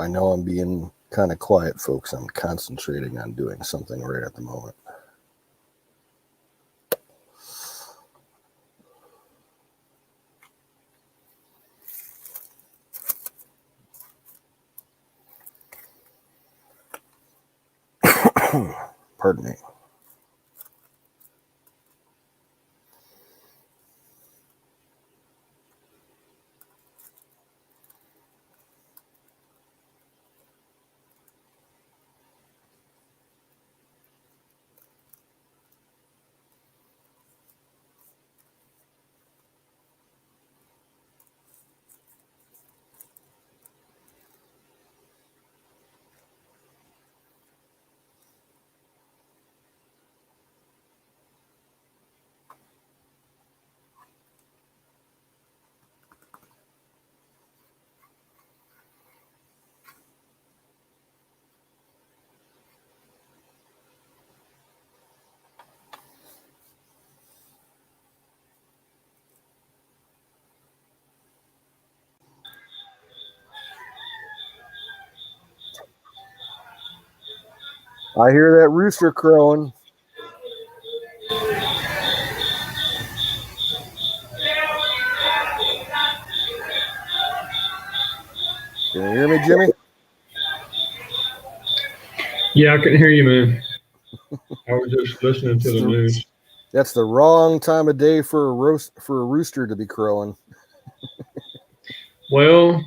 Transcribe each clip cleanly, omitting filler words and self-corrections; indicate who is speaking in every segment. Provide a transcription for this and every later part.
Speaker 1: I know I'm being kind of quiet, folks. I'm concentrating on doing something right at the moment. Pardon me. I hear that rooster crowing. Can you hear me, Jimmy?
Speaker 2: Yeah, I can hear you, man. I was just listening to the news.
Speaker 1: That's the wrong time of day for a rooster to be crowing.
Speaker 2: Well,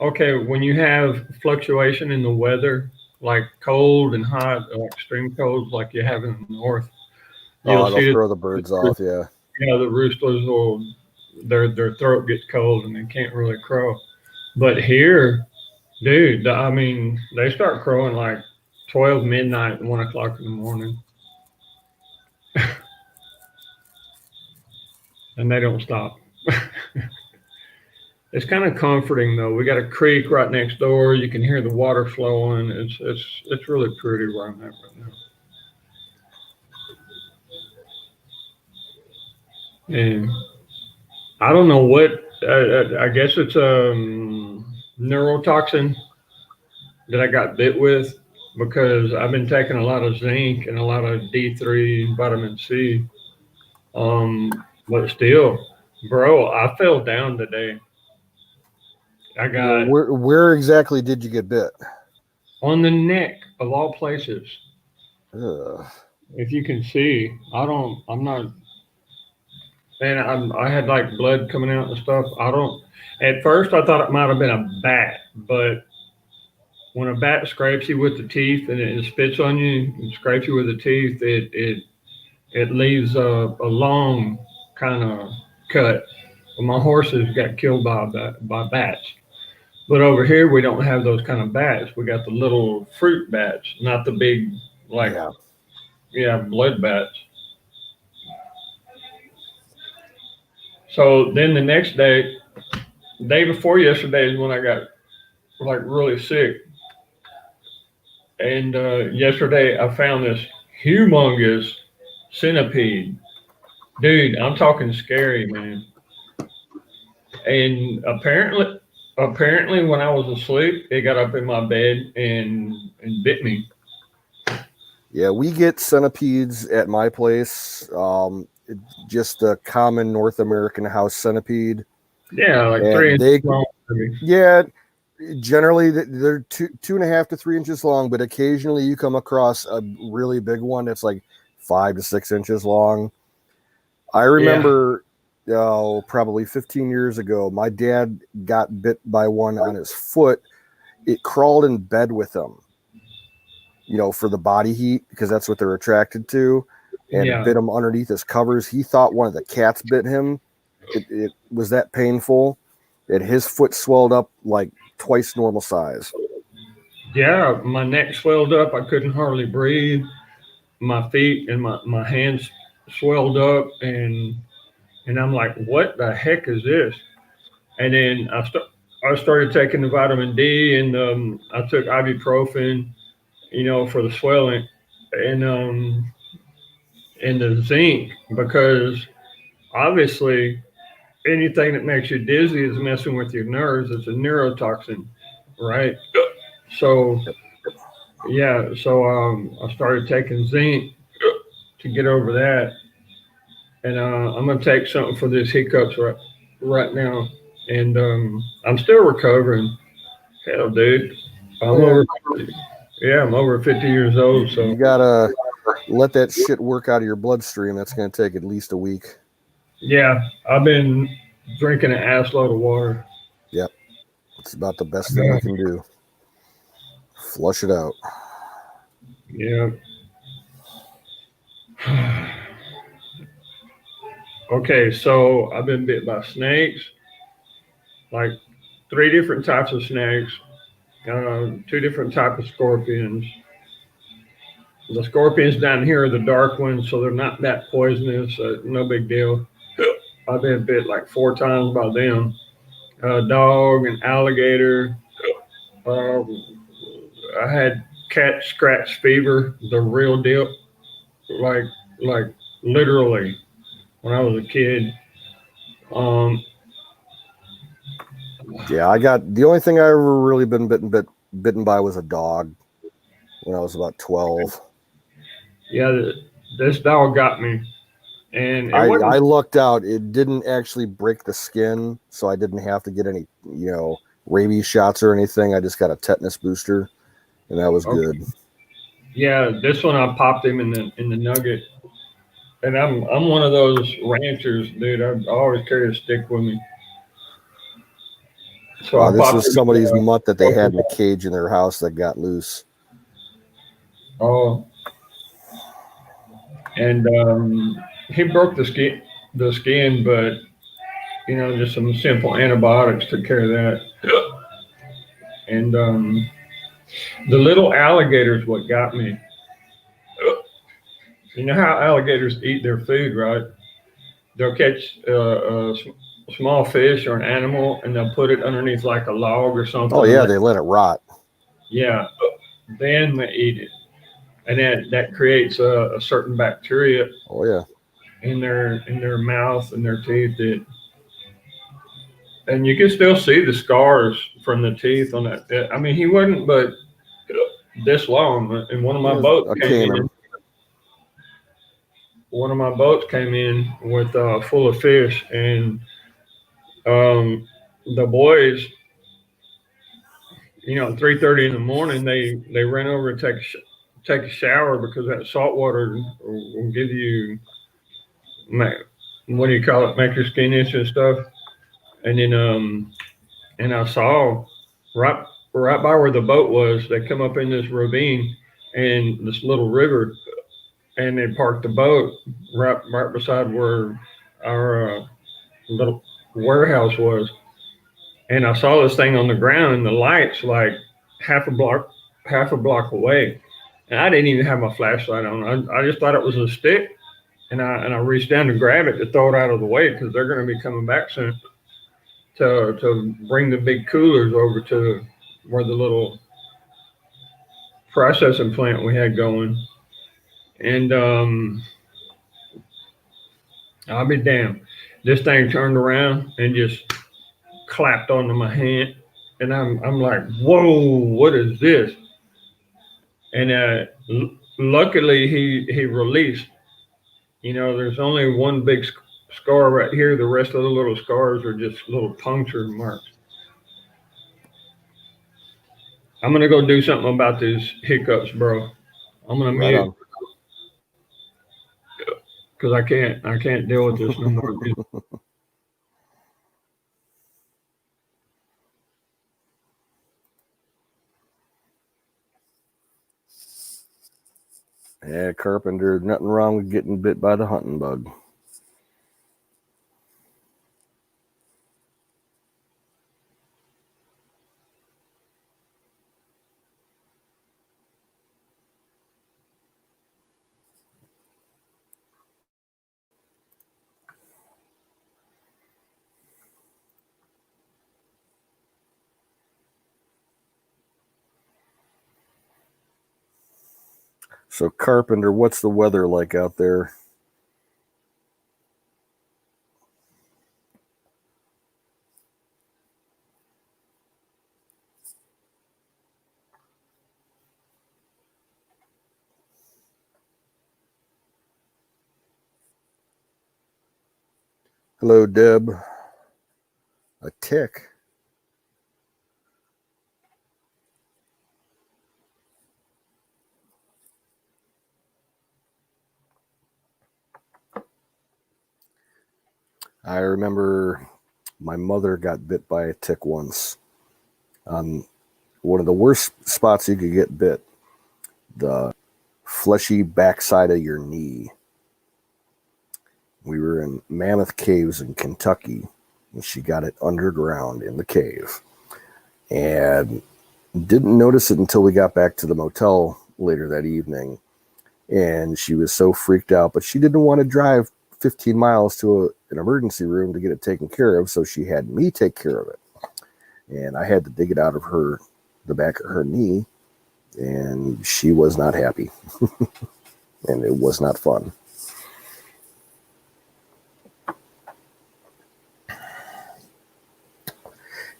Speaker 2: okay, when you have fluctuation in the weather, like cold and hot, or extreme cold, like you have in the north, you'll
Speaker 1: It'll
Speaker 2: see
Speaker 1: throw the birds off, yeah.
Speaker 2: yeah, the roosters will their throat gets cold and they can't really crow. But here, dude, I mean, they start crowing like 12 midnight, 1 o'clock in the morning, and they don't stop. It's kind of comforting though. We got a creek right next door. You can hear the water flowing. It's really pretty where I'm at right now. And I don't know what. I guess it's neurotoxin that I got bit with because I've been taking a lot of zinc and a lot of D3 vitamin C. But still, bro, I fell down today. I got
Speaker 1: Where exactly did you get bit?
Speaker 2: on the neck of all places.
Speaker 1: Ugh.
Speaker 2: If you can see, I'm not, man, I had like blood coming out and stuff. At first I thought it might have been a bat, but when a bat scrapes you with the teeth and it spits on you and scrapes you with the teeth, it leaves a long kind of cut. My horses got killed by bats. But over here, we don't have those kind of bats. We got the little fruit bats, not the big, like, yeah, blood bats. So then the next day, day before yesterday is when I got like really sick. And yesterday I found this humongous centipede. Dude, I'm talking scary, man. And apparently when I was asleep, it got up in my bed and bit me.
Speaker 1: Yeah, we get centipedes at my place. Just a common North American house centipede.
Speaker 2: Yeah, like
Speaker 1: and
Speaker 2: 3 inches long.
Speaker 1: Yeah, generally they're 2.5 to 3 inches long, but occasionally you come across a really big one that's like 5 to 6 inches long. I remember, probably 15 years ago, my dad got bit by one on his foot. It crawled in bed with him, for the body heat, because that's what they're attracted to. And it bit him underneath his covers. He thought one of the cats bit him. It was that painful that his foot swelled up like twice normal size.
Speaker 2: Yeah, my neck swelled up. I couldn't hardly breathe. My feet and my hands swelled up, and I'm like, what the heck is this? And then I started taking the vitamin D, and I took ibuprofen, for the swelling, and and the zinc because obviously anything that makes you dizzy is messing with your nerves. It's a neurotoxin, right? So yeah, so I started taking zinc to get over that, and I'm gonna take something for this hiccups right now, and I'm still recovering. Hell, dude, I'm
Speaker 1: Yeah,
Speaker 2: over. Yeah, I'm over 50 years old,
Speaker 1: you
Speaker 2: so
Speaker 1: gotta let that shit work out of your bloodstream. That's gonna take at least a week.
Speaker 2: yeah, I've been drinking an ass load of water.
Speaker 1: Yep, it's about the best thing you can do. Flush it out.
Speaker 2: Yeah. Okay, so I've been bit by snakes, like three different types of snakes, two different types of scorpions. The scorpions down here are the dark ones, so they're not that poisonous. No big deal. I've been bit like four times by them. A dog, an alligator. Um, I had cat scratch fever, the real deal, like like literally when I was a kid. Um,
Speaker 1: Yeah, I got the only thing I ever really been bitten by was a dog when I was about 12.
Speaker 2: yeah, this dog got me, and it
Speaker 1: I
Speaker 2: wasn't.
Speaker 1: lucked out. It didn't actually break the skin, so I didn't have to get any, rabies shots or anything. I just got a tetanus booster, and that was
Speaker 2: Okay,
Speaker 1: good.
Speaker 2: yeah, this one I popped him in the nugget, and I'm one of those ranchers, dude. I always carry a stick with me, so I
Speaker 1: This
Speaker 2: popped
Speaker 1: was
Speaker 2: him.
Speaker 1: somebody's mutt that they had in a cage in their house that got loose.
Speaker 2: Oh, and he broke the skin, but just some simple antibiotics took care of that. And the little alligators what got me. You know how alligators eat their food, right? They'll catch a small fish or an animal, and they'll put it underneath like a log or something.
Speaker 1: Oh
Speaker 2: And
Speaker 1: yeah, they let it rot.
Speaker 2: yeah, then they eat it, and that creates a certain bacteria
Speaker 1: Oh yeah.
Speaker 2: in their mouth and their teeth. And you can still see the scars from the teeth on that. I mean, he wasn't but this long, and one of my
Speaker 1: Yeah,
Speaker 2: boats
Speaker 1: a
Speaker 2: came in.
Speaker 1: caiman.
Speaker 2: One of my boats came in with full of fish, and um, the boys, 3:30 in the morning, they ran over and take a shower because that salt water will give you what do you call it, make your skin itch and stuff. And then and I saw right right by where the boat was, they come up in this ravine and this little river, and they parked the boat right beside where our little warehouse was. And I saw this thing on the ground, and the lights like half a block half a block away. And I didn't even have my flashlight on. I just thought it was a stick, and I reached down to grab it to throw it out of the way because they're going to be coming back soon to bring the big coolers over to where the little processing plant we had going. And I'll be damned. This thing turned around and just clapped onto my hand. And I'm like, whoa, what is this? And luckily he released. There's only one big scar right here. The rest of the little scars are just little puncture marks. I'm gonna go do something about these hiccups, bro. I'm gonna
Speaker 1: Right
Speaker 2: mute
Speaker 1: on.
Speaker 2: because I can't deal with this no more.
Speaker 1: Yeah, Carpenter, nothing wrong with getting bit by the hunting bug. So, Carpenter, what's the weather like out there? Hello, Deb. A tick. I remember my mother got bit by a tick once. One of the worst spots you could get bit, the fleshy backside of your knee. We were in Mammoth Caves in Kentucky, and she got it underground in the cave. And didn't notice it until we got back to the motel later that evening. And she was so freaked out, but she didn't want to drive 15 miles to an emergency room to get it taken care of, so she had me take care of it. And I had to dig it out of the back of her knee, and she was not happy. And it was not fun.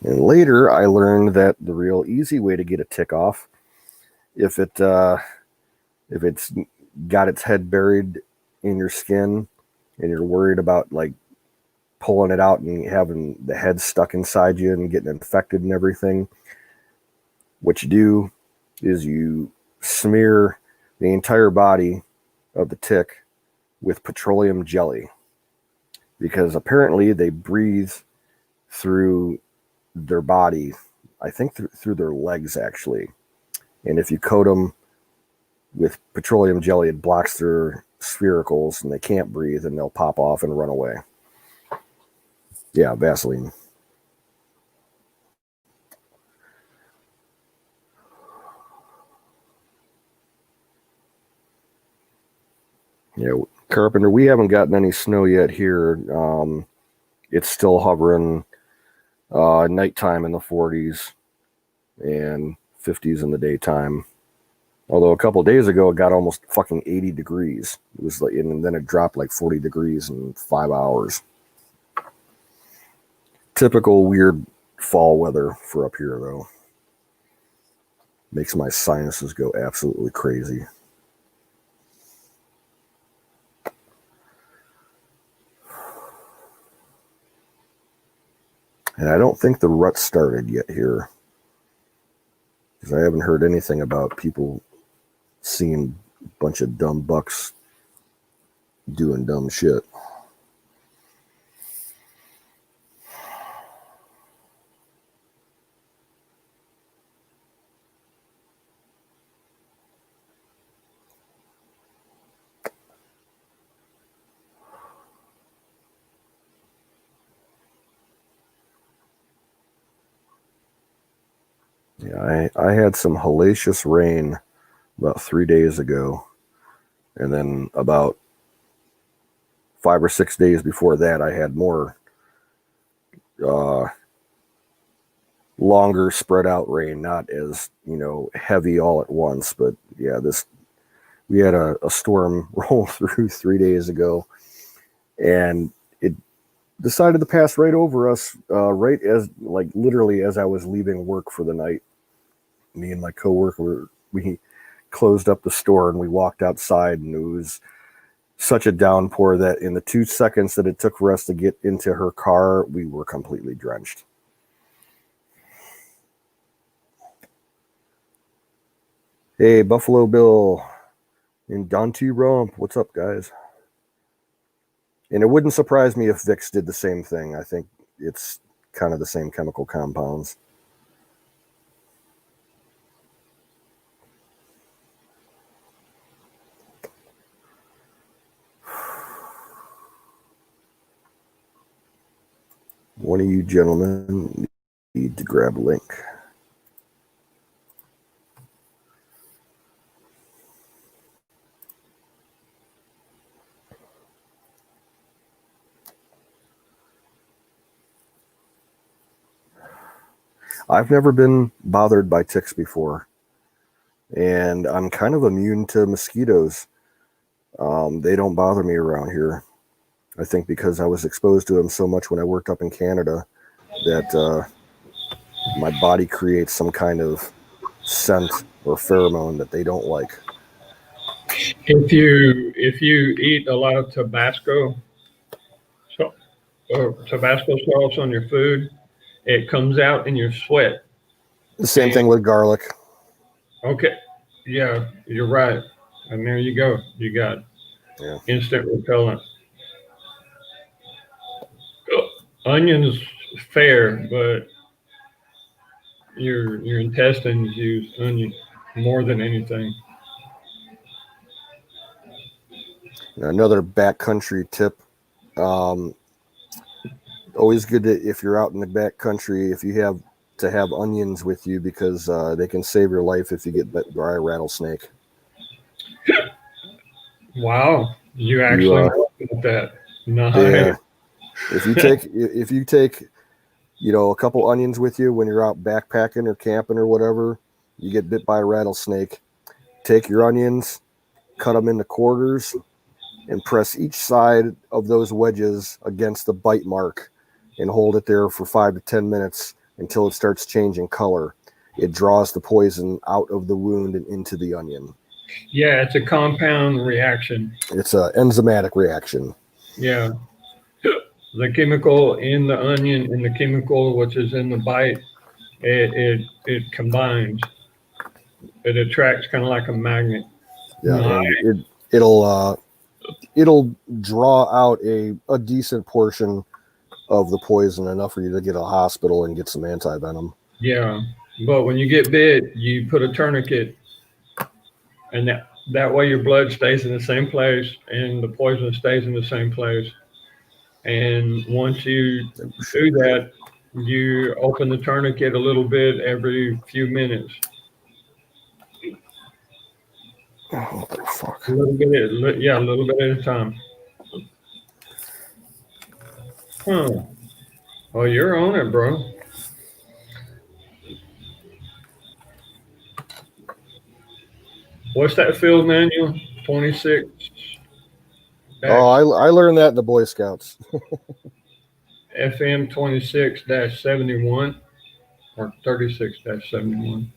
Speaker 1: And later, I learned that the real easy way to get a tick off, if it's got its head buried in your skin, and you're worried about like pulling it out and having the head stuck inside you and getting infected and everything, what you do is you smear the entire body of the tick with petroleum jelly, because apparently they breathe through their body, I think through their legs actually. And if you coat them with petroleum jelly, it blocks their sphericals and they can't breathe and they'll pop off and run away. Yeah, Vaseline. Yeah, Carpenter, we haven't gotten any snow yet here. It's still hovering nighttime in the 40s and 50s in the daytime. Although a couple days ago it got almost fucking 80 degrees. It was like, and then it dropped like 40 degrees in 5 hours. Typical weird fall weather for up here, though. Makes my sinuses go absolutely crazy. And I don't think the rut started yet here, because I haven't heard anything about people seeing a bunch of dumb bucks doing dumb shit. Yeah, I had some hellacious rain about 3 days ago, and then about 5 or 6 days before that, I had more longer spread out rain, not as heavy all at once. But yeah, we had a storm roll through 3 days ago, and it decided to pass right over us, right as literally as I was leaving work for the night. Me and my coworker, we closed up the store and we walked outside, and it was such a downpour that in the 2 seconds that it took for us to get into her car, we were completely drenched. Hey, Buffalo Bill and Dante Rump, what's up, guys? And it wouldn't surprise me if Vicks did the same thing. I think it's kind of the same chemical compounds. One of you gentlemen need to grab a link. I've never been bothered by ticks before, and I'm kind of immune to mosquitoes. They don't bother me around here. I think because I was exposed to them so much when I worked up in Canada that my body creates some kind of scent or pheromone that they don't like.
Speaker 2: If you eat a lot of Tabasco Tabasco sauce on your food, it comes out in your sweat.
Speaker 1: The same
Speaker 2: And
Speaker 1: thing with garlic.
Speaker 2: okay, yeah, you're right. And there you go. You got
Speaker 1: Yeah.
Speaker 2: instant repellent. Onions fair, but your intestines use onion more than anything.
Speaker 1: Another backcountry tip. Um, Always good to, if you're out in the backcountry, if you have to have onions with you because they can save your life if you get bit by a rattlesnake.
Speaker 2: Wow, you
Speaker 1: You
Speaker 2: actually know about that.
Speaker 1: yeah.
Speaker 2: Nice.
Speaker 1: If you take a couple onions with you when you're out backpacking or camping or whatever, you get bit by a rattlesnake. Take your onions, cut them into quarters, and press each side of those wedges against the bite mark and hold it there for 5 to 10 minutes until it starts changing color. It draws the poison out of the wound and into the onion.
Speaker 2: Yeah, it's a compound reaction.
Speaker 1: It's an enzymatic reaction.
Speaker 2: Yeah, the chemical in the onion and the chemical which is in the bite, it combines. It attracts kind of like a magnet.
Speaker 1: Yeah,
Speaker 2: Nice.
Speaker 1: and it'll draw out a decent portion of the poison, enough for you to get to a hospital and get some anti-venom.
Speaker 2: Yeah, but when you get bit, you put a tourniquet, and that way your blood stays in the same place and the poison stays in the same place. And once you do that, you open the tourniquet a little bit every few minutes.
Speaker 1: Oh, what the fuck?
Speaker 2: A little bit, yeah, a little bit at a time. Huh. Oh, you're on it, bro. What's that field manual? 26
Speaker 1: Oh,
Speaker 2: dash
Speaker 1: I learned that in the Boy Scouts.
Speaker 2: FM 26 71 or 36 71.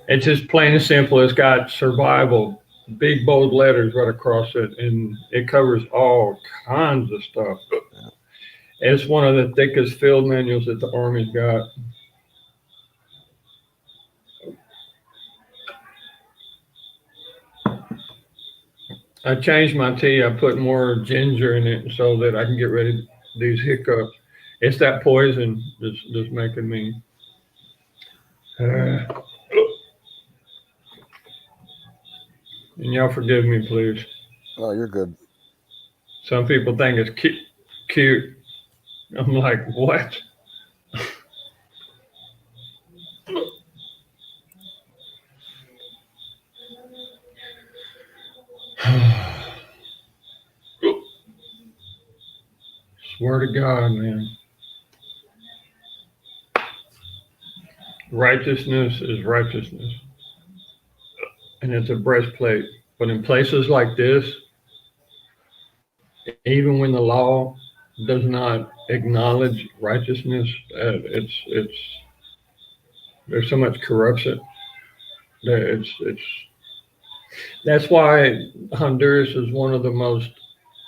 Speaker 2: It's just plain and simple. It's got survival, big bold letters right across it, and it covers all kinds of stuff. It's one of the thickest field manuals that the Army's got. I changed my tea. I put more ginger in it so that I can get rid of these hiccups. It's that poison that's making me. And y'all forgive me, please.
Speaker 1: Oh, you're good.
Speaker 2: Some people think it's cute. I'm like, what? Swear to God, man. Righteousness is righteousness, and it's a breastplate. But in places like this, even when the law does not acknowledge righteousness, it's there's so much corruption that it's that's why Honduras is one of the most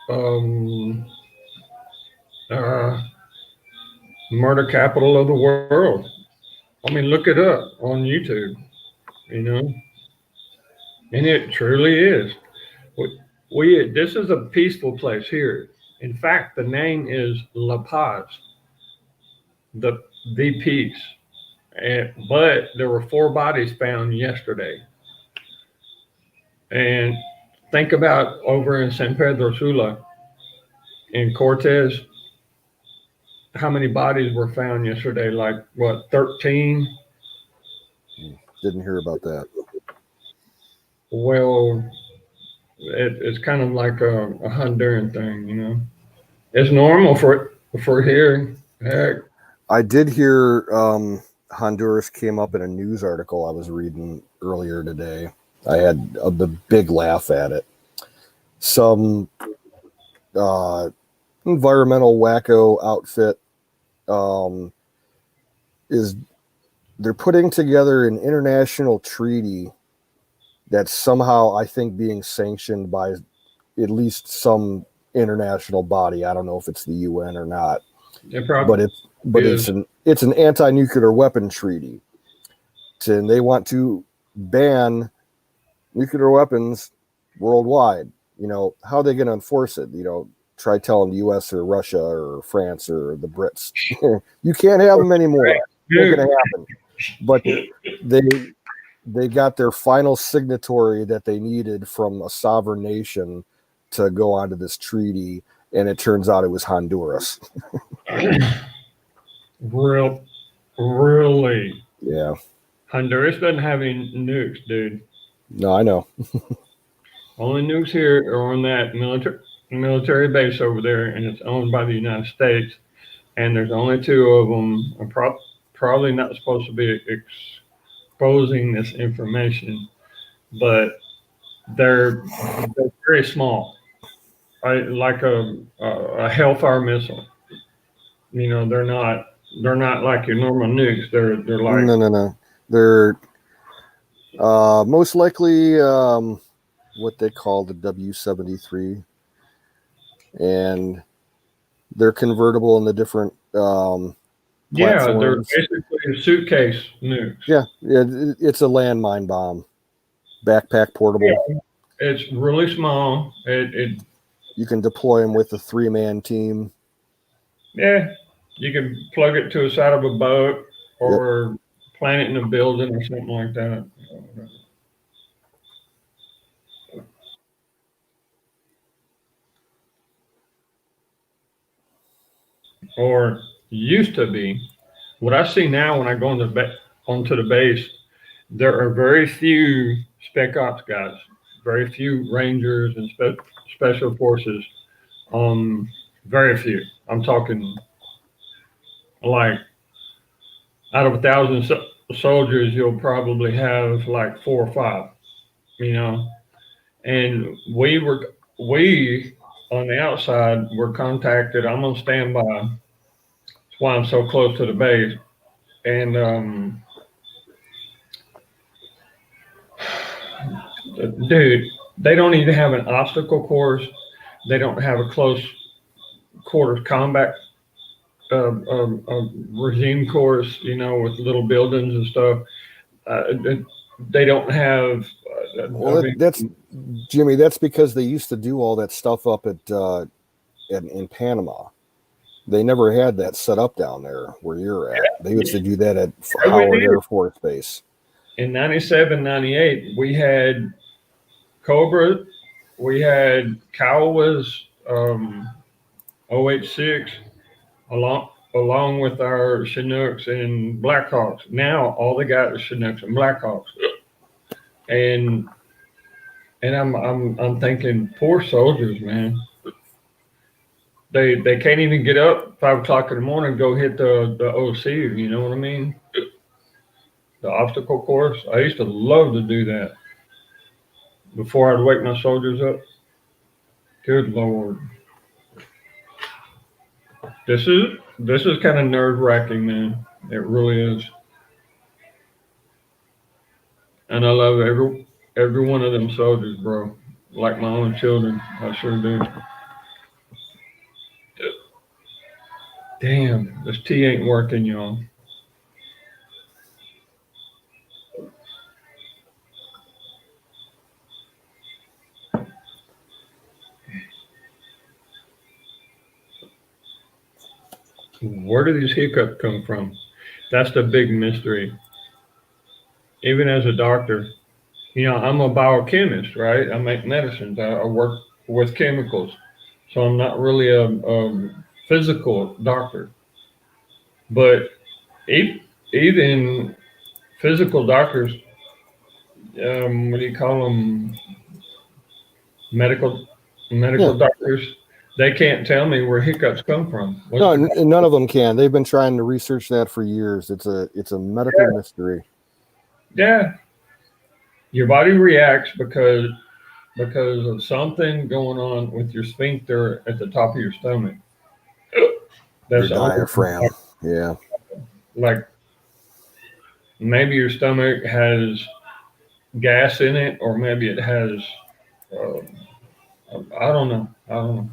Speaker 2: um, uh, murder capital of the world. I mean, look it up on YouTube, you know, and it truly is. We this is a peaceful place here. In fact, the name is La Paz, the the peace. But there were 4 bodies found yesterday. And think about over in San Pedro Sula in Cortez, how many bodies were found yesterday? Like what, 13?
Speaker 1: Didn't hear about that.
Speaker 2: Well, it's kind of like a Honduran thing, you know. It's normal for here. Heck,
Speaker 1: I did hear Honduras came up in a news article I was reading earlier today. I had a big laugh at it. Some environmental wacko outfit um, is they're putting together an international treaty that's somehow, I think, being sanctioned by at least some international body. I don't know if it's the UN or not.
Speaker 2: It probably is.
Speaker 1: It's an anti-nuclear weapon treaty, and they want to ban nuclear weapons worldwide. You know, how are they going to enforce it? You know, try telling the U.S. or Russia or France or the Brits, you can't have them anymore. It's not going to happen. But they got their final signatory that they needed from a sovereign nation to go onto this treaty, and it turns out it was Honduras.
Speaker 2: Really?
Speaker 1: Yeah.
Speaker 2: Honduras doesn't have any nukes, dude.
Speaker 1: No, I know.
Speaker 2: Only nukes here are on that military base over there, and it's owned by the United States. And there's only two of them. I'm probably not supposed to be exposing this information, but they're very small, like a Hellfire missile. You know, they're not like your normal nukes. They're like
Speaker 1: no. They're most likely what they call the W-73, and they're convertible in the different platforms.
Speaker 2: they're basically suitcase nukes.
Speaker 1: Yeah, it's a landmine bomb, backpack portable.
Speaker 2: Yeah, it's really small.
Speaker 1: You can deploy them with a 3-man team.
Speaker 2: Yeah, you can plug it to the side of a boat or plant it in a building or something like that. Or used to be. What I see now when I go onto the base, there are very few spec ops guys, very few rangers and special forces. Very few. I'm talking like out of 1,000 soldiers, you'll probably have like 4 or 5. You know, and we on the outside were contacted. I'm on standby. That's why I'm so close to the base. And dude, they don't even have an obstacle course. They don't have a close quarters combat regime course, you know, with little buildings and stuff. They don't have.
Speaker 1: Well, that's Jimmy. That's because they used to do all that stuff up in Panama. They never had that set up down there where you're at. They used to do that at Howard Air Force Base.
Speaker 2: In 97, 98, we had Cobra. We had Kiowa's 086 along with our Chinooks and Blackhawks. Now all they got is Chinooks and Blackhawks. And I'm thinking, poor soldiers, man. They can't even get up 5 o'clock in the morning and go hit the OC. You know what I mean? The obstacle course. I used to love to do that before I'd wake my soldiers up. Good Lord. This is kind of nerve-wracking, man. It really is. And I love every one of them soldiers, bro. Like my own children. I sure do. Damn, this tea ain't working, y'all. Where do these hiccups come from? That's the big mystery. Even as a doctor, you know, I'm a biochemist, right? I make medicines. I work with chemicals. So I'm not really a physical doctor. But even physical doctors, what do you call them? Medical doctors. They can't tell me where hiccups come from.
Speaker 1: No, none of them can. They've been trying to research that for years. It's a medical mystery.
Speaker 2: Yeah, your body reacts because of something going on with your sphincter at the top of your stomach.
Speaker 1: That's your diaphragm. Yeah.
Speaker 2: Like maybe your stomach has gas in it, or maybe it has. I don't know.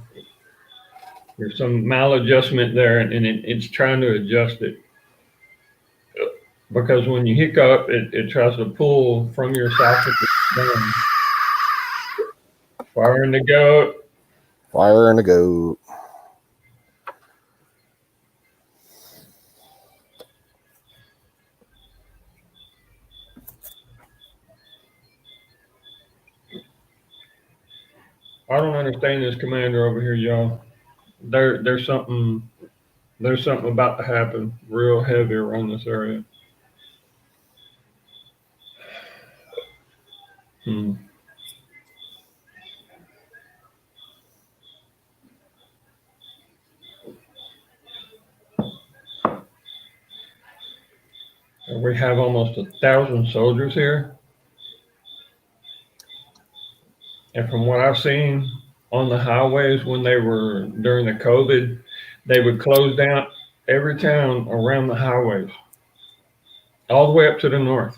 Speaker 2: There's some maladjustment there, and it's trying to adjust it. Because when you hiccup, it tries to pull from your socket down. Fire in the goat.
Speaker 1: Fire and a goat.
Speaker 2: I don't understand this commander over here, y'all. There's something about to happen real heavy around this area. Hmm. And we have almost 1,000 soldiers here. And from what I've seen on the highways when they were during the COVID, they would close down every town around the highways, all the way up to the north.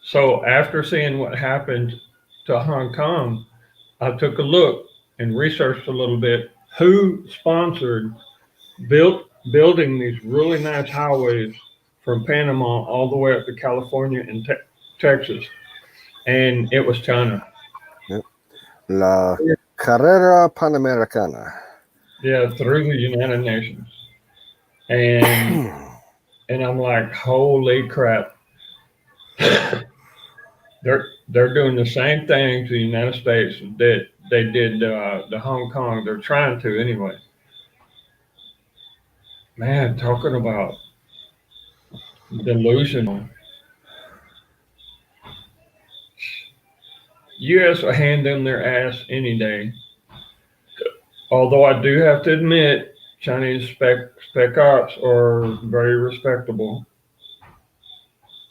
Speaker 2: So after seeing what happened to Hong Kong, I took a look and researched a little bit who sponsored building these really nice highways from Panama all the way up to California and Texas, and it was China.
Speaker 1: Yep. La Carrera Panamericana.
Speaker 2: Yeah, through the United Nations, and I'm like, holy crap! They're doing the same thing to the United States that they did to Hong Kong. They're trying to anyway. Man, talking about delusional. U.S. will hand them their ass any day. Although I do have to admit, Chinese spec ops are very respectable.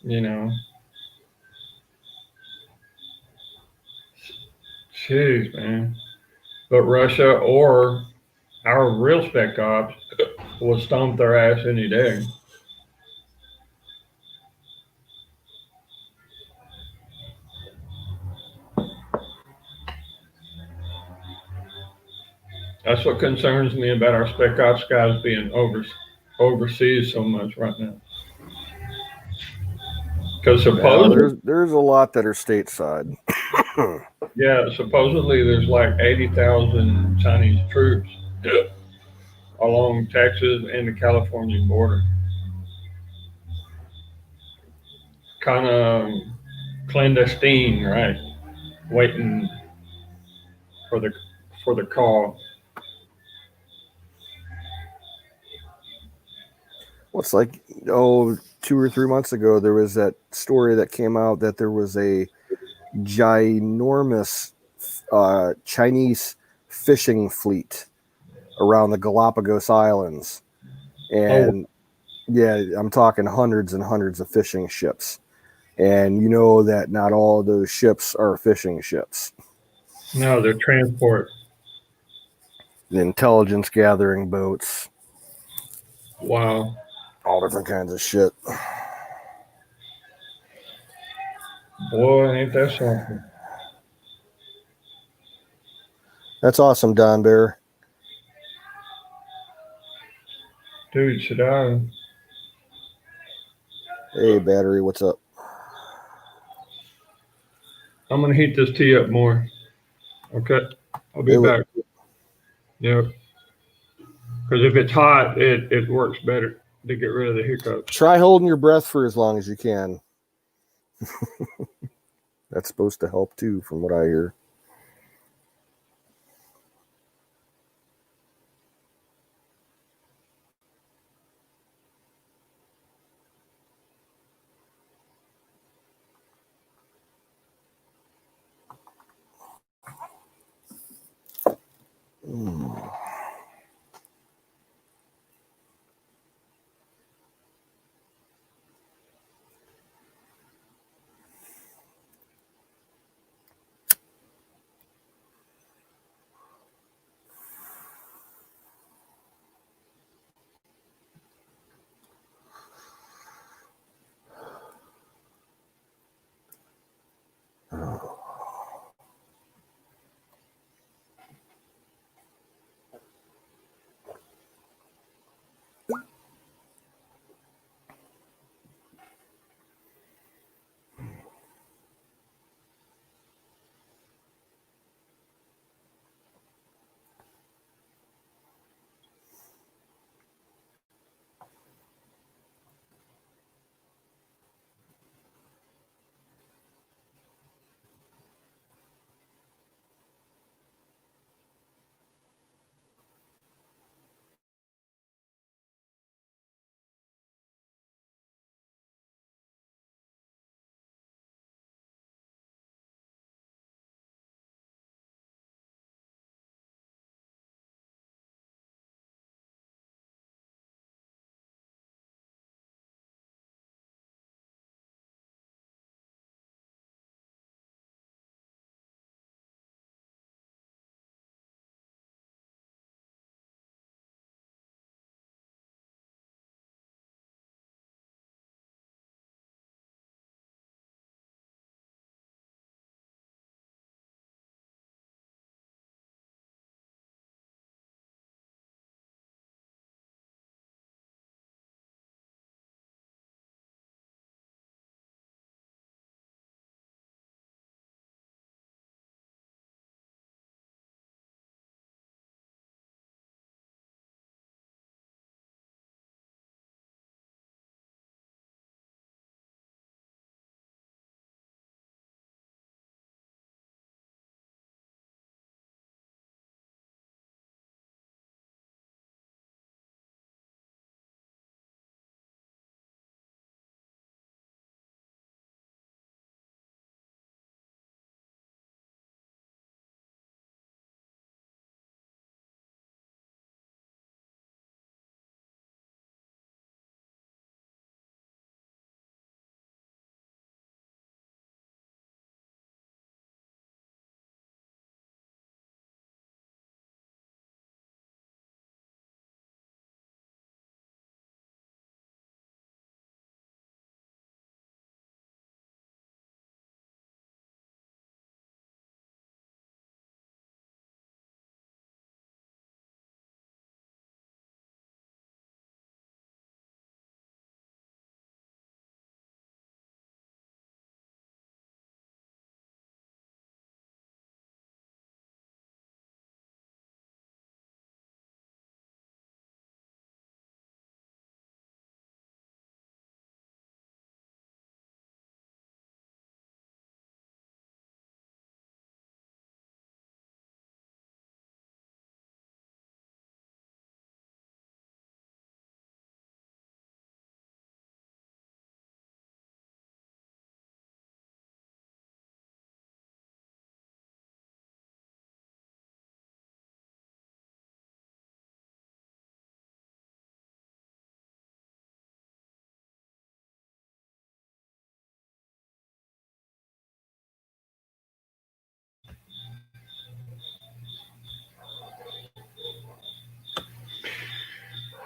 Speaker 2: You know, jeez, man. But Russia or our real spec ops will stomp their ass any day. That's what concerns me about our spec ops guys being overseas so much right now. Because supposedly,
Speaker 1: there's a lot that are stateside.
Speaker 2: yeah, supposedly there's like 80,000 Chinese troops along Texas and the California border. Kind of clandestine, right? Waiting for the call.
Speaker 1: Well, it's like 2 or 3 months ago, there was that story that came out that there was a ginormous Chinese fishing fleet around the Galapagos Islands, and yeah, I'm talking hundreds and hundreds of fishing ships. And you know that not all of those ships are fishing ships.
Speaker 2: No, they're transport.
Speaker 1: The intelligence gathering boats.
Speaker 2: Wow.
Speaker 1: All different kinds of shit.
Speaker 2: Boy, ain't that something.
Speaker 1: That's awesome, Don Bear.
Speaker 2: Dude, should I?
Speaker 1: Hey, Battery, what's up?
Speaker 2: I'm going to heat this tea up more. Okay. I'll be back. Yep. Because if it's hot, it works better to get rid of the hiccups.
Speaker 1: Try holding your breath for as long as you can. That's supposed to help too, from what I hear.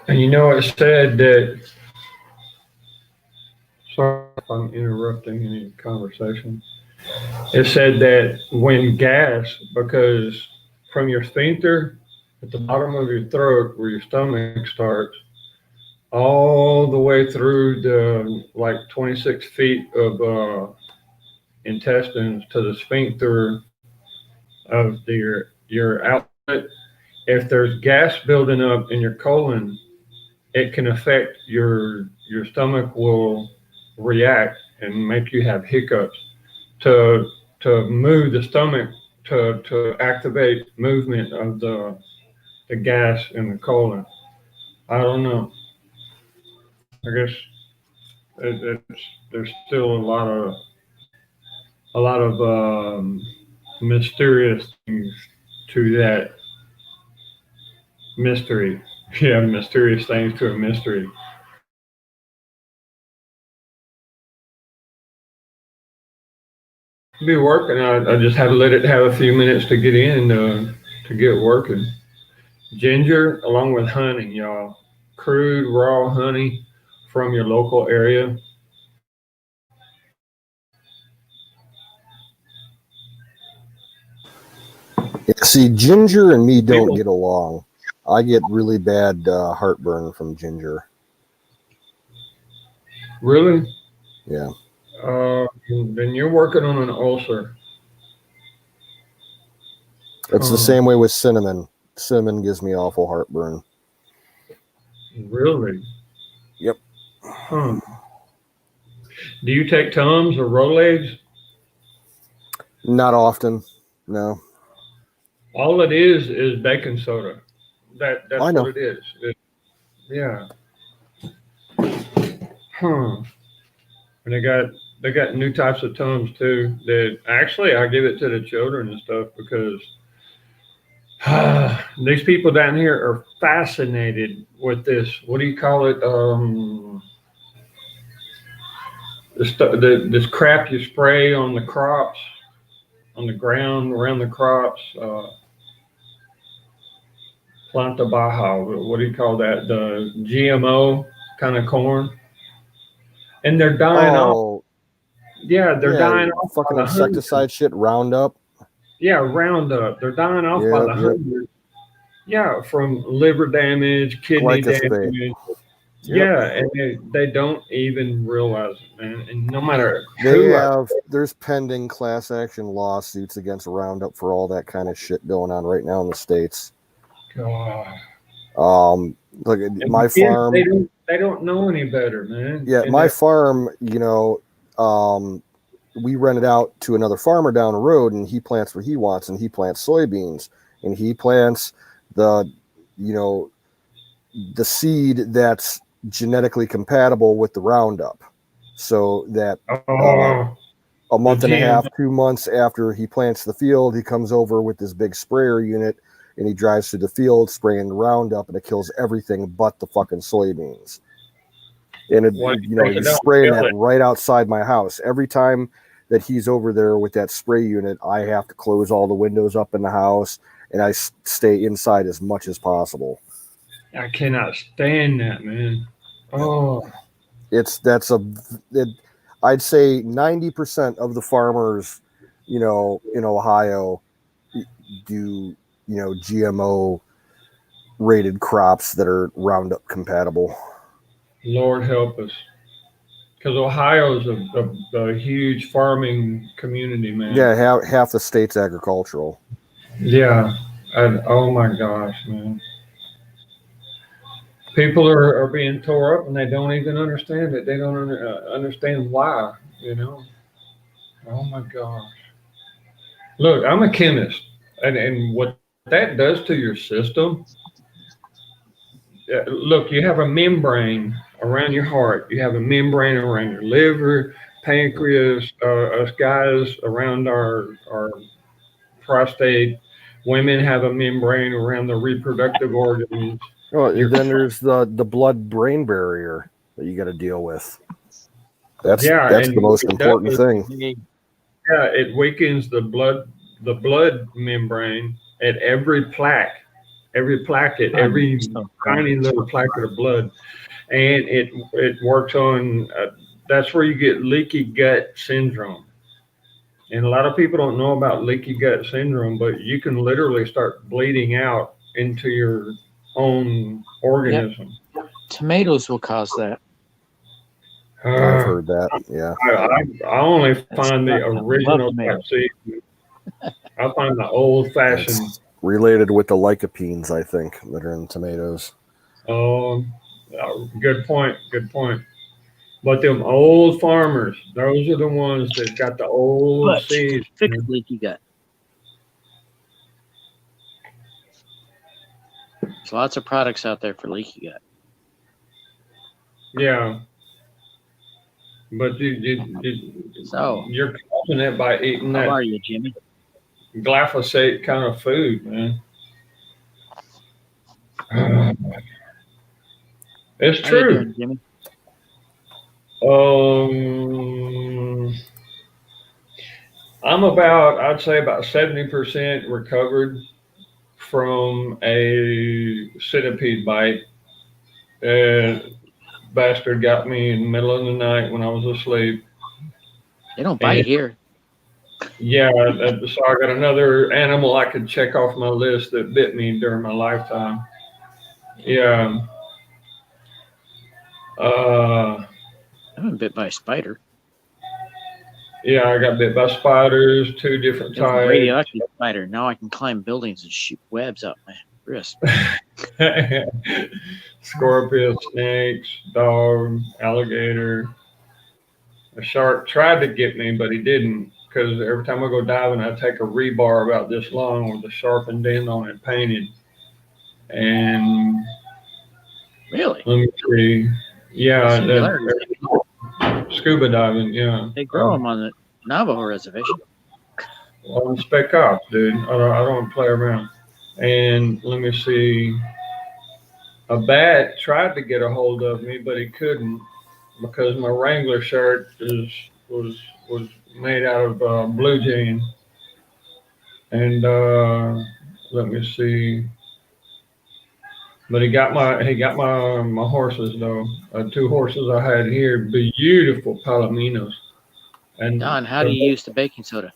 Speaker 2: And it said that, sorry if I'm interrupting any conversation. It said that when gas, because from your sphincter at the bottom of your throat where your stomach starts, all the way through the like 26 feet of intestines to the sphincter of your outlet, if there's gas building up in your colon, it can affect your stomach will react and make you have hiccups to move the stomach to activate movement of the gas in the colon. I don't know. I guess there's still a lot of mysterious things to that mystery. Yeah, mysterious things to a mystery. Be working. I just had to let it have a few minutes to get in to get working. Ginger, along with honey, y'all. Crude raw honey from your local area.
Speaker 1: Yeah, see, ginger and me don't
Speaker 2: People
Speaker 1: get along. I get really bad heartburn from ginger.
Speaker 2: really.
Speaker 1: Yeah.
Speaker 2: Then you're working on an ulcer.
Speaker 1: It's the
Speaker 2: Huh.
Speaker 1: same way with cinnamon. Cinnamon gives me awful heartburn.
Speaker 2: Really?
Speaker 1: Yep.
Speaker 2: Huh. Do you take Tums or Rolaids?
Speaker 1: Not often. No.
Speaker 2: All it is baking soda. That's
Speaker 1: I
Speaker 2: what
Speaker 1: know.
Speaker 2: it is. Yeah. Huh. And they got new types of Tums too. That actually I give it to the children and stuff because these people down here are fascinated with this. What do you call it? This crap you spray on the crops, on the ground around the crops. Planta baja. What do you call that? The GMO kind of corn, and they're dying off.
Speaker 1: Oh,
Speaker 2: Yeah, they're
Speaker 1: yeah.
Speaker 2: dying off
Speaker 1: Fucking
Speaker 2: by the hundred.
Speaker 1: insecticide shit, Roundup.
Speaker 2: Yeah, Roundup. They're dying off by
Speaker 1: Yep,
Speaker 2: the
Speaker 1: yep.
Speaker 2: hundred. Yeah, from liver damage, kidney
Speaker 1: Glyphosate.
Speaker 2: damage.
Speaker 1: Yep.
Speaker 2: Yeah, and they don't even realize it, man. And no matter who I,
Speaker 1: There's pending class action lawsuits against Roundup for all that kind of shit going on right now in the States.
Speaker 2: God,
Speaker 1: Look,
Speaker 2: and the
Speaker 1: my
Speaker 2: kids, they
Speaker 1: farm,
Speaker 2: don't they don't know any better, man.
Speaker 1: yeah,
Speaker 2: And
Speaker 1: my
Speaker 2: they're
Speaker 1: farm, we rent it out to another farmer down the road, and he plants what he wants, and he plants soybeans, and he plants the, you know, the seed that's genetically compatible with the Roundup, so that uh,
Speaker 2: oh,
Speaker 1: a
Speaker 2: the
Speaker 1: month and a half,
Speaker 2: GM.
Speaker 1: 2 months after he plants the field, he comes over with this big sprayer unit, and he drives through the field spraying Roundup, and it kills everything but the fucking soybeans. And
Speaker 2: Why think it
Speaker 1: he's
Speaker 2: don't
Speaker 1: spraying
Speaker 2: kill
Speaker 1: that
Speaker 2: it?
Speaker 1: right outside my house. Every time that he's over there with that spray unit, I have to close all the windows up in the house, and I stay inside as much as possible.
Speaker 2: I cannot stand that, man.
Speaker 1: Yep.
Speaker 2: Oh,
Speaker 1: It's that's a it, I'd say 90% of the farmers, in Ohio do, GMO rated crops that are Roundup compatible.
Speaker 2: Lord help us, because Ohio's a huge farming community, man.
Speaker 1: Yeah, half the state's agricultural.
Speaker 2: Yeah, and oh my gosh, man. People are being tore up and they don't even understand it. They don't understand why, you know. Oh my gosh. Look, I'm a chemist, and what that does to your system, look, you have a membrane around your heart, you have a membrane around your liver, pancreas, us guys around our prostate. Women have a membrane around the reproductive organs.
Speaker 1: Oh, and
Speaker 2: Your
Speaker 1: then there's the blood brain barrier that you got to deal with.
Speaker 2: yeah,
Speaker 1: That's
Speaker 2: and
Speaker 1: the
Speaker 2: what
Speaker 1: most
Speaker 2: it does
Speaker 1: important thing.
Speaker 2: yeah, it weakens the blood membrane at every plaque. every placket, every tiny little placket of blood, and it works on. That's where you get leaky gut syndrome. And a lot of people don't know about leaky gut syndrome, but you can literally start bleeding out into your own organism.
Speaker 3: Tomatoes will cause that.
Speaker 1: I've heard that. Yeah.
Speaker 2: I only find the original
Speaker 3: tomatoes.
Speaker 2: capsaicin. I find the old fashioned.
Speaker 1: It's related with the lycopenes, I think, that are in tomatoes.
Speaker 2: Good point. Good point. But them old farmers, those are the ones that got the old seeds.
Speaker 3: Fix leaky gut. There's lots of products out there for leaky gut.
Speaker 2: Yeah. But you're causing it by eating that.
Speaker 3: How are you, Jimmy?
Speaker 2: Glyphosate kind of food, man. It's
Speaker 3: How you
Speaker 2: true.
Speaker 3: doing, Jimmy?
Speaker 2: I'd say about 70% recovered from a centipede bite. Bastard got me in the middle of the night when I was asleep.
Speaker 3: They don't bite here.
Speaker 2: Yeah, so I got another animal I could check off my list that bit me during my lifetime. Yeah.
Speaker 3: I've been bit by a spider.
Speaker 2: Yeah, I got bit by spiders, 2 different
Speaker 3: It was a
Speaker 2: types.
Speaker 3: radioactive spider. Now I can climb buildings and shoot webs out my wrist.
Speaker 2: Scorpion, snakes, dog, alligator. A shark tried to get me, but he didn't, because every time I go diving, I take a rebar about this long with a sharpened end on it painted. And
Speaker 3: Really?
Speaker 2: let me see. Yeah,
Speaker 3: Singularity.
Speaker 2: scuba diving, yeah.
Speaker 3: They grow them on the Navajo reservation.
Speaker 2: Well, I'm spec ops, dude. I don't want to play around. And let me see. A bat tried to get a hold of me, but he couldn't because my Wrangler shirt was made out of blue jean. And let me see. But he got my horses though. 2 horses I had here, beautiful palominos. And
Speaker 3: Don, how do you use the baking soda?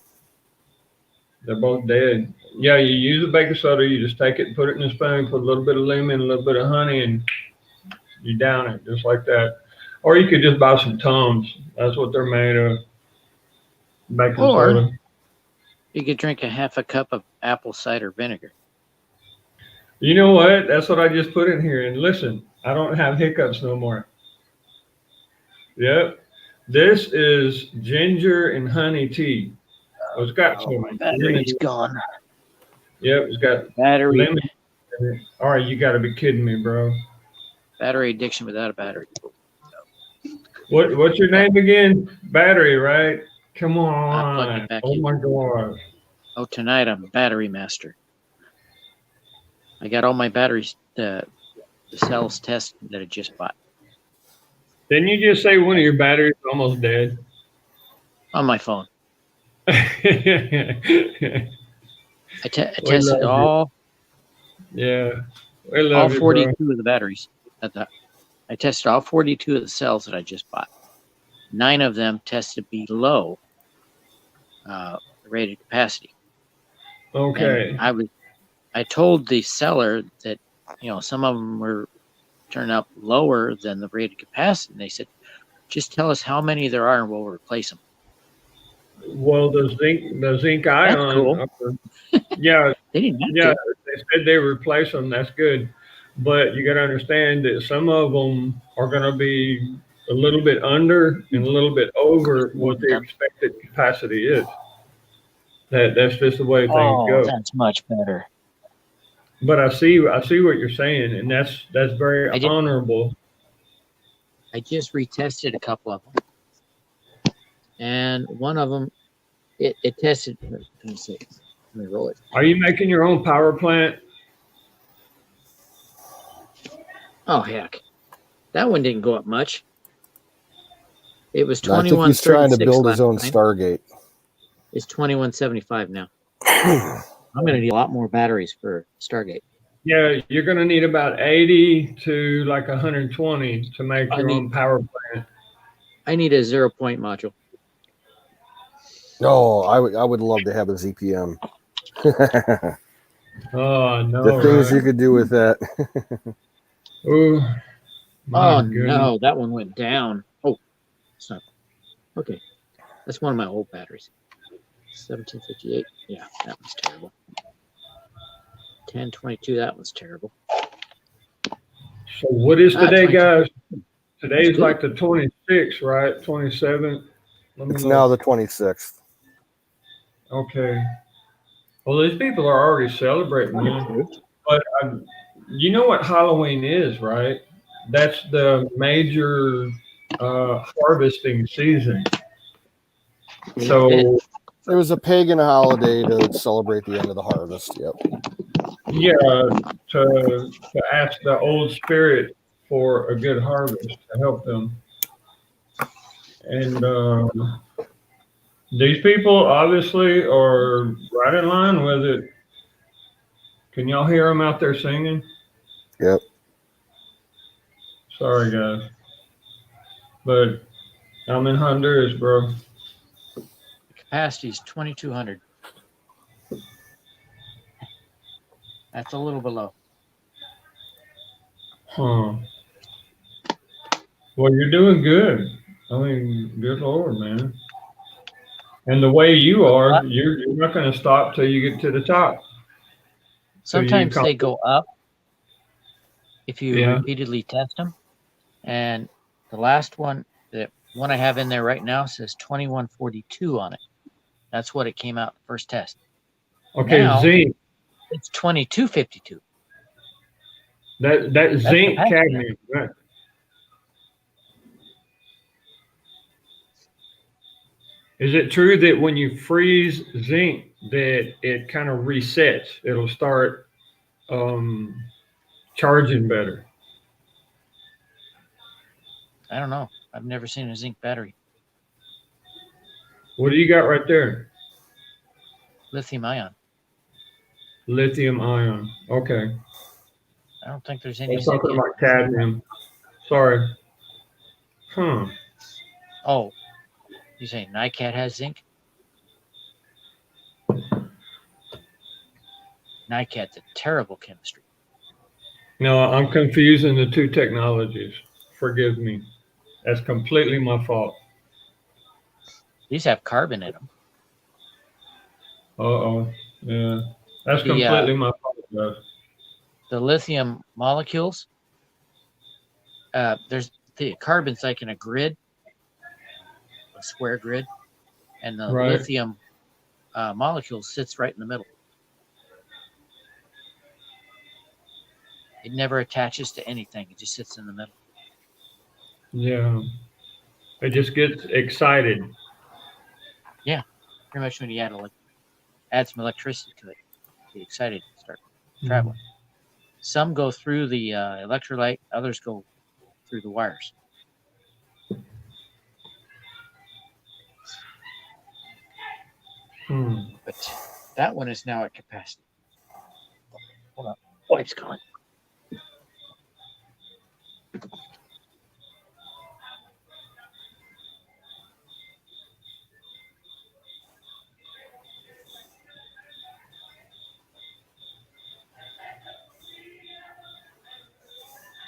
Speaker 2: they're both dead. Yeah, you use the baking soda, you just take it and put it in a spoon, put a little bit of lemon, a little bit of honey, and you down it just like that. Or you could just buy some Tums. That's what they're made of. Baking soda.
Speaker 3: You could drink a half a cup of apple cider vinegar.
Speaker 2: You know what? That's what I just put in here. And listen, I don't have hiccups no more. Yep. This is ginger and honey tea. Oh, it's got some
Speaker 3: battery's gone.
Speaker 2: Yep, it's got
Speaker 3: Battery.
Speaker 2: lemon. All right, you got to be kidding me, bro.
Speaker 3: Battery addiction without a battery.
Speaker 2: What's your name again? Battery, right? Come
Speaker 3: I'll plug
Speaker 2: on.
Speaker 3: it back
Speaker 2: Oh
Speaker 3: in.
Speaker 2: my God.
Speaker 3: Oh, tonight I'm battery master. I got all my batteries, the cells tested that I just bought.
Speaker 2: Didn't you just say one of your batteries is almost dead?
Speaker 3: On my phone.
Speaker 2: I
Speaker 3: I tested all
Speaker 2: Yeah. We love you,
Speaker 3: 42
Speaker 2: bro.
Speaker 3: of the batteries. I tested all 42 of the cells that I just bought. 9 of them tested below rated capacity.
Speaker 2: Okay.
Speaker 3: And I told the seller that, some of them were turned out lower than the rated capacity. And they said, just tell us how many there are and we'll replace them.
Speaker 2: Well, the zinc ion.
Speaker 3: Cool.
Speaker 2: Yeah.
Speaker 3: They didn't have
Speaker 2: Yeah.
Speaker 3: to.
Speaker 2: They said they replace them. That's good. But you got to understand that some of them are going to be a little bit under and a little bit over what the expected capacity is. That's just the way things go.
Speaker 3: That's much better.
Speaker 2: But I see what you're saying, and that's very honorable.
Speaker 3: I just retested a couple of them, and one of them, it tested. Let me see. Let me roll it.
Speaker 2: Are you making your own power plant?
Speaker 3: Oh heck, that one didn't go up much. It was
Speaker 1: I think he's trying to build his own
Speaker 3: time.
Speaker 1: Stargate.
Speaker 3: It's 2175 now. I'm going to need a lot more batteries for Stargate.
Speaker 2: Yeah, you're going to need about 80 to like 120 to make your own power plant.
Speaker 3: I need a 0-point module.
Speaker 1: No, I would love to have a ZPM.
Speaker 2: Oh, no.
Speaker 1: The things
Speaker 2: Right?
Speaker 1: you could do with that.
Speaker 2: Ooh, my
Speaker 3: Oh
Speaker 2: goodness.
Speaker 3: no, that one went down. Oh, it's not. Okay, that's one of my old batteries. 1758. Yeah, that was terrible. 1022. That was terrible.
Speaker 2: So what is today,
Speaker 3: 22.
Speaker 2: guys? Today's
Speaker 3: good.
Speaker 2: like the 26th, right? 27th.
Speaker 1: It's now the 26th.
Speaker 2: Okay. Well, these people are already celebrating, man. But you know what Halloween is, right? That's the major harvesting season. So
Speaker 1: It was a pagan holiday to celebrate the end of the harvest. Yep.
Speaker 2: yeah, to ask the old spirit for a good harvest to help them. And these people obviously are right in line with it. Can y'all hear them out there singing?
Speaker 1: Yep.
Speaker 2: Sorry, guys. But I'm in Honduras, bro.
Speaker 3: The capacity is 2200. That's a little below.
Speaker 2: Huh. Well, you're doing good. I mean, good Lord, man. And the way you are, you're not going to stop till you get to the top.
Speaker 3: Sometimes they go up if you
Speaker 2: Yeah.
Speaker 3: repeatedly test them. And the last one, the one I have in there right now, says 2142 on it. That's what it came out the first test.
Speaker 2: Okay,
Speaker 3: Now,
Speaker 2: zinc.
Speaker 3: it's 2252.
Speaker 2: That zinc cadmium. Right? Is it true that when you freeze zinc, that it kind of resets? It'll start charging better.
Speaker 3: I don't know. I've never seen a zinc battery.
Speaker 2: What do you got right there?
Speaker 3: Lithium ion.
Speaker 2: Lithium ion. Okay.
Speaker 3: I don't think there's any
Speaker 2: I'm
Speaker 3: zinc
Speaker 2: talking
Speaker 3: in it.
Speaker 2: about cadmium. Sorry. Huh.
Speaker 3: Oh, you say NiCad has zinc? NiCad's a terrible chemistry.
Speaker 2: No, I'm confusing the two technologies. Forgive me. That's completely my fault.
Speaker 3: These have carbon in them.
Speaker 2: Uh-oh. Yeah. That's
Speaker 3: The,
Speaker 2: completely my fault, guys.
Speaker 3: The lithium molecules, there's the carbon's like in a grid, a square grid, and the
Speaker 2: Right.
Speaker 3: lithium molecule sits right in the middle. It never attaches to anything. It just sits in the middle.
Speaker 2: Yeah. It just gets excited.
Speaker 3: Yeah, pretty much when you add some electricity to it, get excited and start traveling. Some go through the electrolyte, others go through the wires. But that one is now at capacity. Hold on. Wife's calling.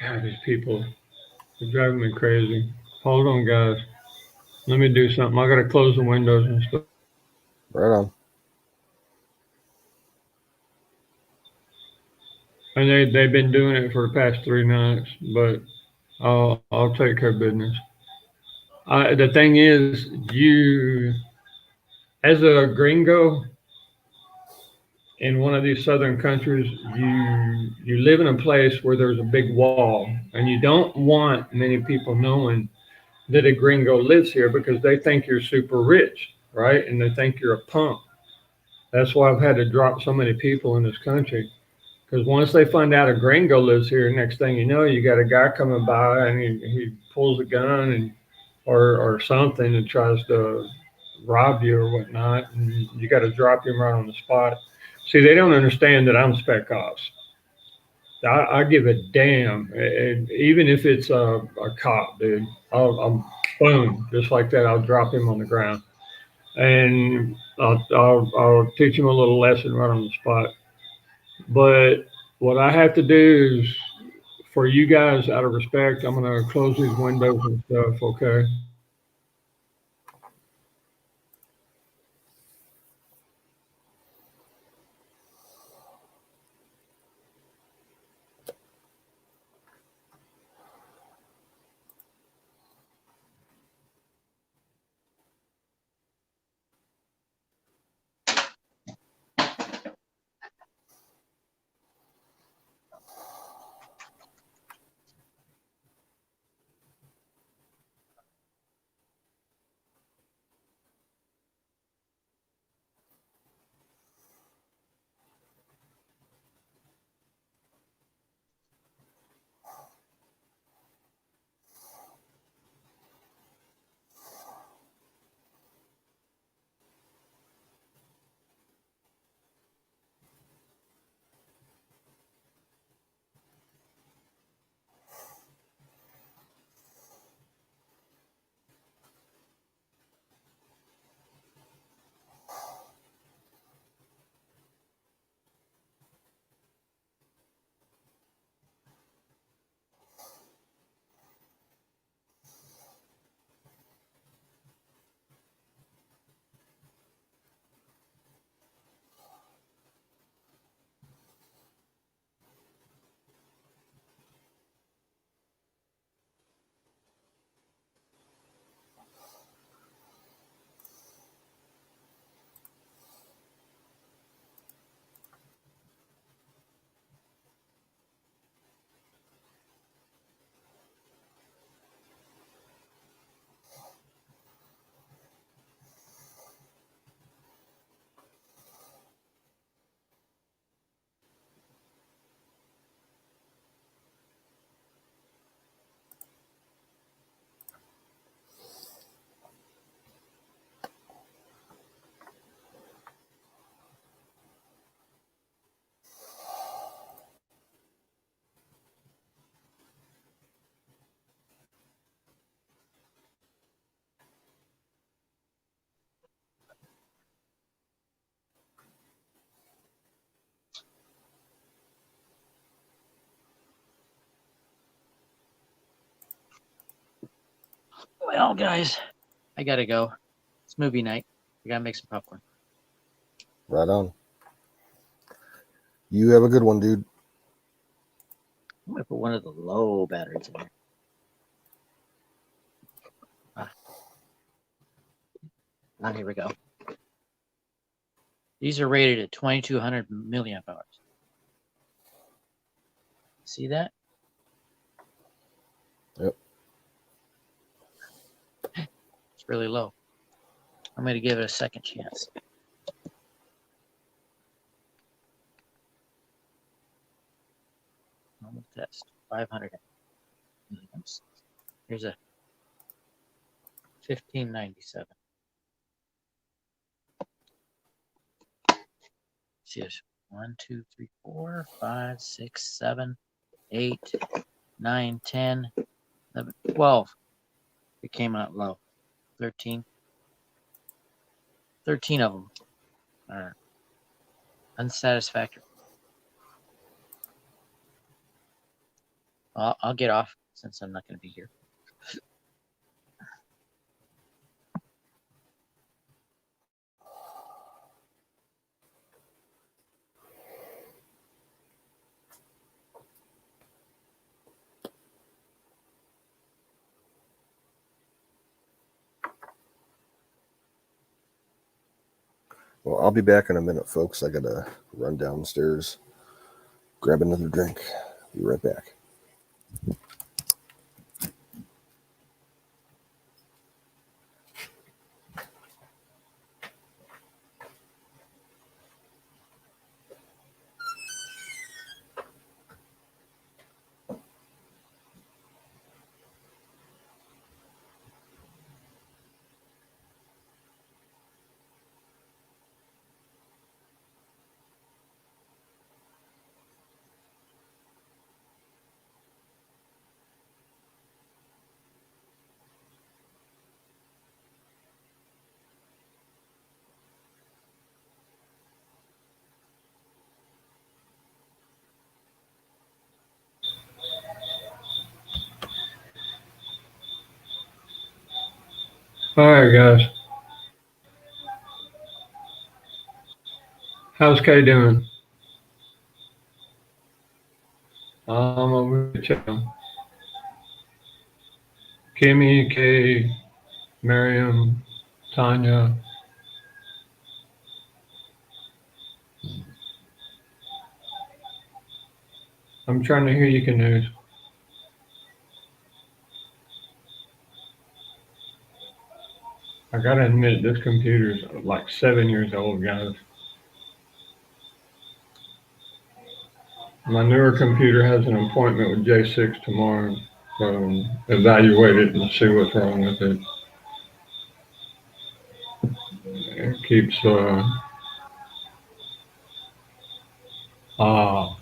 Speaker 2: God, these people are driving me crazy. Hold on, guys. Let me do something. I got to close the windows and stuff.
Speaker 1: Right on.
Speaker 2: And they've been doing it for the past 3 nights, but I'll take care of business. The thing is, you, as a gringo in one of these southern countries, you live in a place where there's a big wall, and you don't want many people knowing that a gringo lives here because they think you're super rich, right? And they think you're a punk. That's why I've had to drop so many people in this country. Because once they find out a gringo lives here, next thing you know, you got a guy coming by and he pulls a gun and or something and tries to rob you or whatnot, and you got to drop him right on the spot. See, they don't understand that I'm spec ops. I give a damn, and even if it's a cop, dude, I'll boom, just like that. I'll drop him on the ground, and I'll teach him a little lesson right on the spot. But what I have to do is, for you guys, out of respect, I'm gonna close these windows and stuff. Okay.
Speaker 3: Well, guys, I gotta go. It's movie night. I gotta make some popcorn.
Speaker 1: Right on. You have a good one, dude.
Speaker 3: I'm gonna put one of the low batteries in there. Here we go. These are rated at 2200 milliamp hours. See that?
Speaker 1: Yep.
Speaker 3: It's really low. I'm going to give it a second chance. Normal test. 500 milliamps. Here's a 1597. See this. 1, 2, 3, 4, 5, 6, 7, 8, 9, 10, 11, 12. It came out low. 13. 13 of them are unsatisfactory. I'll get off since I'm not going to be here.
Speaker 1: Well, I'll be back in a minute, folks. I gotta run downstairs, grab another drink. Be right back.
Speaker 2: All right, guys. How's Kay doing? I'm over here chilling. Kimmy, Kay, Miriam, Tanya. I'm trying to hear you, Canoes. I gotta admit, this computer's like 7 years old, guys. My newer computer has an appointment with J6 tomorrow, so evaluate it and see what's wrong with it. It keeps wow,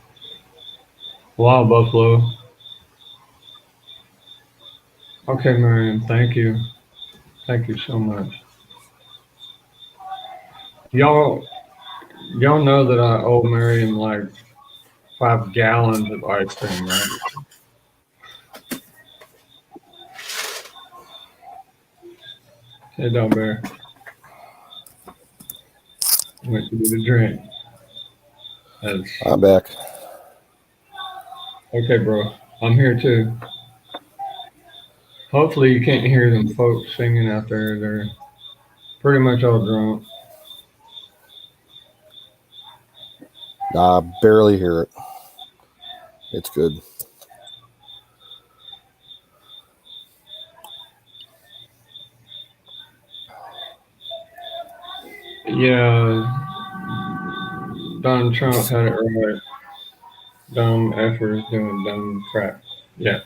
Speaker 2: Buffalo. Okay, Marion, thank you. Thank you so much. Y'all know that I owe Marion like 5 gallons of ice cream, right? Hey, Dog Bear. Went to get a drink.
Speaker 1: I'm back.
Speaker 2: Okay, bro. I'm here too. Hopefully you can't hear them folks singing out there. They're pretty much all drunk.
Speaker 1: I barely hear it. It's good.
Speaker 2: Yeah, Donald Trump had it right. Dumb effers doing dumb crap. Yeah.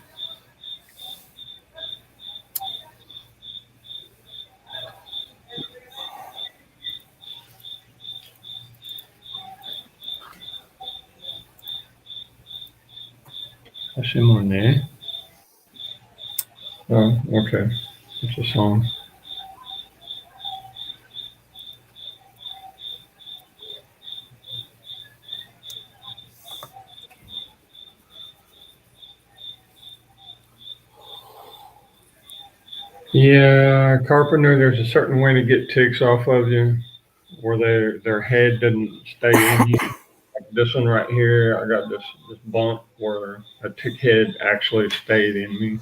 Speaker 2: I see more there. Oh, okay. It's a song. Yeah, Carpenter, there's a certain way to get ticks off of you where their head doesn't stay in you. Like this one right here, I got this bump where a tick head actually stayed in me,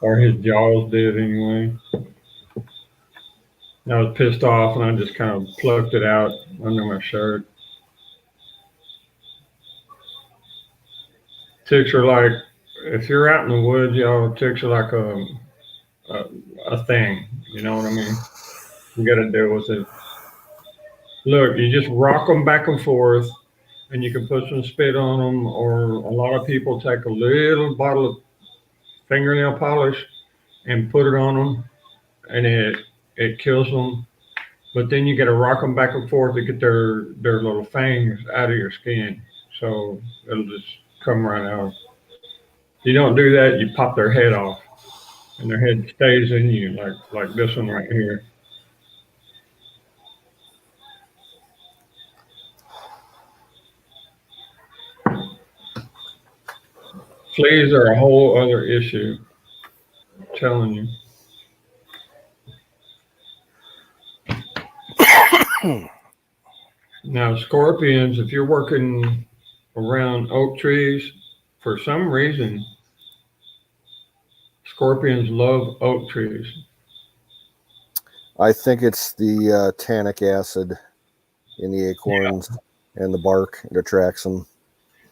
Speaker 2: or his jaws did anyway. And I was pissed off and I just kind of plucked it out under my shirt. Ticks are like, if you're out in the woods, y'all, ticks are like a thing. You know what I mean? You got to deal with it. Look, you just rock them back and forth, and you can put some spit on them, or a lot of people take a little bottle of fingernail polish and put it on them, and it kills them. But then you got to rock them back and forth to get their little fangs out of your skin, so it'll just come right out. If you don't do that, you pop their head off, and their head stays in you, like this one right here. Fleas are a whole other issue. I'm telling you. Now, scorpions, if you're working around oak trees, for some reason, scorpions love oak trees.
Speaker 1: I think it's the tannic acid in the acorns and the bark. It attracts them.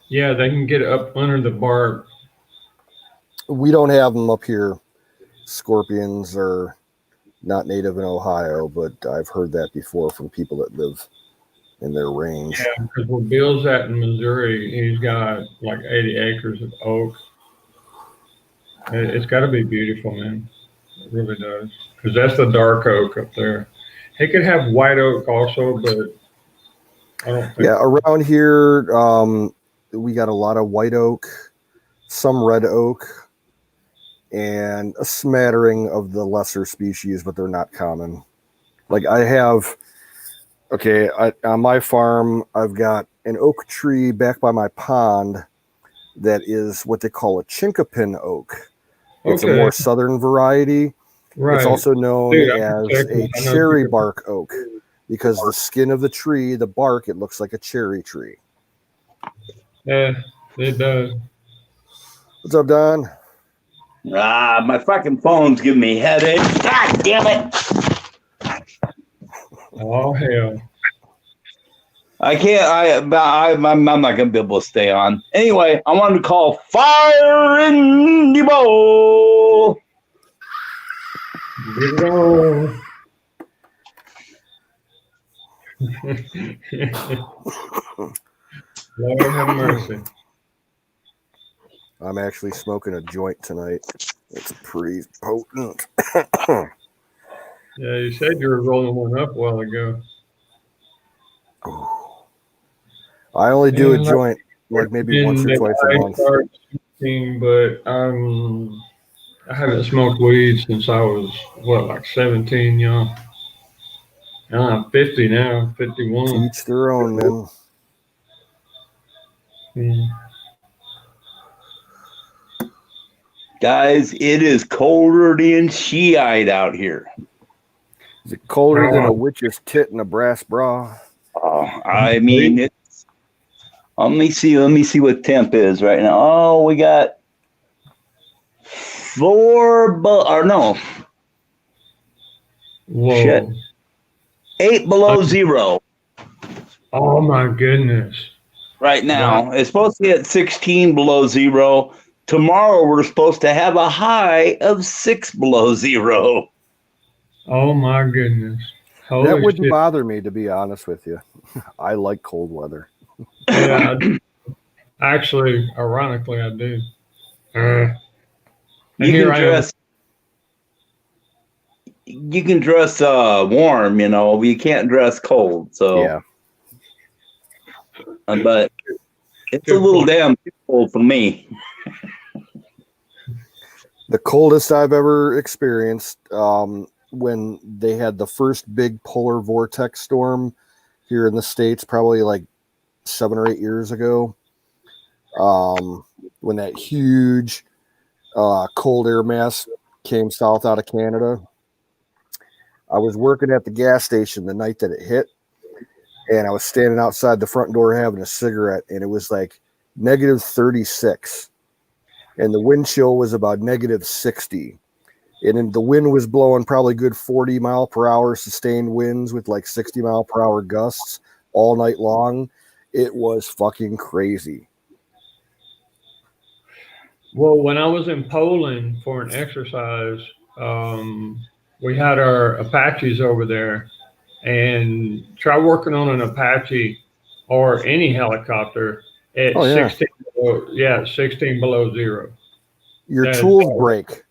Speaker 2: Yeah, they can get up under the bark.
Speaker 1: We don't have them up here. Scorpions are not native in Ohio, but I've heard that before from people that live in their range.
Speaker 2: Yeah, because where Bill's at in Missouri, he's got like 80 acres of oak. It's got to be beautiful, man. It really does. Because that's the dark oak up there. He could have white oak also, but I don't think.
Speaker 1: Yeah, around here, we got a lot of white oak, some red oak, and a smattering of the lesser species, but they're not common. Like I have, on my farm, I've got an oak tree back by my pond that is what they call a chinkapin oak. It's a more southern variety,
Speaker 2: Right.
Speaker 1: It's also known
Speaker 2: Dude,
Speaker 1: as a cherry bark oak because the skin of the tree, the bark, it looks like a cherry tree.
Speaker 2: Yeah, it does.
Speaker 1: What's up, Don?
Speaker 4: My fucking phone's giving me headaches. God damn it!
Speaker 2: Oh hell!
Speaker 4: I can't. I'm not gonna be able to stay on. Anyway, I wanted to call Fire in the Bowl.
Speaker 2: Get it on. Lord have mercy.
Speaker 1: I'm actually smoking a joint tonight. It's pretty potent.
Speaker 2: Yeah, you said you were rolling one up a while ago.
Speaker 1: I only do a
Speaker 2: Yeah,
Speaker 1: joint like maybe once or twice a month.
Speaker 2: But I haven't smoked weed since I was like 17, young. And I'm 50 now, 51.
Speaker 1: To each their own, man.
Speaker 2: Mm.
Speaker 4: Guys, it is colder than Shiite out here.
Speaker 1: Is it colder than a witch's tit in a brass bra?
Speaker 4: Oh, I mean, it's. Let me see what temp is right now. Oh, we got 4 or no.
Speaker 2: Whoa.
Speaker 4: Shit. 8 below 0
Speaker 2: Oh my goodness.
Speaker 4: right now. It's supposed to be at 16 below 0. Tomorrow we're supposed to have a high of 6 below 0.
Speaker 2: Oh my goodness. Holy
Speaker 1: That wouldn't
Speaker 2: shit.
Speaker 1: bother me, to be honest with you. I like cold weather.
Speaker 2: Yeah, actually, ironically, I do.
Speaker 4: You can dress warm, you know, but you can't dress cold. So
Speaker 1: yeah.
Speaker 4: But it's a little damn cold for me.
Speaker 1: The coldest I've ever experienced when they had the first big polar vortex storm here in the States, probably like 7 or 8 years ago, when that huge cold air mass came south out of Canada. I was working at the gas station the night that it hit, and I was standing outside the front door having a cigarette, and it was like negative 36, and the wind chill was about negative 60. And then the wind was blowing probably good 40 mile per hour sustained winds with like 60 mile per hour gusts all night long. It was fucking crazy.
Speaker 2: Well, when I was in Poland for an exercise, we had our Apaches over there, and try working on an Apache or any helicopter at 16 below, 16 below 0.
Speaker 1: Your tools break.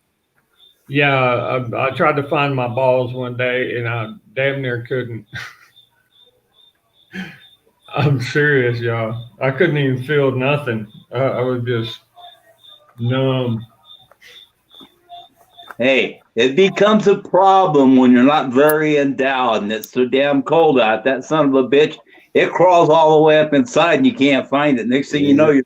Speaker 2: Yeah, I tried to find my balls one day, and I damn near couldn't. I'm serious, y'all. I couldn't even feel nothing. I was just numb.
Speaker 4: Hey, it becomes a problem when you're not very endowed and it's so damn cold out. That son of a bitch, it crawls all the way up inside and you can't find it. Next thing you know, you're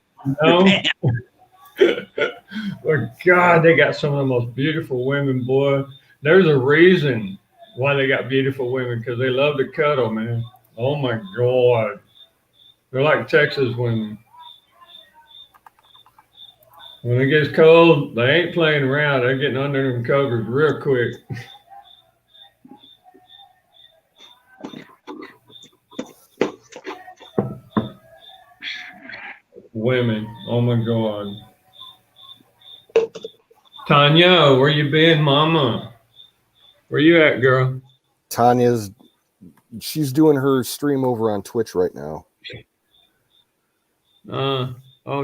Speaker 2: But God, they got some of the most beautiful women, boy. There's a reason why they got beautiful women, because they love to cuddle, man. Oh my God. They're like Texas women. When it gets cold, they ain't playing around. They're getting under them covers real quick. Women. Oh my God. Tanya, where you been, mama? Where you at, girl?
Speaker 1: She's doing her stream over on Twitch right now.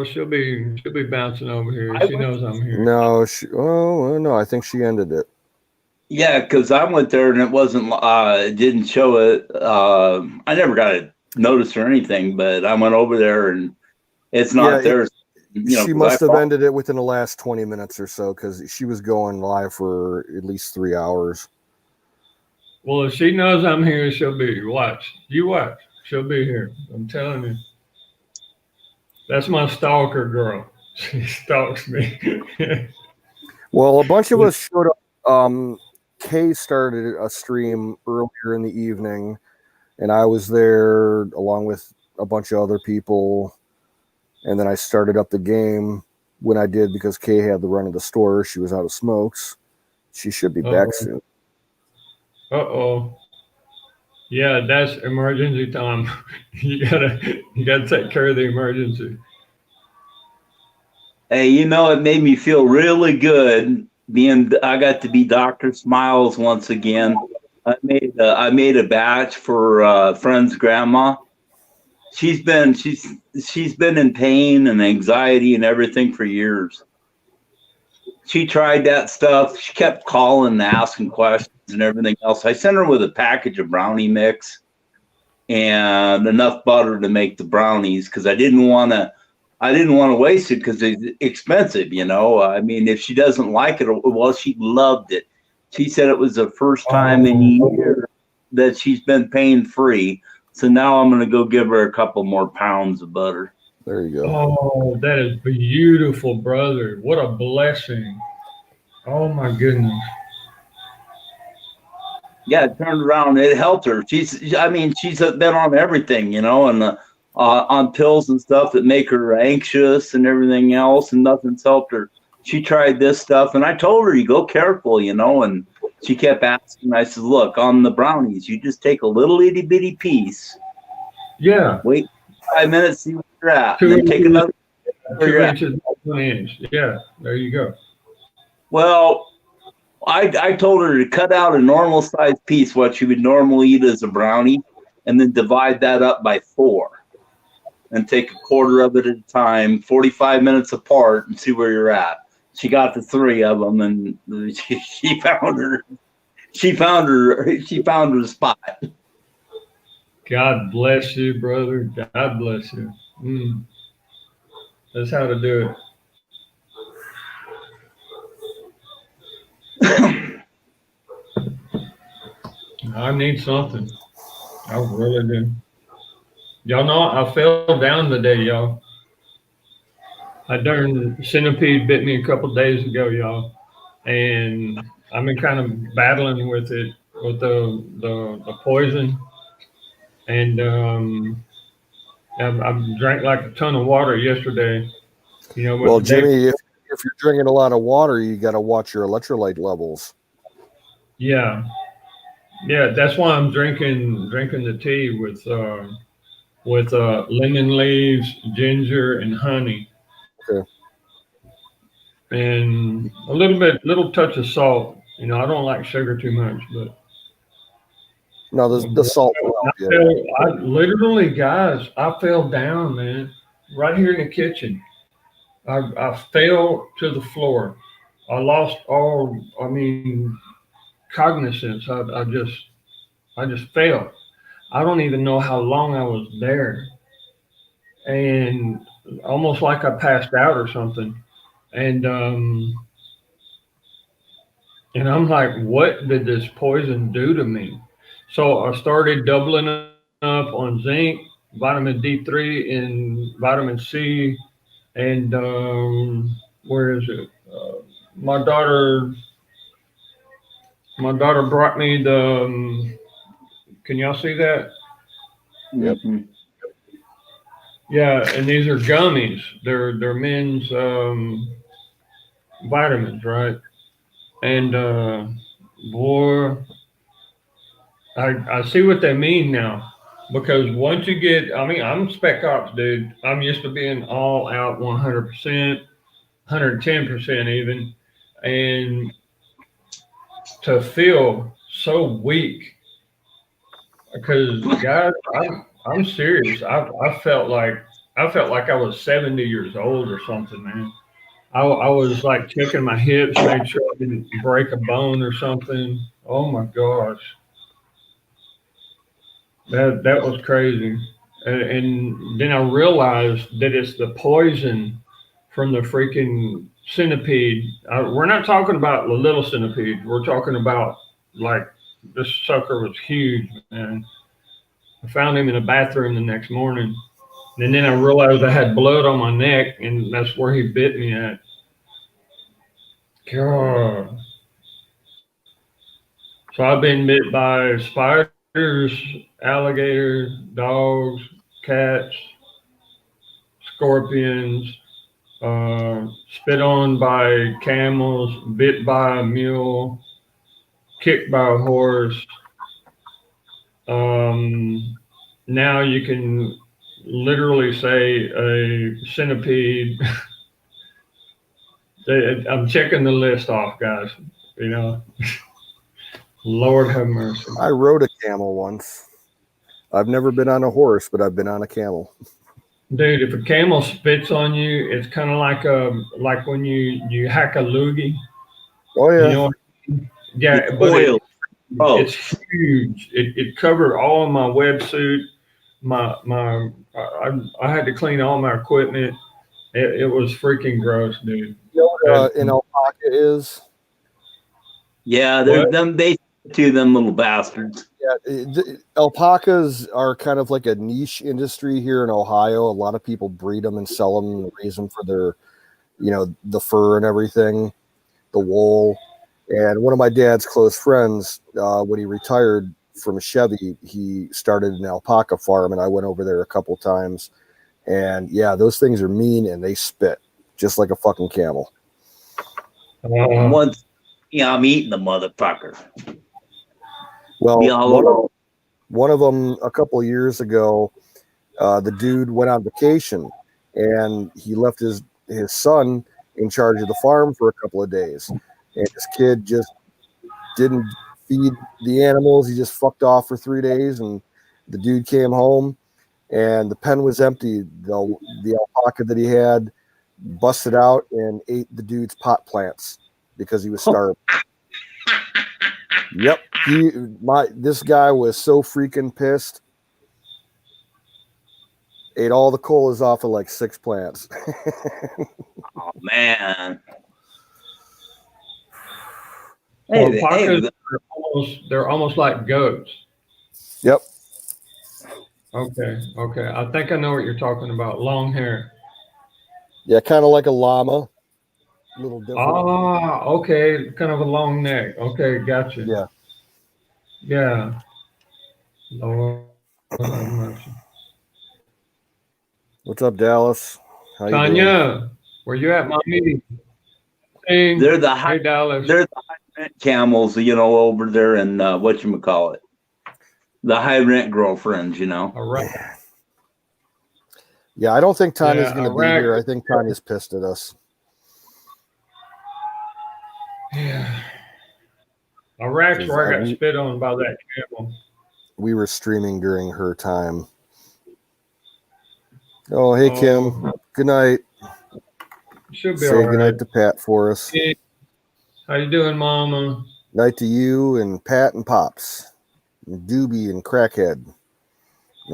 Speaker 2: She'll be bouncing over here. She knows I'm here.
Speaker 1: No, no, I think she ended it.
Speaker 4: Yeah, because I went there and it wasn't, it didn't show it. I never got a notice or anything, but I went over there and it's not there.
Speaker 1: She must have ended it within the last 20 minutes or so, because she was going live for at least 3 hours.
Speaker 2: Well, if she knows I'm here, she'll be. Watch. You watch. She'll be here. I'm telling you. That's my stalker girl. She stalks me.
Speaker 1: Well, a bunch of us showed up Kay started a stream earlier in the evening, and I was there along with a bunch of other people. And then I started up the game when I did because Kay had the run of the store. She was out of smokes. She should be back soon.
Speaker 2: Uh-oh. Yeah, that's emergency time. You gotta take care of the emergency.
Speaker 4: Hey, you know, it made me feel really good I got to be Dr. Smiles once again. I made a batch for a friend's grandma. She's been in pain and anxiety and everything for years. She tried that stuff. She kept calling and asking questions and everything else. I sent her with a package of brownie mix and enough butter to make the brownies because I didn't want to waste it because it's expensive, you know. I mean, if she doesn't like it, well, she loved it. She said it was the first time in years that she's been pain free. So now I'm going to go give her a couple more pounds of butter.
Speaker 1: There you go.
Speaker 2: Oh, that is beautiful, brother. What a blessing. Oh my goodness.
Speaker 4: Yeah, it turned around. It helped her. She's been on everything, you know, and on pills and stuff that make her anxious and everything else, and nothing's helped her. She tried this stuff, and I told her, you go careful, you know, and she kept asking. I said, look, on the brownies, you just take a little itty bitty piece.
Speaker 2: Yeah.
Speaker 4: Wait 5 minutes, see where you're at. And then take another.
Speaker 2: 2 inches, 1 inch. Yeah, there you go.
Speaker 4: Well, I told her to cut out a normal sized piece, what she would normally eat as a brownie, and then divide that up by 4. And take a quarter of it at a time, 45 minutes apart, and see where you're at. She got the 3 of them, and she found her spot.
Speaker 2: God bless you, brother. God bless you. That's how to do it. I need something. I really do. Y'all know I fell down today, y'all. I darn centipede bit me a couple days ago, y'all, and I've been kind of battling with it with the poison, and I've drank like a ton of water yesterday. You know.
Speaker 1: Well, Jimmy, if you're drinking a lot of water, you got to watch your electrolyte levels.
Speaker 2: Yeah, that's why I'm drinking the tea with lemon leaves, ginger, and honey.
Speaker 1: Okay.
Speaker 2: And a little touch of salt. You know, I don't like sugar too much, but
Speaker 1: no, the salt.
Speaker 2: I literally, guys, I fell down, man, right here in the kitchen. I fell to the floor. I lost all. I mean, cognizance. I just fell. I don't even know how long I was there, and almost like I passed out or something. And I'm like, what did this poison do to me? So I started doubling up on zinc, vitamin D3, and vitamin C. And where is it? My daughter brought me the. Can y'all see that?
Speaker 1: Yep.
Speaker 2: Yeah, and these are gummies. They're men's vitamins, right? And boy, I see what they mean now. Because once you get, I mean, I'm spec ops, dude. I'm used to being all out 100%, 110% even. And to feel so weak, because guys, I'm serious. I felt like I was 70 years old or something, man. I was like checking my hips, made sure I didn't break a bone or something. Oh my gosh. That was crazy. And then I realized that it's the poison from the freaking centipede. We're not talking about the little centipede. We're talking about like this sucker was huge, man. I found him in the bathroom the next morning. And then I realized I had blood on my neck, and that's where he bit me at. God. So I've been bit by spiders, alligators, dogs, cats, scorpions, spit on by camels, bit by a mule, kicked by a horse. Um, Now you can literally say a centipede. I'm checking the list off, guys. You know, Lord have mercy.
Speaker 1: I rode a camel once. I've never been on a horse, but I've been on a camel.
Speaker 2: Dude, if a camel spits on you, it's kind of like when you hack a loogie.
Speaker 1: Oh
Speaker 2: You
Speaker 1: yeah.
Speaker 2: know, yeah,
Speaker 4: It's
Speaker 2: but
Speaker 4: oil. Oh,
Speaker 2: it's huge. It covered all of my wetsuit. I had to clean all my equipment. It was freaking gross, dude.
Speaker 1: You know what an alpaca is?
Speaker 4: yeah,
Speaker 2: What?
Speaker 4: they to them little bastards.
Speaker 1: Yeah, alpacas are kind of like a niche industry here in Ohio. A lot of people breed them and sell them and raise them for their, the fur and everything, the wool. And one of my dad's close friends, when he retired from Chevy, he started an alpaca farm, and I went over there a couple times. And yeah, those things are mean and they spit just like a fucking camel.
Speaker 4: Once, I'm eating the motherfucker.
Speaker 1: Well,
Speaker 4: Be all over.
Speaker 1: one of them a couple of years ago, the dude went on vacation and he left his son in charge of the farm for a couple of days. And this kid just didn't feed the animals. He just fucked off for 3 days. And the dude came home and the pen was empty. The alpaca that he had busted out and ate the dude's pot plants because he was starving. Yep. This guy was so freaking pissed. Ate all the colas off of like 6 plants.
Speaker 4: Oh man. Hey,
Speaker 2: Alpacas they're almost like goats.
Speaker 1: Yep.
Speaker 2: Okay. I think I know what you're talking about. Long hair.
Speaker 1: Yeah, kind of like a llama. A little different.
Speaker 2: Ah, okay. Kind of a long neck. Okay, gotcha.
Speaker 1: Yeah.
Speaker 2: Yeah. Lord have mercy.
Speaker 1: What's up, Dallas? How you doing?
Speaker 2: Tanya, where you at, mommy? Hey,
Speaker 4: they're the
Speaker 2: hey, Dallas.
Speaker 4: They're the high rent camels, over there in whatchamacallit. The high rent girlfriends,
Speaker 2: All right.
Speaker 1: Yeah, I don't think Tanya's going to be
Speaker 2: Iraq.
Speaker 1: here. I think Tanya's pissed at us.
Speaker 2: Yeah. Iraq's where I got spit on by that camel.
Speaker 1: We were streaming during her time. Oh, hey, Kim. Good night.
Speaker 2: Should be
Speaker 1: Say
Speaker 2: all right.
Speaker 1: good night to Pat for us.
Speaker 2: Hey, how you doing, Mama?
Speaker 1: Night to you and Pat and Pops, and Doobie and Crackhead, and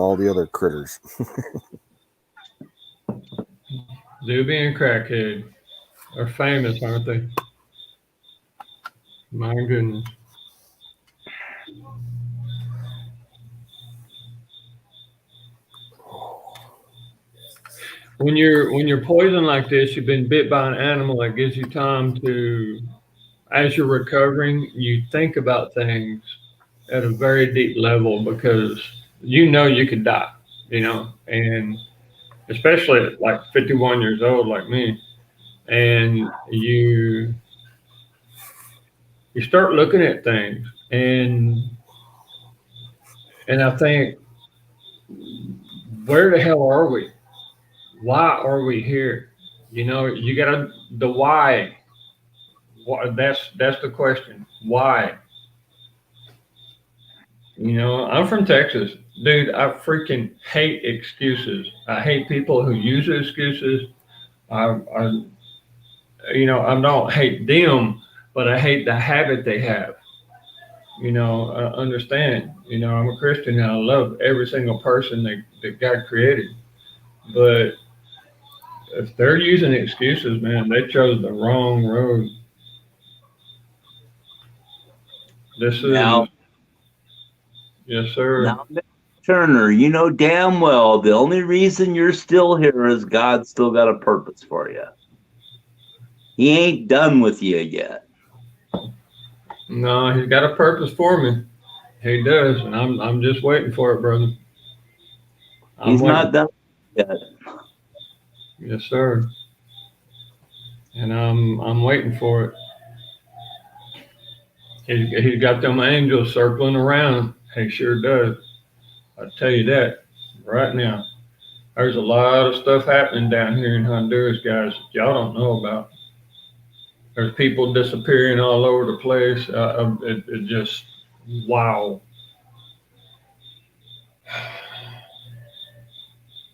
Speaker 1: all the other critters.
Speaker 2: Doobie and Crackhead are famous, aren't they? My goodness. When you're poisoned like this, you've been bit by an animal that gives you time to, as you're recovering, you think about things at a very deep level because you could die, and especially at like 51 years old like me, and you start looking at things and I think, where the hell are we? Why are we here? You gotta the why. That's the question. Why? I'm from Texas, dude. I freaking hate excuses. I hate people who use excuses. I don't hate them, but I hate the habit they have. I understand. I'm a Christian and I love every single person that God created, but if they're using excuses, man, they chose the wrong road. This is
Speaker 4: now,
Speaker 2: yes, sir.
Speaker 4: Now, Turner, you know damn well the only reason you're still here is God's still got a purpose for you. He ain't done with you yet.
Speaker 2: No, he's got a purpose for me. He does, and I'm just waiting for it, brother. I'm
Speaker 4: He's
Speaker 2: waiting.
Speaker 4: not done yet.
Speaker 2: Yes, sir. And I'm waiting for it. He's got them angels circling around. He sure does. I tell you that right now. There's a lot of stuff happening down here in Honduras, guys, that y'all don't know about. There's people disappearing all over the place. It just wow.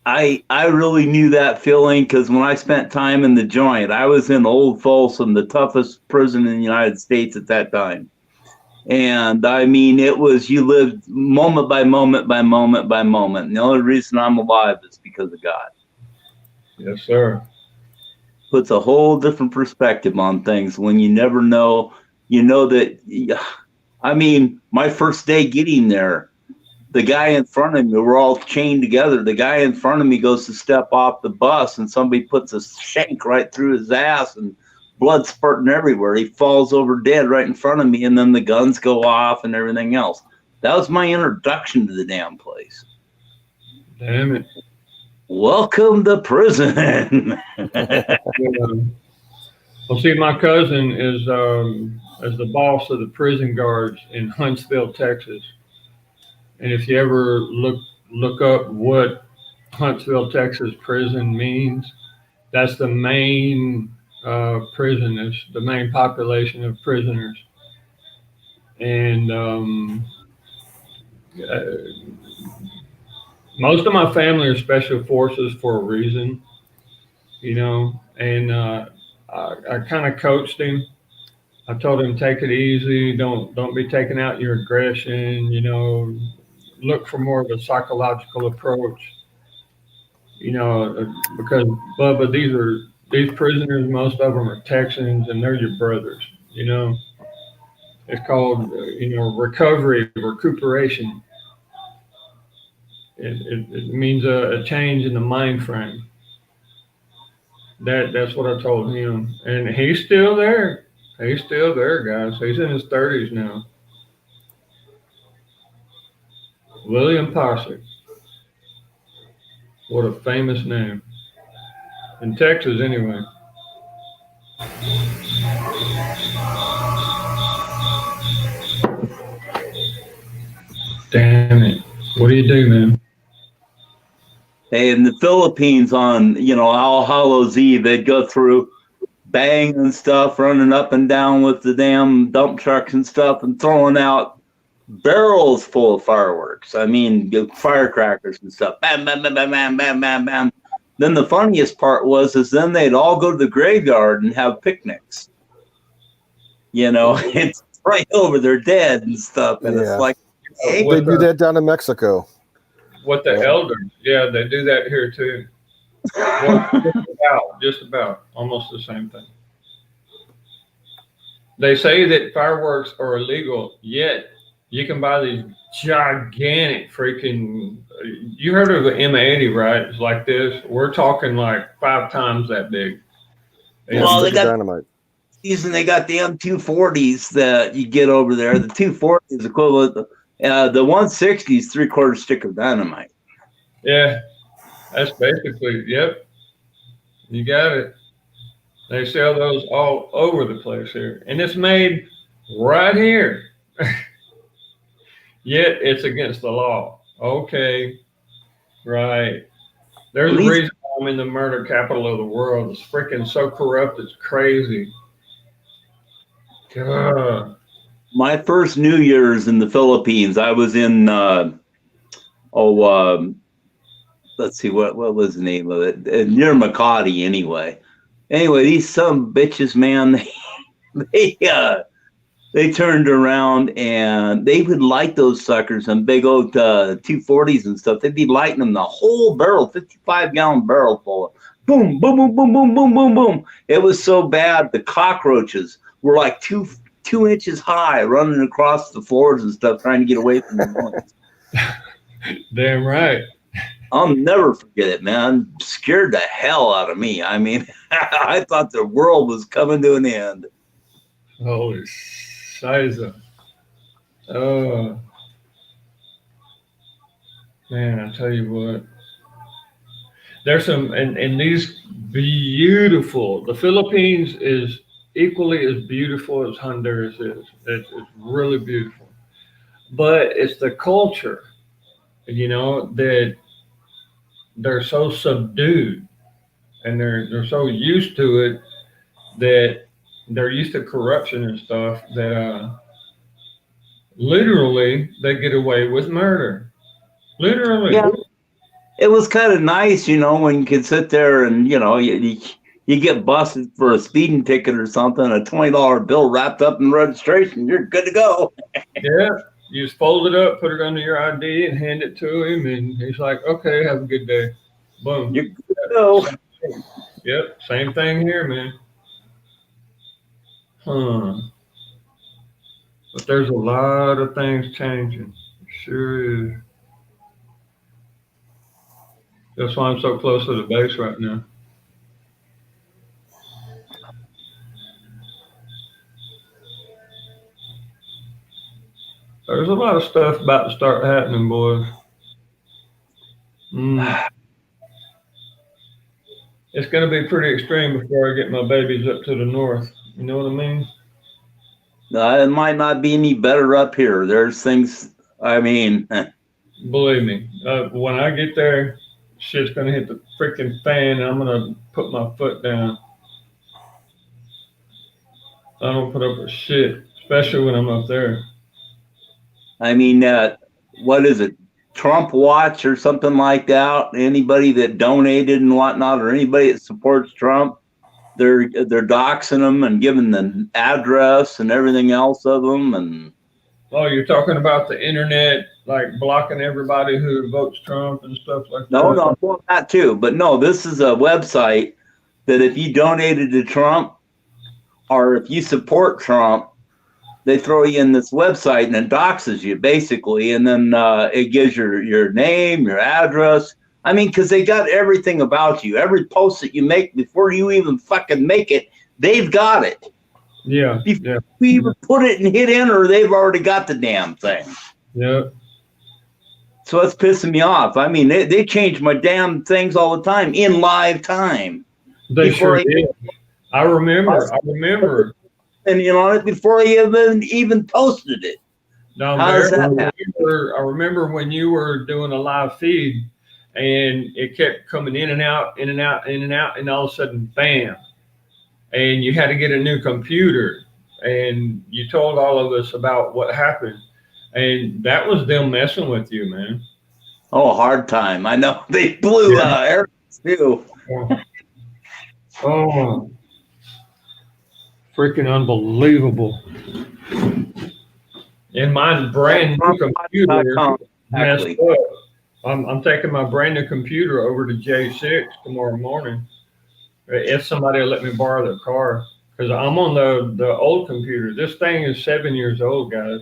Speaker 4: I really knew that feeling because when I spent time in the joint, I was in Old Folsom, the toughest prison in the United States at that time. And I mean, it was, you lived moment by moment by moment by moment. And the only reason I'm alive is because of God.
Speaker 2: Yes, sir.
Speaker 4: Puts a whole different perspective on things when you never know. You know that, I mean, my first day getting there, the guy in front of me, we're all chained together. The guy in front of me goes to step off the bus and somebody puts a shank right through his ass and blood spurting everywhere. He falls over dead right in front of me, and then the guns go off and everything else. That was my introduction to the damn place.
Speaker 2: Damn it.
Speaker 4: Welcome to prison.
Speaker 2: Well, see, my cousin is the boss of the prison guards in Huntsville, Texas. And if you ever look up what Huntsville, Texas prison means, that's the main prison. It's the main population of prisoners. And most of my family are special forces for a reason, you know. And I kind of coached him. I told him, take it easy. Don't be taking out your aggression. You know, look for more of a psychological approach. You know, because Bubba, these prisoners. Most of them are Texans, and they're your brothers. You know, it's called recovery, recuperation. It means a change in the mind frame. That's what I told him, and he's still there. He's still there, guys. He's in his 30s now. William Posse. What a famous name. In Texas, anyway. Damn it. What do you do, man?
Speaker 4: Hey, in the Philippines on, All Hallows Eve, they'd go through banging stuff, running up and down with the damn dump trucks and stuff and throwing out barrels full of fireworks. I mean, firecrackers and stuff. Bam, bam, bam, bam, bam, bam, bam, bam. Then the funniest part is then they'd all go to the graveyard and have picnics. It's right over their dead and stuff. And it's like,
Speaker 1: hey, they do that down in Mexico.
Speaker 2: What the elders, they do that here too. Just about, almost the same thing. They say that fireworks are illegal, yet you can buy these gigantic freaking. You heard of an M80, right? It's like this. We're talking like 5 times that big.
Speaker 4: Well, they got
Speaker 1: dynamite.
Speaker 4: And they got the M240s that you get over there. The 240 is equivalent. The 160 is 3/4 stick of dynamite.
Speaker 2: Yeah, that's basically, yep. You got it. They sell those all over the place here. And it's made right here. Yet it's against the law. Okay, right. There's a reason I'm in the murder capital of the world. It's freaking so corrupt, it's crazy. God.
Speaker 4: My first New Year's in the Philippines, I was in, let's see, what was the name of it? Near Makati, anyway. Anyway, these some bitches, man, they turned around and they would light those suckers on big old 240s and stuff. They'd be lighting them the whole barrel, 55-gallon barrel full of boom, boom, boom, boom, boom, boom, boom, boom. It was so bad. The cockroaches were like two inches high, running across the floors and stuff, trying to get away from the noise.
Speaker 2: Damn right.
Speaker 4: I'll never forget it, man. Scared the hell out of me. I mean, I thought the world was coming to an end.
Speaker 2: Holy Scheiße. Oh, man, I tell you what. There's some, and these beautiful, the Philippines is equally as beautiful as Honduras is. It's really beautiful. But it's the culture, that they're so subdued and they're so used to it that they're used to corruption and stuff that literally they get away with murder. Literally.
Speaker 4: Yeah, it was kind of nice, when you could sit there and you get busted for a speeding ticket or something, a $20 bill wrapped up in registration, you're good to go.
Speaker 2: Yeah. You just fold it up, put it under your ID, and hand it to him, and he's like, "Okay, have a good day." Boom.
Speaker 4: You're good to go.
Speaker 2: Yep, same thing here, man. Huh. But there's a lot of things changing. Sure is. That's why I'm so close to the base right now. There's a lot of stuff about to start happening, boys. It's going to be pretty extreme before I get my babies up to the north. You know what I mean?
Speaker 4: It might not be any better up here. There's things,
Speaker 2: Believe me, when I get there, shit's going to hit the freaking fan, and I'm going to put my foot down. I don't put up with shit, especially when I'm up there.
Speaker 4: What is it? Trump Watch or something like that. Anybody that donated and whatnot, or anybody that supports Trump, they're doxing them and giving the address and everything else of them. And
Speaker 2: you're talking about the internet, like blocking everybody who votes Trump and stuff like that.
Speaker 4: No, well, that too. But no, this is a website that if you donated to Trump or if you support Trump, they throw you in this website and it doxes you basically, and then it gives your name, your address. Because they got everything about you. Every post that you make before you even fucking make it, they've got it.
Speaker 2: Yeah.
Speaker 4: Before you even put it and hit enter, they've already got the damn thing.
Speaker 2: Yeah.
Speaker 4: So it's pissing me off. They change my damn things all the time in live time.
Speaker 2: They sure did. I remember.
Speaker 4: And on it before I even posted it.
Speaker 2: No, I remember when you were doing a live feed and it kept coming in and out, in and out, in and out, and all of a sudden, bam. And you had to get a new computer. And you told all of us about what happened. And that was them messing with you, man.
Speaker 4: Oh, hard time. I know. They blew Eric too.
Speaker 2: Oh. Freaking unbelievable. And my brand new computer messed up. I'm taking my brand new computer over to J6 tomorrow morning. If somebody will let me borrow their car. Because I'm on the old computer. This thing is 7 years old, guys.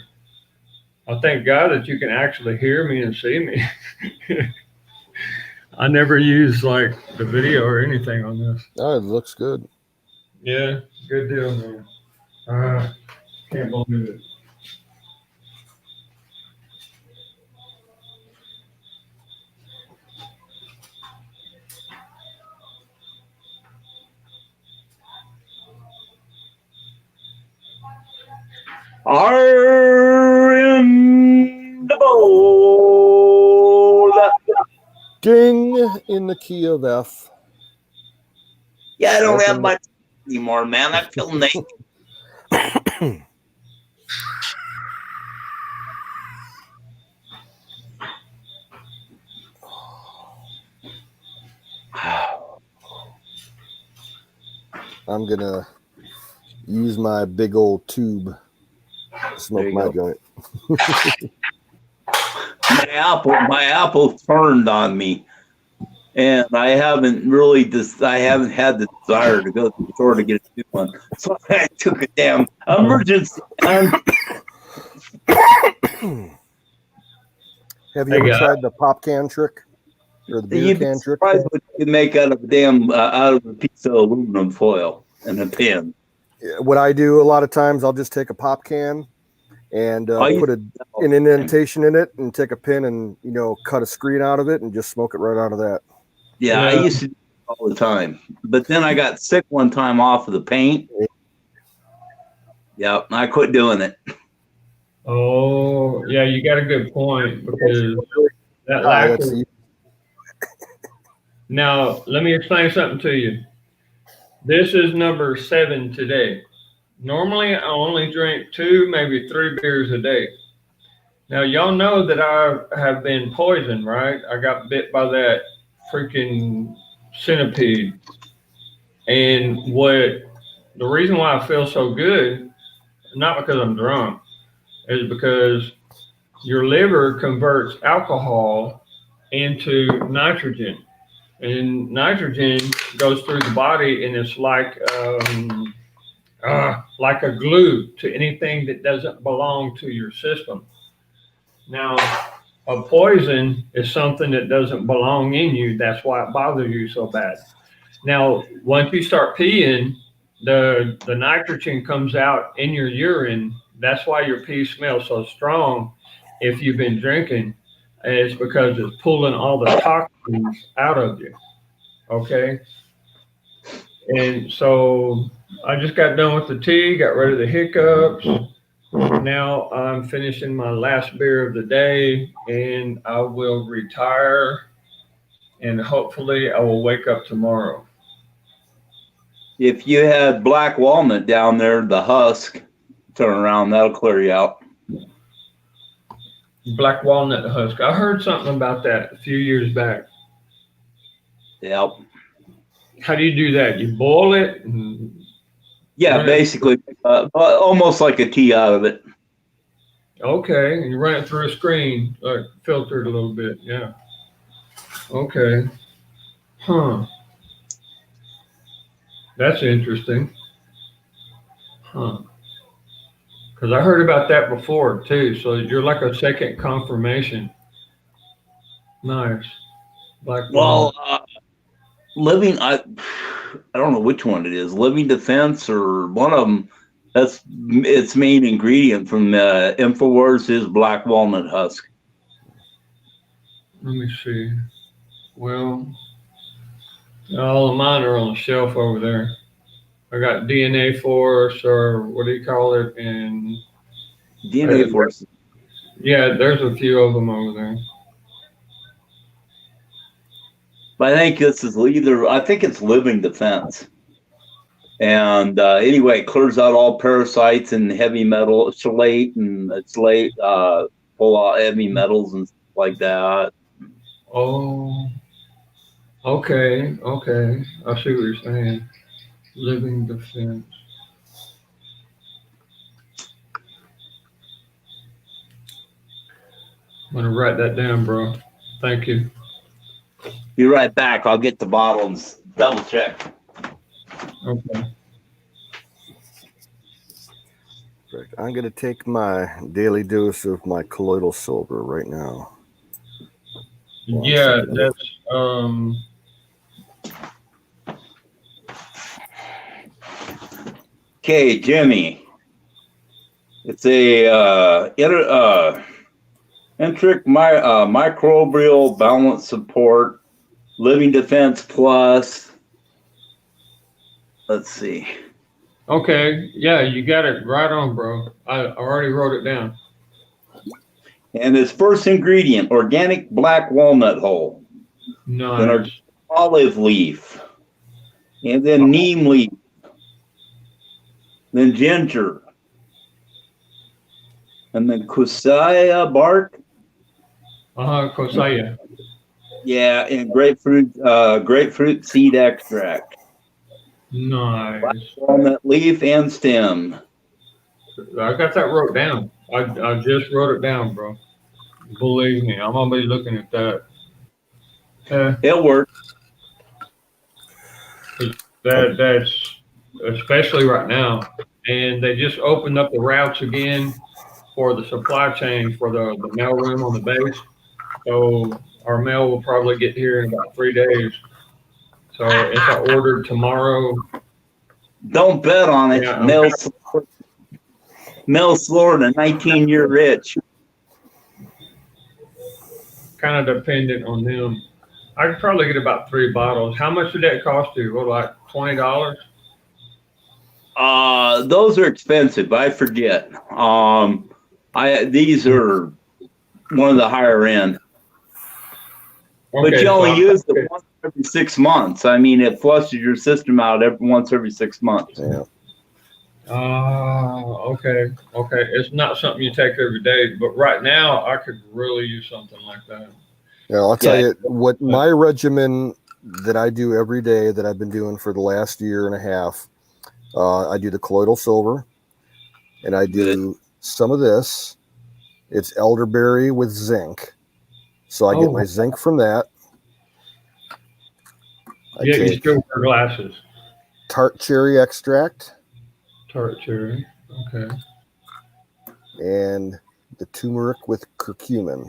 Speaker 2: I thank God that you can actually hear me and see me. I never use like the video or anything on this.
Speaker 1: Oh, it looks good.
Speaker 2: Yeah, good deal, man. Can't believe it.
Speaker 4: Are in the bowl.
Speaker 1: Ding in the key of F.
Speaker 4: Yeah, I don't have much anymore, man. I feel naked.
Speaker 1: I'm gonna use my big old tube to smoke my joint.
Speaker 4: My apple turned on me, and I haven't had the desire to go to the store to get a new one. So I took a damn emergency.
Speaker 1: Have you ever tried the pop can trick or the beer can trick?
Speaker 4: What you can make out of a piece of aluminum foil and a pin.
Speaker 1: what I do a lot of times, I'll just take a pop can and put an indentation in it and take a pin and, cut a screen out of it and just smoke it right out of that.
Speaker 4: Yeah, I used to do it all the time. But then I got sick one time off of the paint. Yeah, I quit doing it.
Speaker 2: Oh, yeah, you got a good point because that lack of... Now, let me explain something to you. This is number 7 today. Normally, I only drink 2, maybe 3 beers a day. Now, y'all know that I have been poisoned, right? I got bit by that freaking centipede. And the reason why I feel so good, not because I'm drunk, is because your liver converts alcohol into nitrogen. And nitrogen goes through the body and it's like a glue to anything that doesn't belong to your system. Now, a poison is something that doesn't belong in you. That's why it bothers you so bad. Now, once you start peeing, the nitrogen comes out in your urine. That's why your pee smells so strong if you've been drinking. It's because it's pulling all the toxins out of you. Okay? And so I just got done with the tea, got rid of the hiccups. Now I'm finishing my last beer of the day and I will retire and hopefully I will wake up tomorrow.
Speaker 4: If you had black walnut down there, the husk, turn around, that'll clear you out.
Speaker 2: Black walnut husk. I heard something about that a few years back.
Speaker 4: Yep.
Speaker 2: How do you do that? You boil it?
Speaker 4: Yeah, basically, almost like a tea out of it.
Speaker 2: Okay, and you run it through a screen, like filtered a little bit. Yeah. Okay. Huh. That's interesting. Huh. Because I heard about that before too. So you're like a second confirmation. Nice.
Speaker 4: Well, living, I don't know which one it is, Living Defense or one of them. That's its main ingredient from InfoWars is black walnut husk.
Speaker 2: Let me see. Well, all of mine are on the shelf over there. I got DNA Force, or what do you call it? And
Speaker 4: DNA Force.
Speaker 2: Yeah, there's a few of them over there.
Speaker 4: But I think this is I think it's Living Defense. And anyway, it clears out all parasites and heavy metal, slate and slate, pull out heavy metals and stuff like that.
Speaker 2: Oh, okay. I see what you're saying. Living Defense. I'm gonna write that down, bro. Thank you.
Speaker 4: Be right back. I'll get the bottle and double check.
Speaker 2: Okay.
Speaker 1: I'm going to take my daily dose of my colloidal silver right now.
Speaker 2: Yeah, that's
Speaker 4: Okay, Jimmy. It's a enteric microbial balance support, Living Defense Plus. Let's see.
Speaker 2: okay. Yeah, you got it right on, bro. I already wrote it down.
Speaker 4: And its first ingredient, organic black walnut hull.
Speaker 2: Nice.
Speaker 4: Then our olive leaf. And then neem leaf. Then ginger. And then kusaya bark.
Speaker 2: Kosaya.
Speaker 4: Yeah, and grapefruit seed extract.
Speaker 2: Nice.
Speaker 4: Black walnut leaf and stem.
Speaker 2: I got that wrote down. I just wrote it down, bro. Believe me, I'm gonna be looking at that.
Speaker 4: It works.
Speaker 2: That's especially right now, and they just opened up the routes again for the supply chain for the mail room on the base. So our mail will probably get here in about 3 days. So if I ordered tomorrow,
Speaker 4: Don't bet on it.
Speaker 2: Yeah,
Speaker 4: Mel Florida, 19-year rich.
Speaker 2: kind of dependent on them. I could probably get about 3 bottles. How much did that cost you? What, like $20?
Speaker 4: Those are expensive. I forget. These are one of the higher end. But
Speaker 2: Okay,
Speaker 4: you
Speaker 2: so
Speaker 4: only
Speaker 2: I'm
Speaker 4: use it once every 6 months. I mean, it flushes your system out once every 6 months.
Speaker 1: Yeah.
Speaker 2: Okay. It's not something you take every day, but right now I could really use something like that.
Speaker 1: Yeah, I'll tell
Speaker 4: Yeah.
Speaker 1: you what my regimen that I do every day that I've been doing for the last year and a half. I do the colloidal silver, and I do some of this. It's elderberry with zinc, so I get my zinc from that.
Speaker 2: Yeah, you still wear glasses.
Speaker 1: Tart cherry extract
Speaker 2: Tart cherry. Okay.
Speaker 1: and the turmeric with curcumin.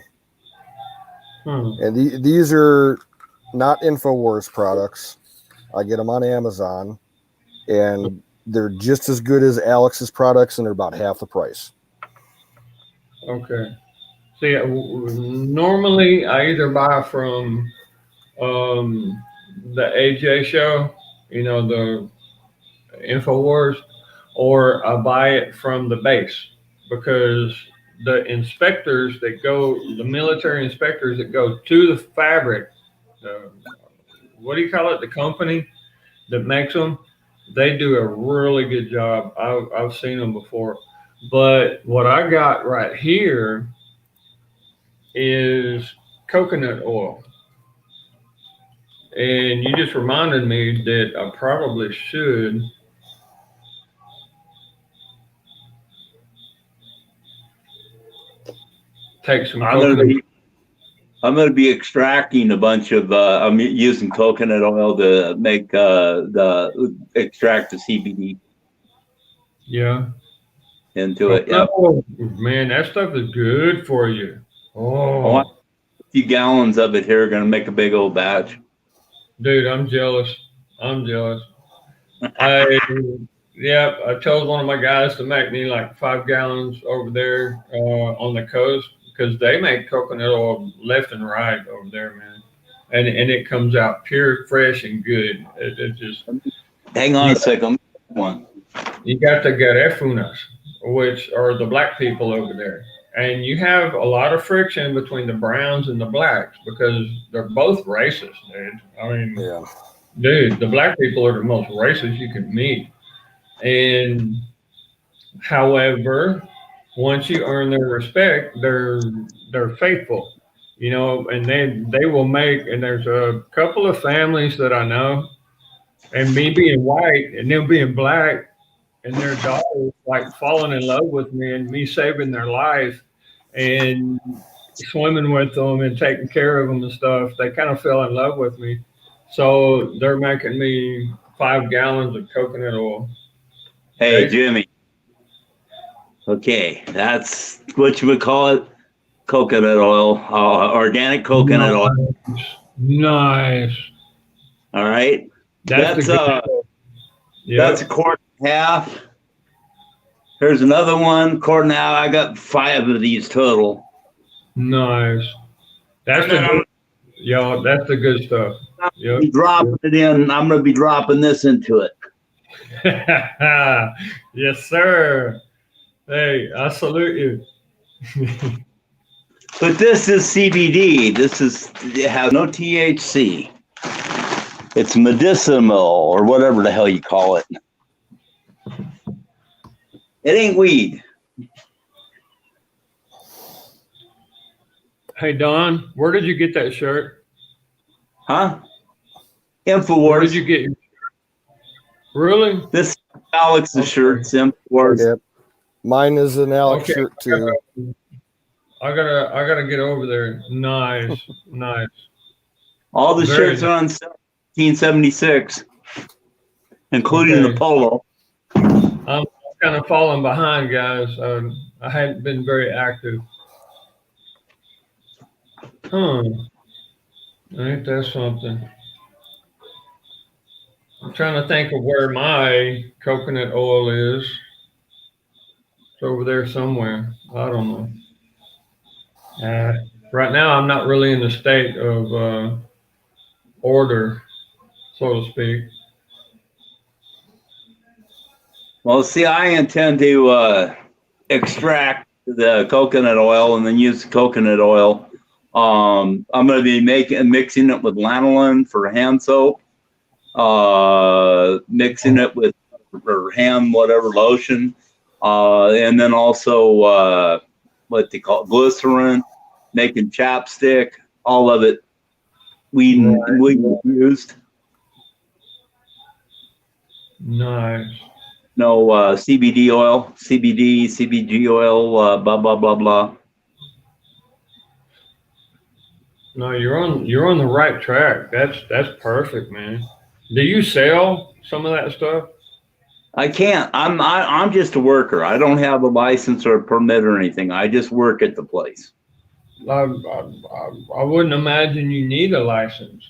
Speaker 2: Hmm.
Speaker 1: And these are not InfoWars products. I get them on Amazon, and they're just as good as Alex's products, and they're about half the price.
Speaker 2: Okay. See, normally I either buy from the AJ show, the InfoWars, or I buy it from the base because the military inspectors that go to the fabric, what do you call it? The company that makes them, they do a really good job. I've seen them before. But what I got right here is coconut oil. And you just reminded me that I probably should take some coconut.
Speaker 4: I'm going to be extracting a bunch of. I'm using coconut oil to make extract the CBD.
Speaker 2: Yeah.
Speaker 4: Into it.
Speaker 2: Yeah. Oh, man, that stuff is good for you. Oh.
Speaker 4: I want a few gallons of it here. Going to make a big old batch.
Speaker 2: Dude, I'm jealous. I told one of my guys to make me like 5 gallons over there on the coast because they make coconut oil left and right over there, man. And it comes out pure, fresh, and good. It just
Speaker 4: hang on a second. One.
Speaker 2: You got the Garefunas, which are the black people over there. And you have a lot of friction between the browns and the blacks because they're both racist, dude. I mean,
Speaker 1: Yeah.
Speaker 2: dude, the black people are the most racist you can meet. And however, once you earn their respect, they're faithful, and they will make. And there's a couple of families that I know, and me being white and them being black, and their daughters like falling in love with me and me saving their life and swimming with them and taking care of them and stuff. They kind of fell in love with me. So they're making me 5 gallons of coconut oil.
Speaker 4: Hey,
Speaker 2: Okay?
Speaker 4: Jimmy. Okay, that's what you would call it. Coconut oil, organic coconut oil.
Speaker 2: Nice.
Speaker 4: All right. That's
Speaker 2: Yep.
Speaker 4: That's a quart and a half. Here's another one, quart and a half. I got 5 of these total.
Speaker 2: Nice. That's the good stuff.
Speaker 4: Yep. Dropping it in. I'm going to be dropping this into it.
Speaker 2: Yes, sir. Hey, I salute you.
Speaker 4: But this is CBD. It has no THC. It's medicinal or whatever the hell you call it. It ain't weed.
Speaker 2: Hey, Don, where did you get that shirt?
Speaker 4: Huh? InfoWars.
Speaker 2: Where did you get your shirt? Really?
Speaker 4: This is Alex's shirt, InfoWars.
Speaker 1: Yep. Mine is an Alex shirt too.
Speaker 2: I gotta get over there. Nice.
Speaker 4: All the shirts are on 1976, including the polo.
Speaker 2: I'm kind of falling behind, guys. I hadn't been very active. Ain't that something? I'm trying to think of where my coconut oil is. It's over there somewhere. I don't know. Right now, I'm not really in the state of order, so to speak.
Speaker 4: Well, see, I intend to extract the coconut oil and then use the coconut oil. I'm going to be mixing it with lanolin for hand soap, mixing it with or hand whatever lotion, and then also what they call it, glycerin, making chapstick, all of it we used.
Speaker 2: Nice.
Speaker 4: No CBD oil, CBG oil, blah blah blah blah.
Speaker 2: No, you're on the right track. That's perfect, man. Do you sell some of that stuff?
Speaker 4: I can't. I'm just a worker. I don't have a license or a permit or anything. I just work at the place.
Speaker 2: I wouldn't imagine you need a license.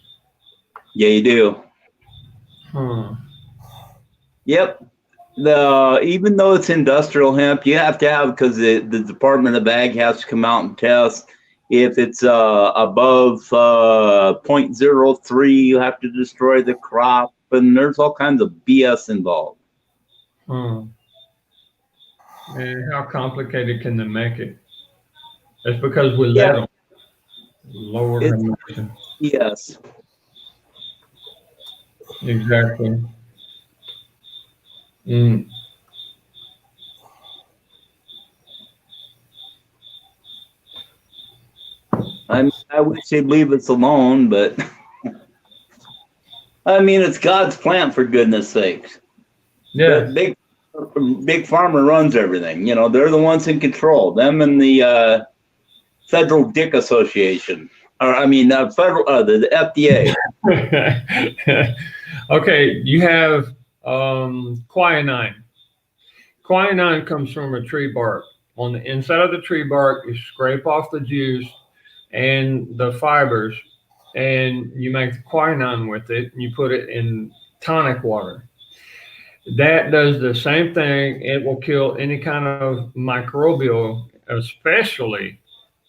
Speaker 4: Yeah, you do.
Speaker 2: Huh.
Speaker 4: Yep. Even though it's industrial hemp, you have to have because the Department of Ag has to come out and test. If it's above 0.03, you have to destroy the crop, and there's all kinds of BS involved.
Speaker 2: And how complicated can they make it? It's because we let them. Lord have mercy.
Speaker 4: Yes.
Speaker 2: Exactly. Mm.
Speaker 4: I wish they'd leave us alone, but I mean, it's God's plant for goodness sakes.
Speaker 2: Yeah.
Speaker 4: Big Pharma runs everything. You know, they're the ones in control. Them and the Federal Dick Association, or I mean, the FDA.
Speaker 2: Okay, you have quinine. Quinine comes from a tree bark. On the inside of the tree bark, you scrape off the juice and the fibers, and you make the quinine with it, and you put it in tonic water. That does the same thing. It will kill any kind of microbial, especially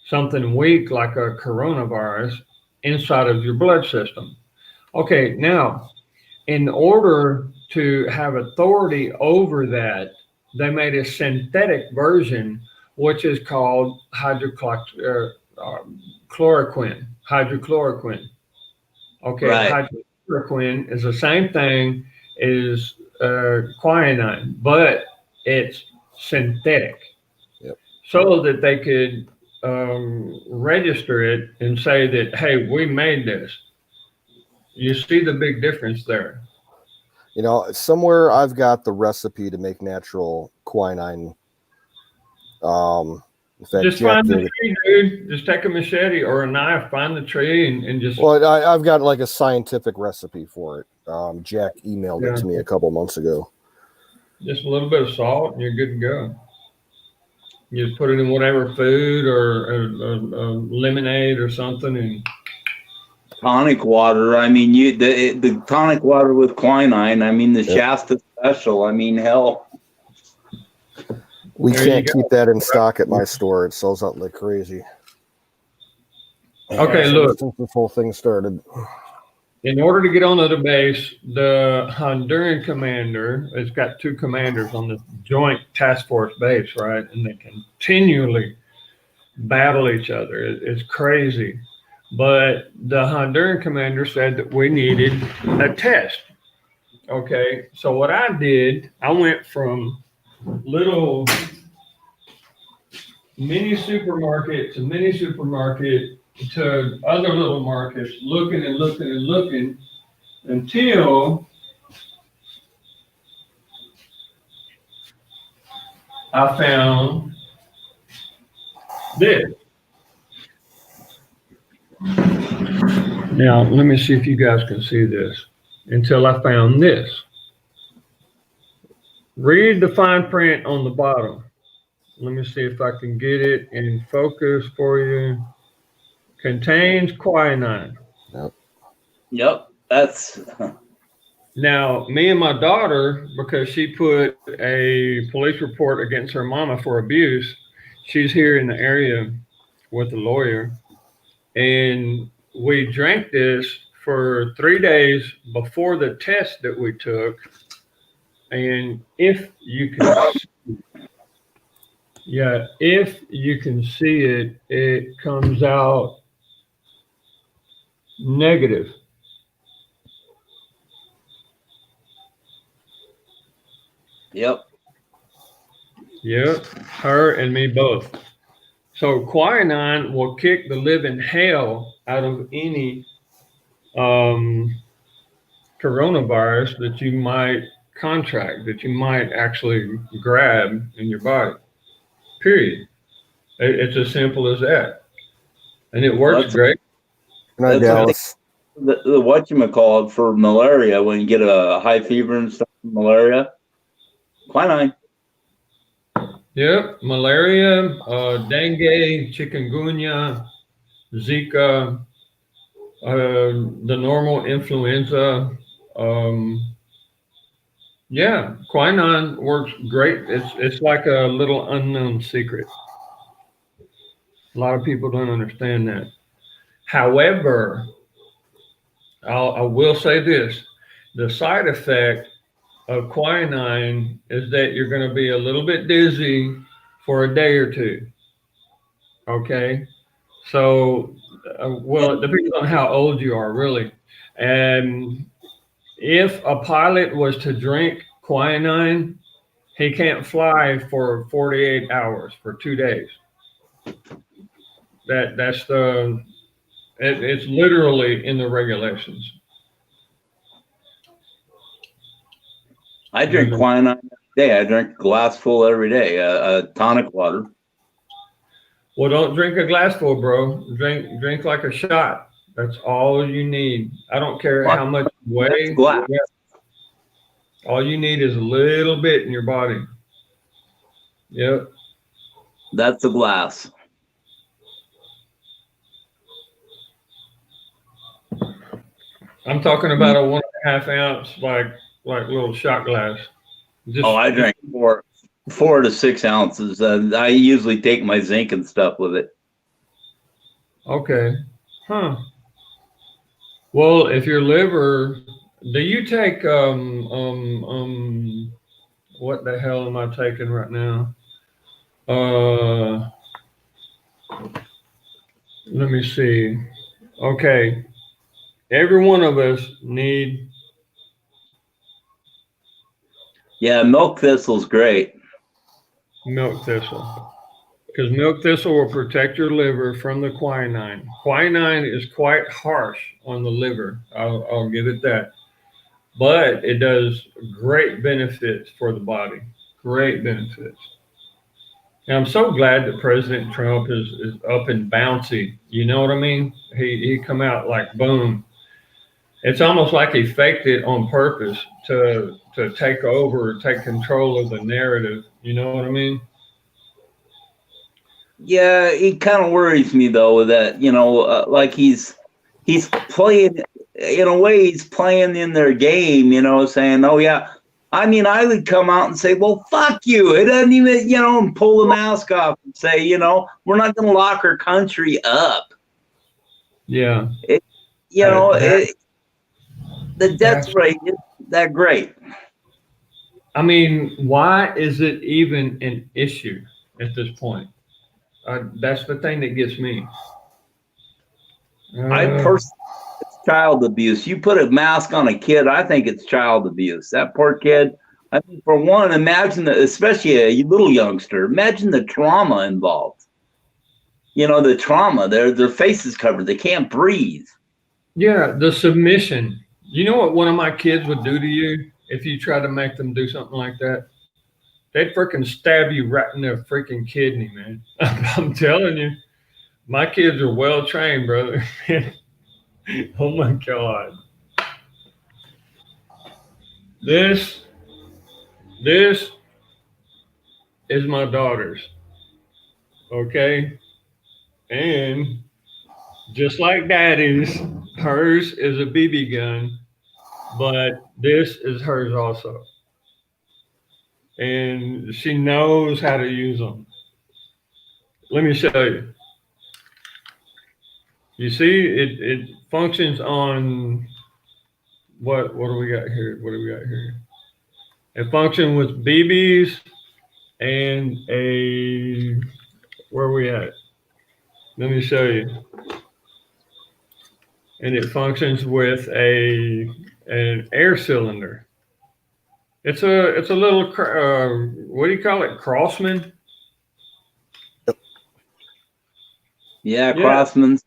Speaker 2: something weak like a coronavirus inside of your blood system. Okay, now, in order to have authority over that, they made a synthetic version, which is called hydrochloroquine. Okay,
Speaker 4: Right.
Speaker 2: hydrochloroquine is the same thing as quinine, but it's synthetic.
Speaker 1: Yep.
Speaker 2: So that they could register it and say that, hey, we made this. You see the big difference there.
Speaker 1: You know, somewhere I've got the recipe to make natural quinine. In fact,
Speaker 2: Just
Speaker 1: Jack
Speaker 2: find the
Speaker 1: did.
Speaker 2: tree, dude. Just take a machete or a knife, find the tree, and just.
Speaker 1: Well, I've got like a scientific recipe for it. Jack emailed it to me a couple months ago.
Speaker 2: Just a little bit of salt, and you're good to go. You just put it in whatever food or lemonade or something, and
Speaker 4: Tonic water. I mean, the tonic water with quinine. I mean, the Shasta Special. I mean, hell.
Speaker 1: We
Speaker 2: There
Speaker 1: can't
Speaker 2: you go.
Speaker 1: keep that in stock at my store. It sells out like crazy.
Speaker 2: Okay,
Speaker 1: So
Speaker 2: look.
Speaker 1: since this whole thing started.
Speaker 2: In order to get onto the base, the Honduran commander, it's got two commanders on the joint task force base, right? And they continually battle each other. It's crazy. But the Honduran commander said that we needed a test. Okay, so what I did, I went from little mini supermarket to mini supermarket to other little markets, looking and looking and looking until I found this. Now, let me see if you guys can see this. Until I found this. Read the fine print on the bottom. Let me see if I can get it in focus for you. Contains quinine.
Speaker 4: Yep. That's.
Speaker 2: Now, me and my daughter, because she put a police report against her mama for abuse, she's here in the area with a lawyer, and we drank this for 3 days before the test that we took. And if you can, yeah, if you can see it, it comes out negative.
Speaker 4: Yep.
Speaker 2: Yep, her and me both. So quinine will kick the living hell out of any um, coronavirus that you might contract, that you might actually grab in your body. Period. It's as simple as that, and it
Speaker 4: Well,
Speaker 2: works great.
Speaker 1: Good night,
Speaker 4: that's the thing.
Speaker 1: Dallas.
Speaker 4: The whatchamacallit for malaria, when you get a high fever and stuff, malaria, quinine.
Speaker 2: Yep, malaria, dengue, chikungunya, Zika, the normal influenza. Yeah, quinine works great. It's like a little unknown secret. A lot of people don't understand that. However, I will say this: the side effect of quinine is that you're going to be a little bit dizzy for a day or two. Okay, so well, it depends on how old you are, really. And if a pilot was to drink quinine, he can't fly for 48 hours for 2 days. That's it's literally in the regulations.
Speaker 4: I drink quinine every day. I drink a glass full every day, tonic water.
Speaker 2: Well, don't drink a glass full, bro. Drink like a shot. That's all you need. I don't care how much you weigh.
Speaker 4: Glass.
Speaker 2: All you need is a little bit in your body. Yep.
Speaker 4: That's a glass.
Speaker 2: I'm talking about a 1.5 ounce, like little shot glass.
Speaker 4: I drink 4 to 6 ounces. I usually take my zinc and stuff with it.
Speaker 2: Okay. Huh. Well, if your liver, do you take what the hell am I taking right now? Let me see. Okay. Every one of us need.
Speaker 4: Yeah, milk thistle's great.
Speaker 2: Milk thistle. Because milk thistle will protect your liver from the quinine. Quinine is quite harsh on the liver. I'll give it that. But it does great benefits for the body. Great benefits. And I'm so glad that President Trump is up and bouncy. You know what I mean? He come out like boom. It's almost like he faked it on purpose to take over, take control of the narrative. You know what I mean?
Speaker 4: Yeah, it kind of worries me though that like he's playing in a way. He's playing in their game, saying, "Oh yeah." I mean, I would come out and say, "Well, fuck you." It doesn't even, and pull the mask off and say, we're not going to lock our country up.
Speaker 2: Yeah.
Speaker 4: The death rate isn't that great.
Speaker 2: I mean, why is it even an issue at this point? That's the thing that gets me.
Speaker 4: I personally, it's child abuse. You put a mask on a kid, I think it's child abuse. That poor kid. I mean, for one, imagine, especially a little youngster, imagine the trauma involved. The trauma. Their face is covered. They can't breathe.
Speaker 2: Yeah, the submission. You know what one of my kids would do to you if you try to make them do something like that? They'd freaking stab you right in their freaking kidney, man. I'm telling you, my kids are well trained, brother. Oh my God. This is my daughter's. Okay. And just like daddy's, hers is a BB gun. but this is hers also, and she knows how to use them. Let me show you. You see, it functions on what do we got here? What do we got here? It functions with BBs and a where are we at? Let me show you. And it functions with an air cylinder. It's a little what do you call it? Crossman.
Speaker 4: Yeah, Crossman's.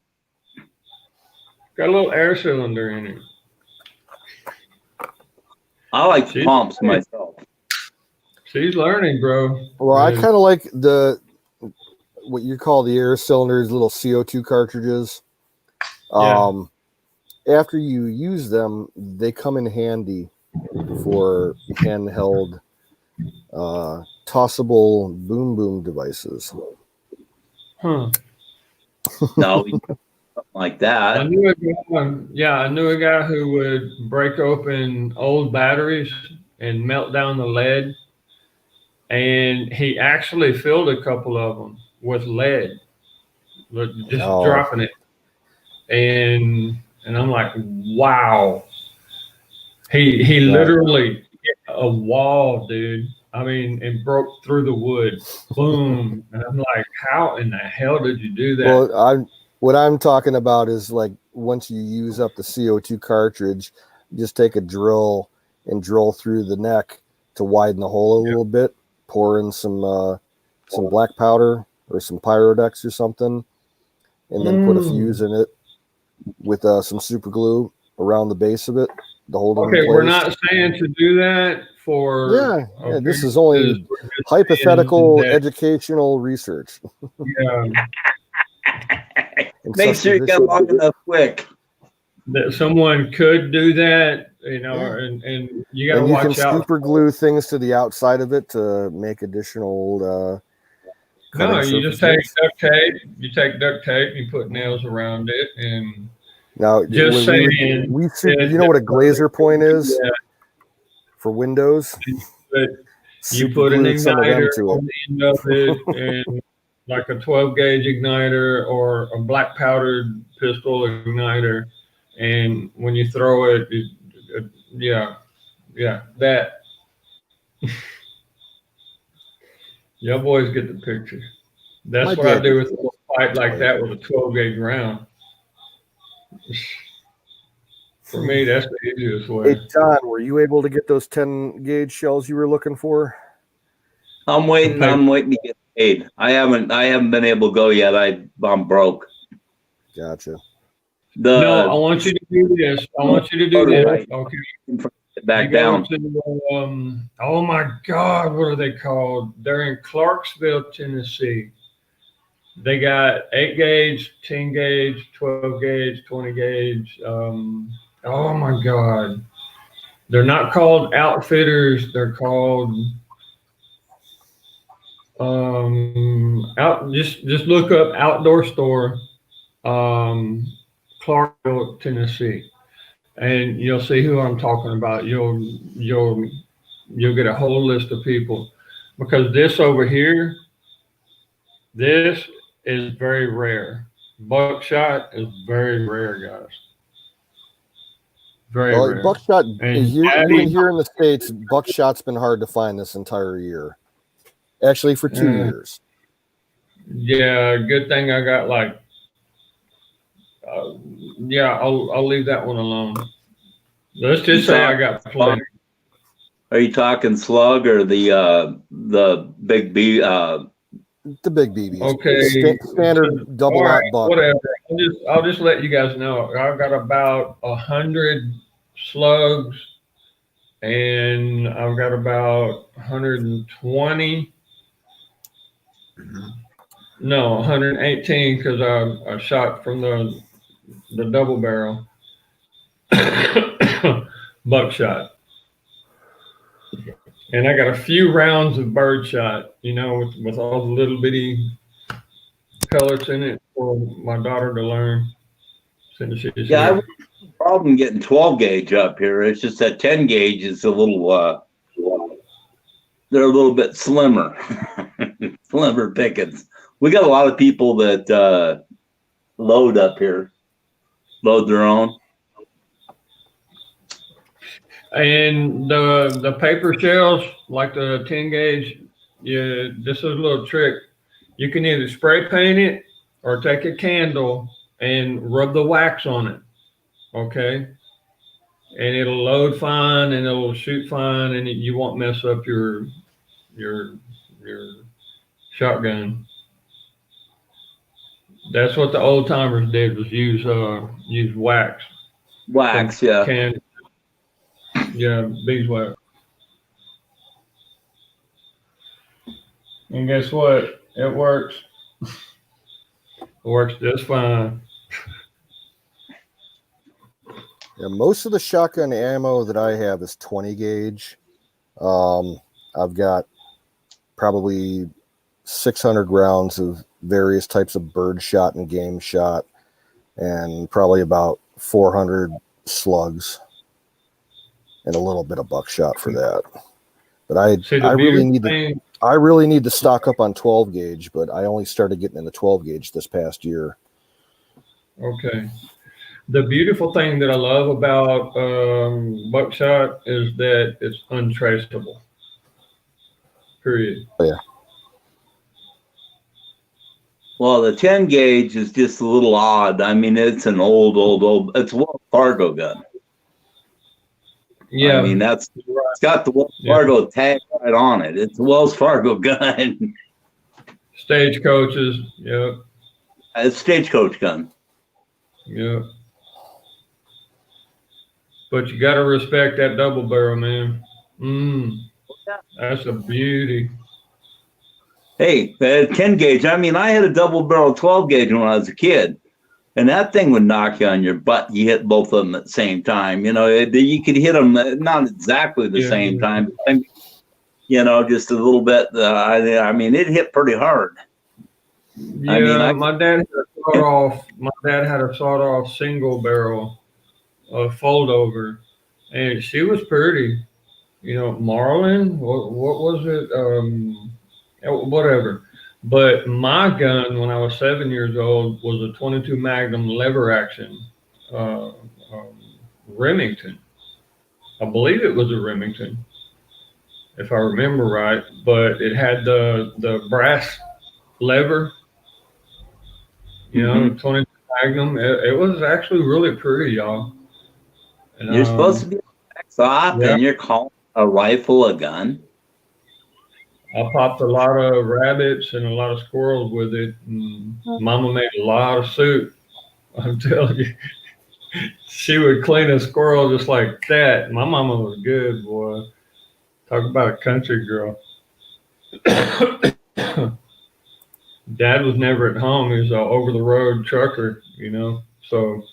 Speaker 2: Got a little air cylinder in it.
Speaker 4: I like pumps myself.
Speaker 2: She's learning, bro.
Speaker 1: Well, I kind of like what you call the air cylinders, little CO2 cartridges. After you use them, they come in handy for handheld tossable boom devices.
Speaker 2: Huh.
Speaker 4: No, something like that.
Speaker 2: I knew a guy who would break open old batteries and melt down the lead, and he actually filled a couple of them with lead, just dropping it, and I'm like, wow. He literally hit a wall, dude. I mean, and broke through the wood. Boom. And I'm like, how in the hell did you do that?
Speaker 1: Well, what I'm talking about is like once you use up the CO2 cartridge, you just take a drill and drill through the neck to widen the hole a little bit, pour in some black powder or some Pyrodex or something, and then put a fuse in it with some super glue around the base of it to hold it in place.
Speaker 2: We're not saying to do that for...
Speaker 1: Yeah, this is only hypothetical educational research.
Speaker 2: Yeah.
Speaker 4: Make sure you get long enough quick.
Speaker 2: That someone could do that, and you got to watch out.
Speaker 1: You can super glue things to the outside of it to make additional...
Speaker 2: no, you just take duct tape. You take duct tape, you put nails around it, and...
Speaker 1: Now,
Speaker 2: just saying,
Speaker 1: you know what a glazer point is for Windows?
Speaker 2: But you put an igniter on the end of it, and like a 12 gauge igniter or a black powdered pistol igniter, and when you throw it, that. Y'all boys get the picture. That's what I do with a pipe like that with a 12 gauge round. For me, that's the easiest way.
Speaker 1: Hey, Don, were you able to get those 10 gauge shells you were looking for?
Speaker 4: I'm waiting to get paid. I haven't been able to go yet. I'm broke.
Speaker 1: Gotcha.
Speaker 2: No, I want you to do this. Okay.
Speaker 4: Back down.
Speaker 2: Oh my God, what are they called? They're in Clarksville, Tennessee. They got 8 gauge, 10 gauge, 12 gauge, 20 gauge. Oh my God. They're not called Outfitters. They're called just look up outdoor store, Clarksville, Tennessee, and you'll see who I'm talking about. You'll get a whole list of people, because this over here, this is very rare. Buckshot is very rare, guys. Very rare.
Speaker 1: Buckshot, even here in the States, buckshot's been hard to find this entire year. Actually, for 2 years.
Speaker 2: Yeah, good thing I got I'll leave that one alone. Let's just say I got plenty.
Speaker 4: Are you talking slug or the big B?
Speaker 1: The big BBs.
Speaker 2: Okay.
Speaker 1: Standard double aught buck.
Speaker 2: Whatever. I'll just let you guys know. I've got about 100 slugs, and I've got about 120. No, 118, because I shot from the double barrel buckshot. And I got a few rounds of birdshot, with all the little bitty pellets in it for my daughter to learn.
Speaker 4: Yeah, problem getting 12 gauge up here. It's just that 10 gauge is a little, they're a little bit slimmer, slimmer pickings. We got a lot of people that load up here, load their own.
Speaker 2: And the paper shells, like the 10 gauge, yeah, this is a little trick. You can either spray paint it or take a candle and rub the wax on it. Okay. And it'll load fine and it'll shoot fine and you won't mess up your your shotgun. That's what the old timers did, was use wax.
Speaker 4: Wax, yeah.
Speaker 2: Yeah, beeswax. And guess what? It works. It works just fine.
Speaker 1: Yeah, most of the shotgun ammo that I have is 20 gauge. I've got probably 600 rounds of various types of bird shot and game shot, and probably about 400 slugs, and a little bit of buckshot for that. But I really need to stock up on 12 gauge, but I only started getting into 12 gauge this past year.
Speaker 2: Okay. The beautiful thing that I love about buckshot is that it's untraceable. Period.
Speaker 1: Oh, yeah.
Speaker 4: Well, the 10 gauge is just a little odd. I mean, it's an old, it's a Wells Fargo gun.
Speaker 2: Yeah.
Speaker 4: I mean, it's got the Wells Fargo tag right on it. It's a Wells Fargo gun.
Speaker 2: Stagecoaches. Yep.
Speaker 4: It's a stagecoach gun.
Speaker 2: Yep. But you got to respect that double barrel, man. That's a beauty.
Speaker 4: Hey, 10 gauge. I mean, I had a double barrel 12 gauge when I was a kid, and that thing would knock you on your butt. You hit both of them at the same time. You know, you could hit them not exactly the same time, but, you know, just a little bit. I mean, it hit pretty hard.
Speaker 2: Yeah, I mean, my dad had a sawed off single barrel fold over, and she was pretty. You know, Marlin. What was it? Whatever. But my gun, when I was 7 years old, was a 22 Magnum lever action Remington. I believe it was a Remington, if I remember right. But it had the brass lever. You know, 22 Magnum. It was actually really pretty, y'all. And,
Speaker 4: you're supposed to be soft, and you're calling a rifle a gun.
Speaker 2: I popped a lot of rabbits and a lot of squirrels with it. And Mama made a lot of soup. I'm telling you, she would clean a squirrel just like that. My mama was good, boy. Talk about a country girl. Dad was never at home. He was an over the road trucker, you know. So.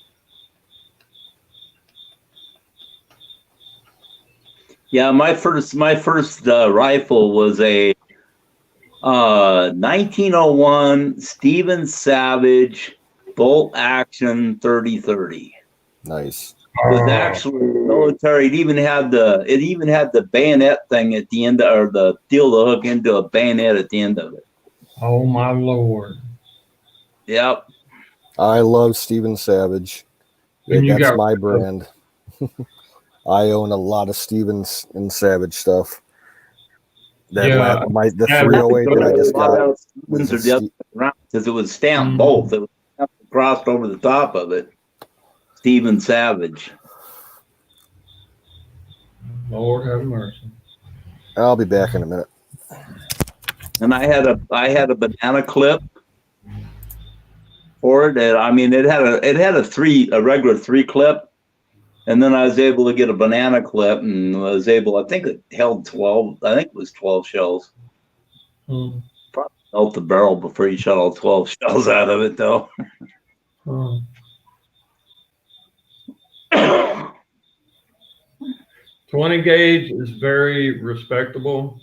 Speaker 4: Yeah, my first rifle was a 1901 Steven Savage bolt action 30-30.
Speaker 1: Nice.
Speaker 4: It was actually military. It even had the bayonet thing at the end, or the steel the hook into a bayonet at the end of it.
Speaker 2: Oh my Lord.
Speaker 4: Yep.
Speaker 1: I love Steven Savage. That's my brand. I own a lot of Stevens and Savage stuff. The 308 that I just got
Speaker 4: was because it was stamped both. It was crossed over the top of it. Steven Savage.
Speaker 2: Lord have mercy.
Speaker 1: I'll be back in a minute.
Speaker 4: And I had a banana clip for it. And, I mean, it had a regular 3 clip. And then I was able to get a banana clip, and I think it held 12. I think it was 12 shells. Probably melt the barrel before you shot all 12 shells out of it, though.
Speaker 2: 20 gauge is very respectable.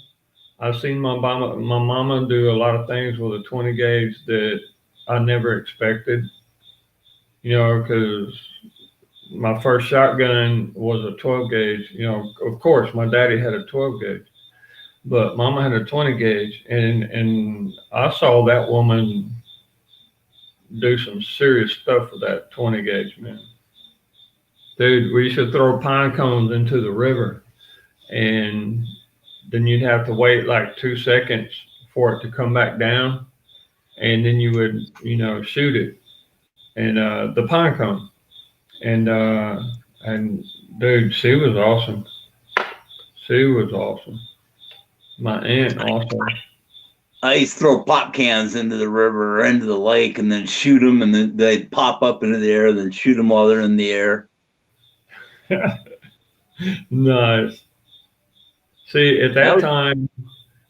Speaker 2: I've seen my mama do a lot of things with a 20 gauge that I never expected. You know, because my first shotgun was a 12 gauge. You know, of course, my daddy had a 12 gauge, but Mama had a 20 gauge, and I saw that woman do some serious stuff with that 20 gauge, man. Dude, we used to throw pine cones into the river, and then you'd have to wait like 2 seconds for it to come back down, and then you would, you know, shoot it, and the pine cone, and dude, she was awesome. She was awesome. My aunt also.
Speaker 4: I used to throw pop cans into the river or into the lake and then shoot them, and then they'd pop up into the air, and then shoot them while they're in the air.
Speaker 2: Nice. See, at that time,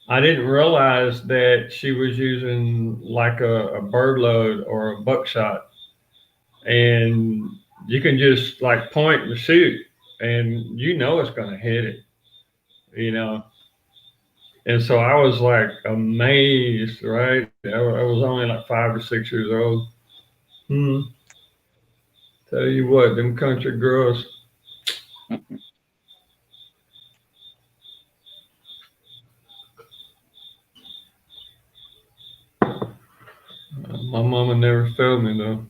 Speaker 2: I didn't realize that she was using like a bird load or a buckshot, and you can just like point and shoot, and you know it's going to hit it, you know. And so I was like amazed, right? I was only like 5 or 6 years old. Tell you what, them country girls. My mama never failed me though.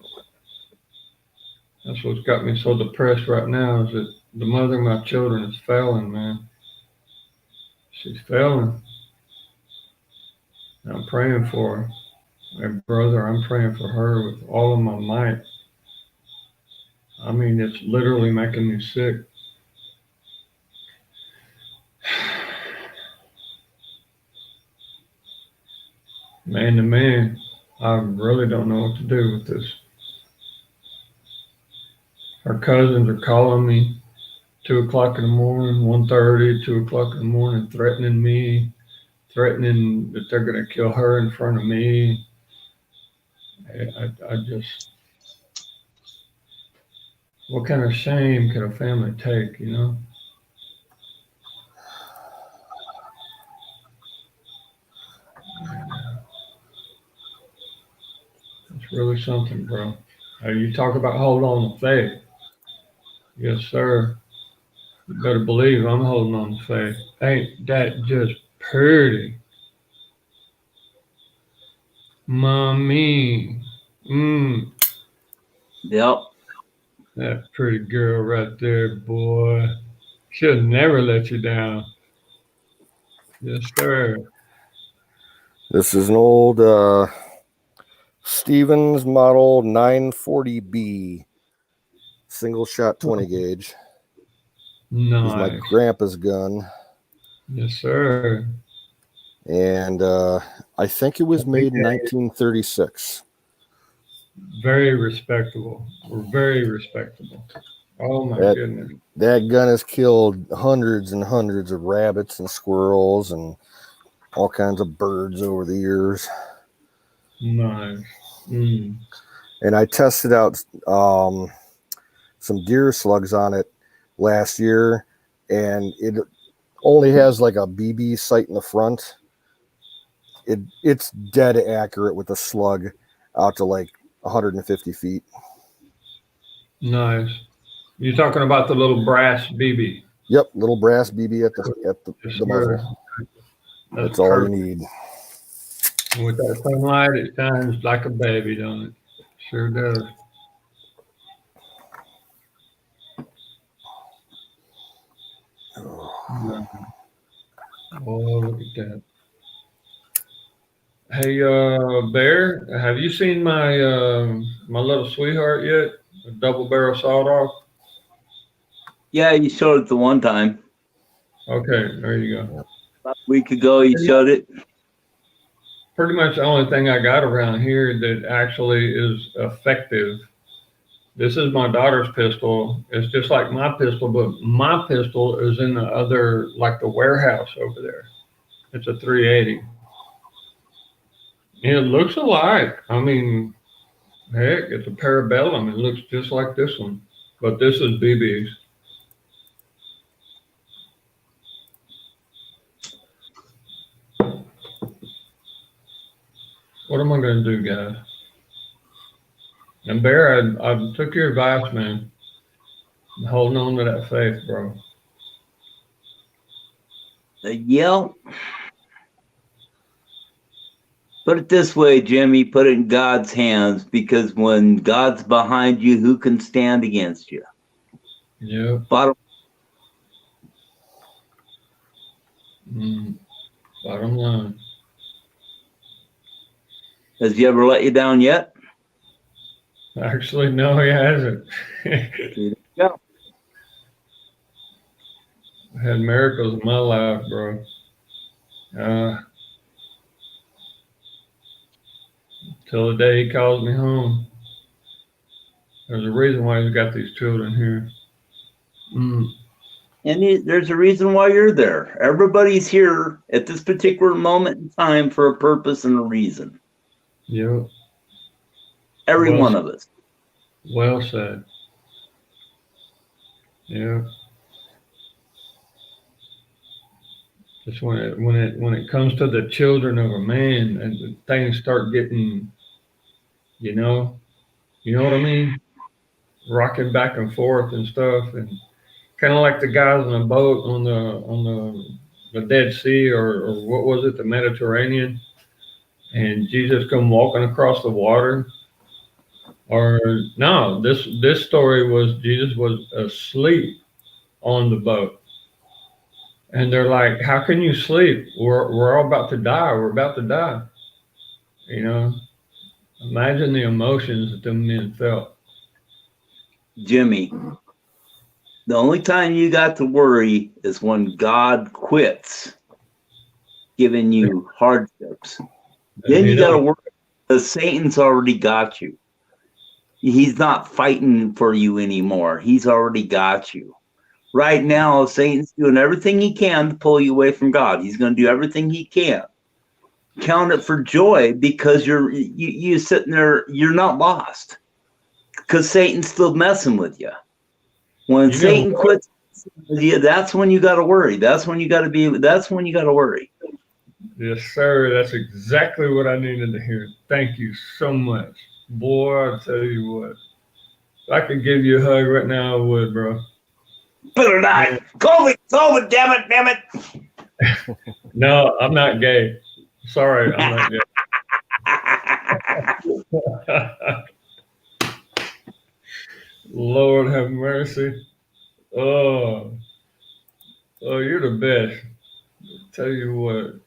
Speaker 2: That's what's got me so depressed right now is that the mother of my children is failing, man. She's failing. I'm praying for her. My brother, I'm praying for her with all of my might. I mean, it's literally making me sick. Man to man, I really don't know what to do with this. Her cousins are calling me 2 o'clock in the morning, 1:30, 2 o'clock in the morning, threatening me, threatening that they're going to kill her in front of me. I just, what kind of shame can a family take, you know? It's really something, bro. You talk about hold on to faith. Yes, sir. You better believe I'm holding on to faith. Ain't that just pretty? Mommy.
Speaker 4: Yep.
Speaker 2: That pretty girl right there, boy. She'll never let you down. Yes, sir.
Speaker 1: This is an old Stevens model 940B single shot 20 gauge.
Speaker 2: Nice.
Speaker 1: He's my grandpa's gun.
Speaker 2: Yes, sir.
Speaker 1: And I think it was made in 1936.
Speaker 2: Very respectable. Very respectable. Oh my goodness.
Speaker 1: That gun has killed hundreds and hundreds of rabbits and squirrels and all kinds of birds over the years.
Speaker 2: Nice.
Speaker 1: And I tested out some deer slugs on it last year, and it only has like a BB sight in the front. It's dead accurate with the slug out to like 150 feet.
Speaker 2: Nice. You're talking about the little brass BB.
Speaker 1: Yep, little brass BB at the muzzle. That's all you need.
Speaker 2: And with that sunlight, it shines like a baby, don't it? Sure does. Oh, look at that. Hey, Bear, have you seen my my little sweetheart yet? A double barrel sawed off?
Speaker 4: Yeah, you showed it the one time.
Speaker 2: Okay, there you go.
Speaker 4: About a week ago, you showed it.
Speaker 2: Pretty much the only thing I got around here that actually is effective. This is my daughter's pistol. It's just like my pistol, but my pistol is in the other, like the warehouse over there. It's a 380. And it looks alike. I mean, heck, it's a Parabellum. It looks just like this one, but this is BB's. What am I going to do, guys? And Bear, I took your advice, man. Holding on to that faith, bro.
Speaker 4: Yeah. Put it this way, Jimmy, put it in God's hands, because when God's behind you, who can stand against you?
Speaker 2: Yeah.
Speaker 4: Bottom
Speaker 2: Bottom line.
Speaker 4: Has he ever let you down yet?
Speaker 2: Actually, no, he hasn't.
Speaker 4: Yeah.
Speaker 2: I had miracles in my life, bro. Till the day he calls me home. There's a reason why he's got these children here.
Speaker 4: And there's a reason why you're there. Everybody's here at this particular moment in time for a purpose and a reason.
Speaker 2: Yep.
Speaker 4: Every
Speaker 2: Well,
Speaker 4: one of us.
Speaker 2: Well said. Yeah. Just when it comes to the children of a man, and things start getting, you know what I mean, rocking back and forth and stuff, and kind of like the guys on a boat on the Dead Sea, or what was it, the Mediterranean, and Jesus come walking across the water. Or no, this story was Jesus was asleep on the boat. And they're like, how can you sleep? We're all about to die. We're about to die. You know, imagine the emotions that them men felt.
Speaker 4: Jimmy, the only time you got to worry is when God quits giving you hardships. Then you got to worry because Satan's already got you. He's not fighting for you anymore. He's already got you. Right now, Satan's doing everything he can to pull you away from God. He's going to do everything he can. Count it for joy, because you're sitting there, you're not lost, because Satan's still messing with you. When Satan quits with you, that's when you got to worry. That's when you got to worry.
Speaker 2: Yes, sir. That's exactly what I needed to hear. Thank you so much. Boy, I tell you what, if I could give you a hug right now, I would, bro.
Speaker 4: Better not. COVID, damn it.
Speaker 2: No, I'm not gay. Sorry, I'm not gay. Lord have mercy. Oh, you're the best. Tell you what.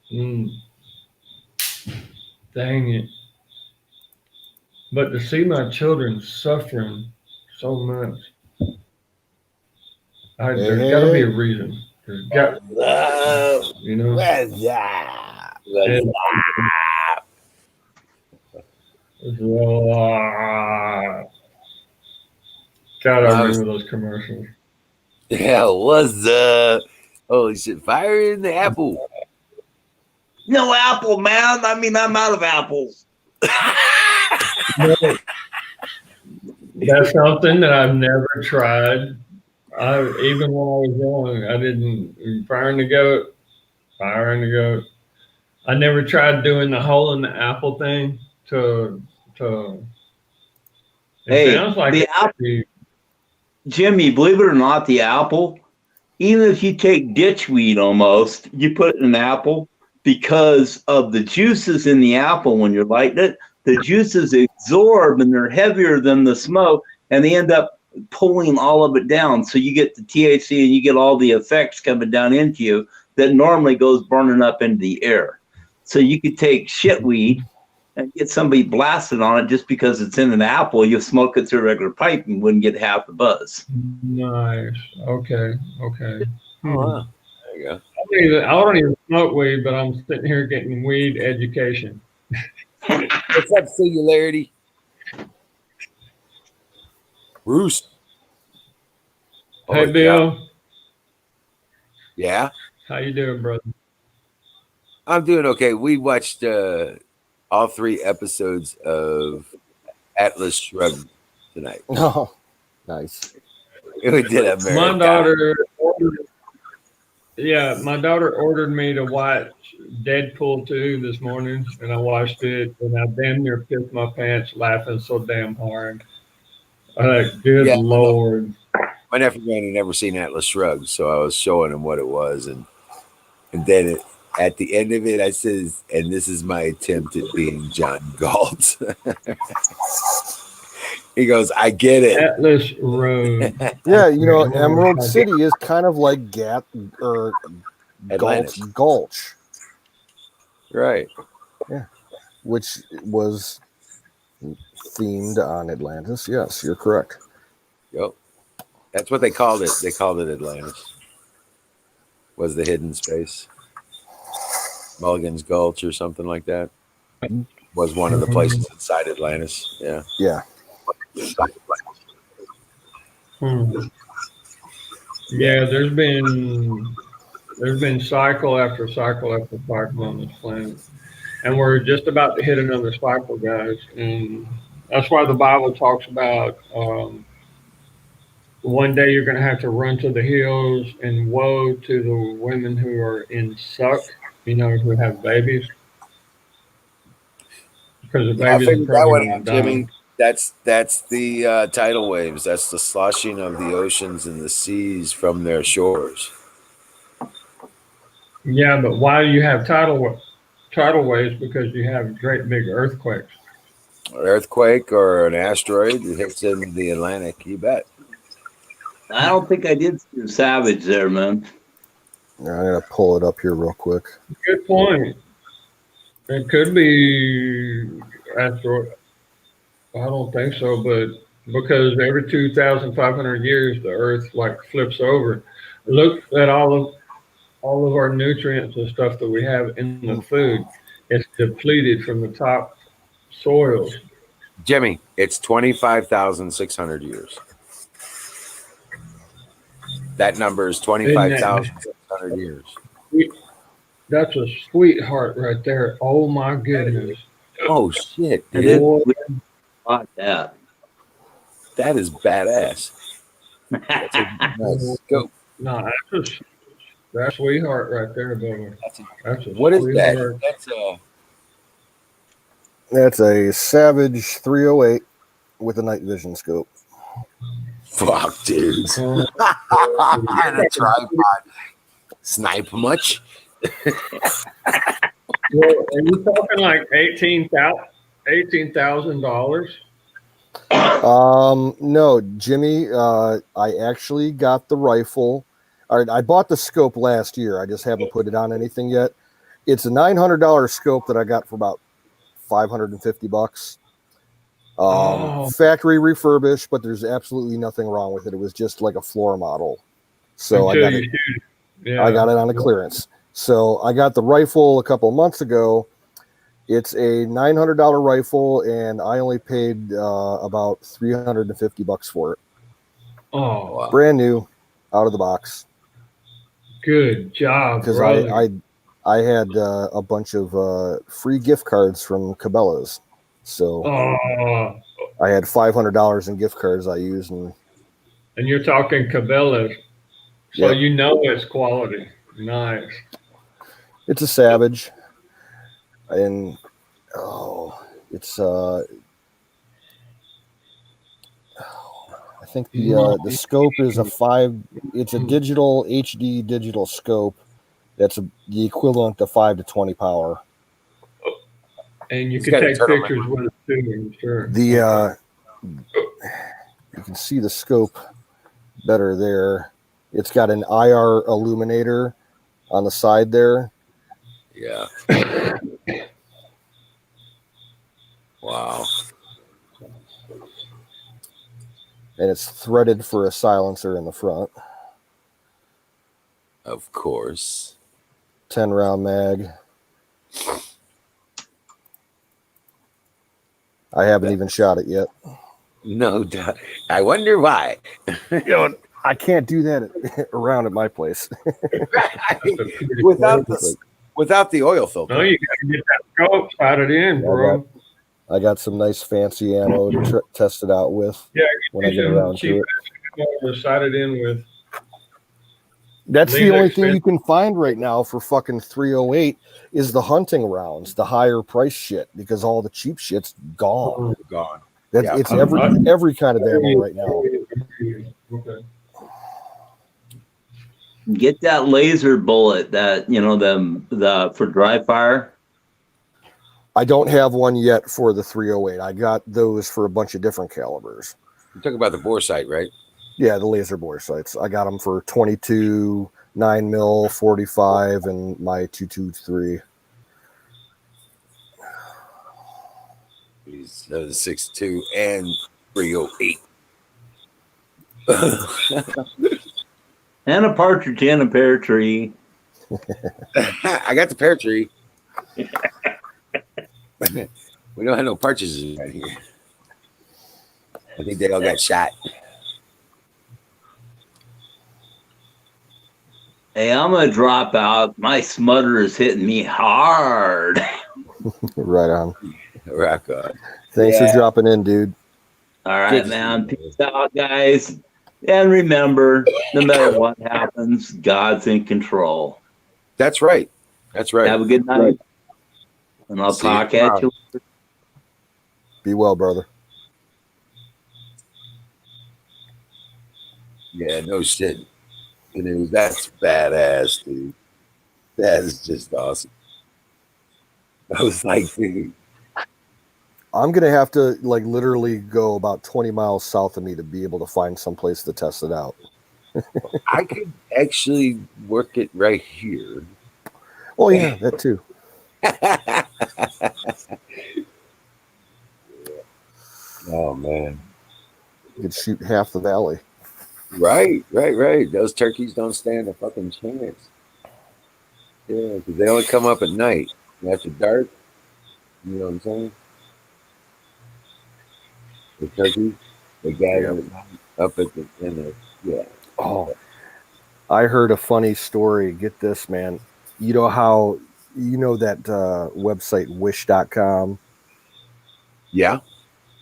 Speaker 2: Dang it. But to see my children suffering so much, there's got to be a reason. There's got, you know. And, God, I remember those commercials.
Speaker 5: Yeah, what's up? Holy shit, fire in the apple.
Speaker 4: No apple, man. I mean, I'm out of apples.
Speaker 2: That's something that I've never tried. Even when I was young, I didn't fire in the goat. I never tried doing the hole in the apple thing. It sounds like
Speaker 4: the apple. Jimmy, believe it or not, the apple, even if you take ditchweed almost, you put it in an apple, because of the juices in the apple when you're lighting it, the juices absorb and they're heavier than the smoke, and they end up pulling all of it down. So you get the THC and you get all the effects coming down into you that normally goes burning up into the air. So you could take shitweed and get somebody blasted on it just because it's in an apple. You smoke it through a regular pipe and wouldn't get half the buzz.
Speaker 2: Nice. Okay.
Speaker 5: Oh, wow. There you go.
Speaker 2: I don't even smoke weed, but I'm sitting here getting weed education.
Speaker 5: What's up, Singularity? Bruce.
Speaker 2: Hey, Bill.
Speaker 5: God. Yeah?
Speaker 2: How you doing, brother?
Speaker 5: I'm doing okay. We watched all 3 episodes of Atlas Shrugged tonight.
Speaker 1: Oh, nice.
Speaker 5: We did a marathon.
Speaker 2: My daughter ordered me to watch Deadpool 2 this morning, and I watched it, and I damn near pissed my pants laughing so damn hard. Good Lord.
Speaker 5: my nephew man had never seen Atlas Shrugged, so I was showing him what it was, and then at the end of it, I says, "And this is my attempt at being John Galt." He goes, "I get it."
Speaker 2: Atlas Road.
Speaker 1: Yeah, Emerald City is kind of like Gulch.
Speaker 5: Atlantis.
Speaker 1: Gulch,
Speaker 5: Right.
Speaker 1: which was themed on Atlantis. Yes, you're correct.
Speaker 5: Yep. That's what they called it. They called it Atlantis. Was the hidden space. Mulligan's Gulch or something like that. Was one of the places inside Atlantis. Yeah.
Speaker 1: Yeah.
Speaker 2: Yeah, there's been cycle after cycle after cycle on this planet. And we're just about to hit another cycle, guys. And that's why the Bible talks about one day you're going to have to run to the hills, and woe to the women who are in suck, who have babies. Because the
Speaker 5: I
Speaker 2: babies are
Speaker 5: figured that
Speaker 2: probably
Speaker 5: one
Speaker 2: going
Speaker 5: out,
Speaker 2: to die.
Speaker 5: Jimmy. That's the tidal waves. That's the sloshing of the oceans and the seas from their shores.
Speaker 2: Yeah, but why do you have tidal waves? Because you have great big earthquakes.
Speaker 5: Earthquake or an asteroid that hits in the Atlantic, you bet.
Speaker 4: I don't think I did see the Savage there, man.
Speaker 1: I'm gonna pull it up here real quick.
Speaker 2: Good point. It could be asteroid. I don't think so, but because every 2,500 years the Earth flips over. Look at all of our nutrients and stuff that we have in the food. It's depleted from the top soils.
Speaker 5: Jimmy, it's 25,600 years. That number is 25,600 years.
Speaker 2: That's a sweetheart right there. Oh my goodness.
Speaker 5: Oh shit,
Speaker 4: I
Speaker 5: dude.
Speaker 4: didn't spot that.
Speaker 5: That is badass. That's a nice scope.
Speaker 2: No, that's a sweetheart right there, Bubba. That's a
Speaker 5: What is
Speaker 2: sweetheart.
Speaker 5: that?
Speaker 1: That's a Savage 308 with a night vision scope.
Speaker 5: Fuck, dude. And a tripod. Snipe much?
Speaker 2: Well, are you talking like $18,000?
Speaker 1: No, Jimmy. I actually got the rifle. All right, I bought the scope last year. I just haven't put it on anything yet. It's a $900 scope that I got for about $550. Factory refurbished, but there's absolutely nothing wrong with it. It was just like a floor model. So I got it.
Speaker 2: Yeah.
Speaker 1: I got it on a clearance. So I got the rifle a couple of months ago. It's a $900 rifle, and I only paid about $350 for it.
Speaker 2: Oh, wow.
Speaker 1: Brand new, out of the box.
Speaker 2: Good job,
Speaker 1: Because
Speaker 2: brother.
Speaker 1: I had a bunch of free gift cards from Cabela's. So I had $500 in gift cards I used. And
Speaker 2: you're talking Cabela's. So
Speaker 1: Yep.
Speaker 2: you know it's quality. Nice.
Speaker 1: It's a Savage. And it's I think the scope is it's a digital HD digital scope. That's the equivalent to 5 to 20 power.
Speaker 2: And you
Speaker 5: He's
Speaker 2: can
Speaker 5: got a
Speaker 2: take
Speaker 5: turtle
Speaker 2: pictures with it too, sure.
Speaker 1: You can see the scope better there. It's got an IR illuminator on the side there.
Speaker 5: Yeah. Wow.
Speaker 1: And it's threaded for a silencer in the front.
Speaker 5: Of course.
Speaker 1: 10 round mag. I haven't even shot it yet.
Speaker 5: No doubt. I wonder why.
Speaker 1: I can't do that around at my place.
Speaker 5: without the oil filter.
Speaker 2: No, you got to get that scope, sight it in, bro.
Speaker 1: I got some nice fancy ammo to test it out with.
Speaker 2: Yeah,
Speaker 1: when I get around to it.
Speaker 2: Sight it in with.
Speaker 1: That's the only thing you can find right now for fucking 308 is the hunting rounds, the higher price shit, because all the cheap shit's gone.
Speaker 5: Gone.
Speaker 1: It's every kind of ammo right now.
Speaker 2: Okay.
Speaker 4: Get that laser bullet that the for dry fire.
Speaker 1: I don't have one yet for the 308. I got those for a bunch of different calibers.
Speaker 5: You talk about the bore sight, right?
Speaker 1: Yeah, the laser bore sights. I got them for 22, 9 mil, 45, and my 223.
Speaker 5: He's 6'2" and 308.
Speaker 4: And a partridge in a pear tree.
Speaker 5: I got the pear tree. We don't have no partridges right here. I think they all got shot.
Speaker 4: Hey, I'm gonna drop out. My smudder is hitting me hard.
Speaker 1: Right on.
Speaker 5: Rock on.
Speaker 1: Thanks for dropping in, dude.
Speaker 4: All right, man. Peace out, guys. And remember, no matter what happens, God's in control.
Speaker 5: That's right. That's right.
Speaker 4: Have a good night. And I'll
Speaker 5: See you
Speaker 4: talk at you.
Speaker 1: Be well, brother.
Speaker 5: Yeah, no shit. And that's badass, dude. That is just awesome. I was like, dude.
Speaker 1: I'm gonna have to like literally go about 20 miles south of me to be able to find some place to test it out.
Speaker 5: I could actually work it right here.
Speaker 1: Oh yeah, that too.
Speaker 5: Oh man.
Speaker 1: You could shoot half the valley.
Speaker 5: Right. Those turkeys don't stand a fucking chance. Yeah, because they only come up at night. After dark, you know what I'm saying? The turkeys, they gather up at the end of, yeah.
Speaker 1: Oh, I heard a funny story. Get this, man. You know how, that website wish.com?
Speaker 5: Yeah.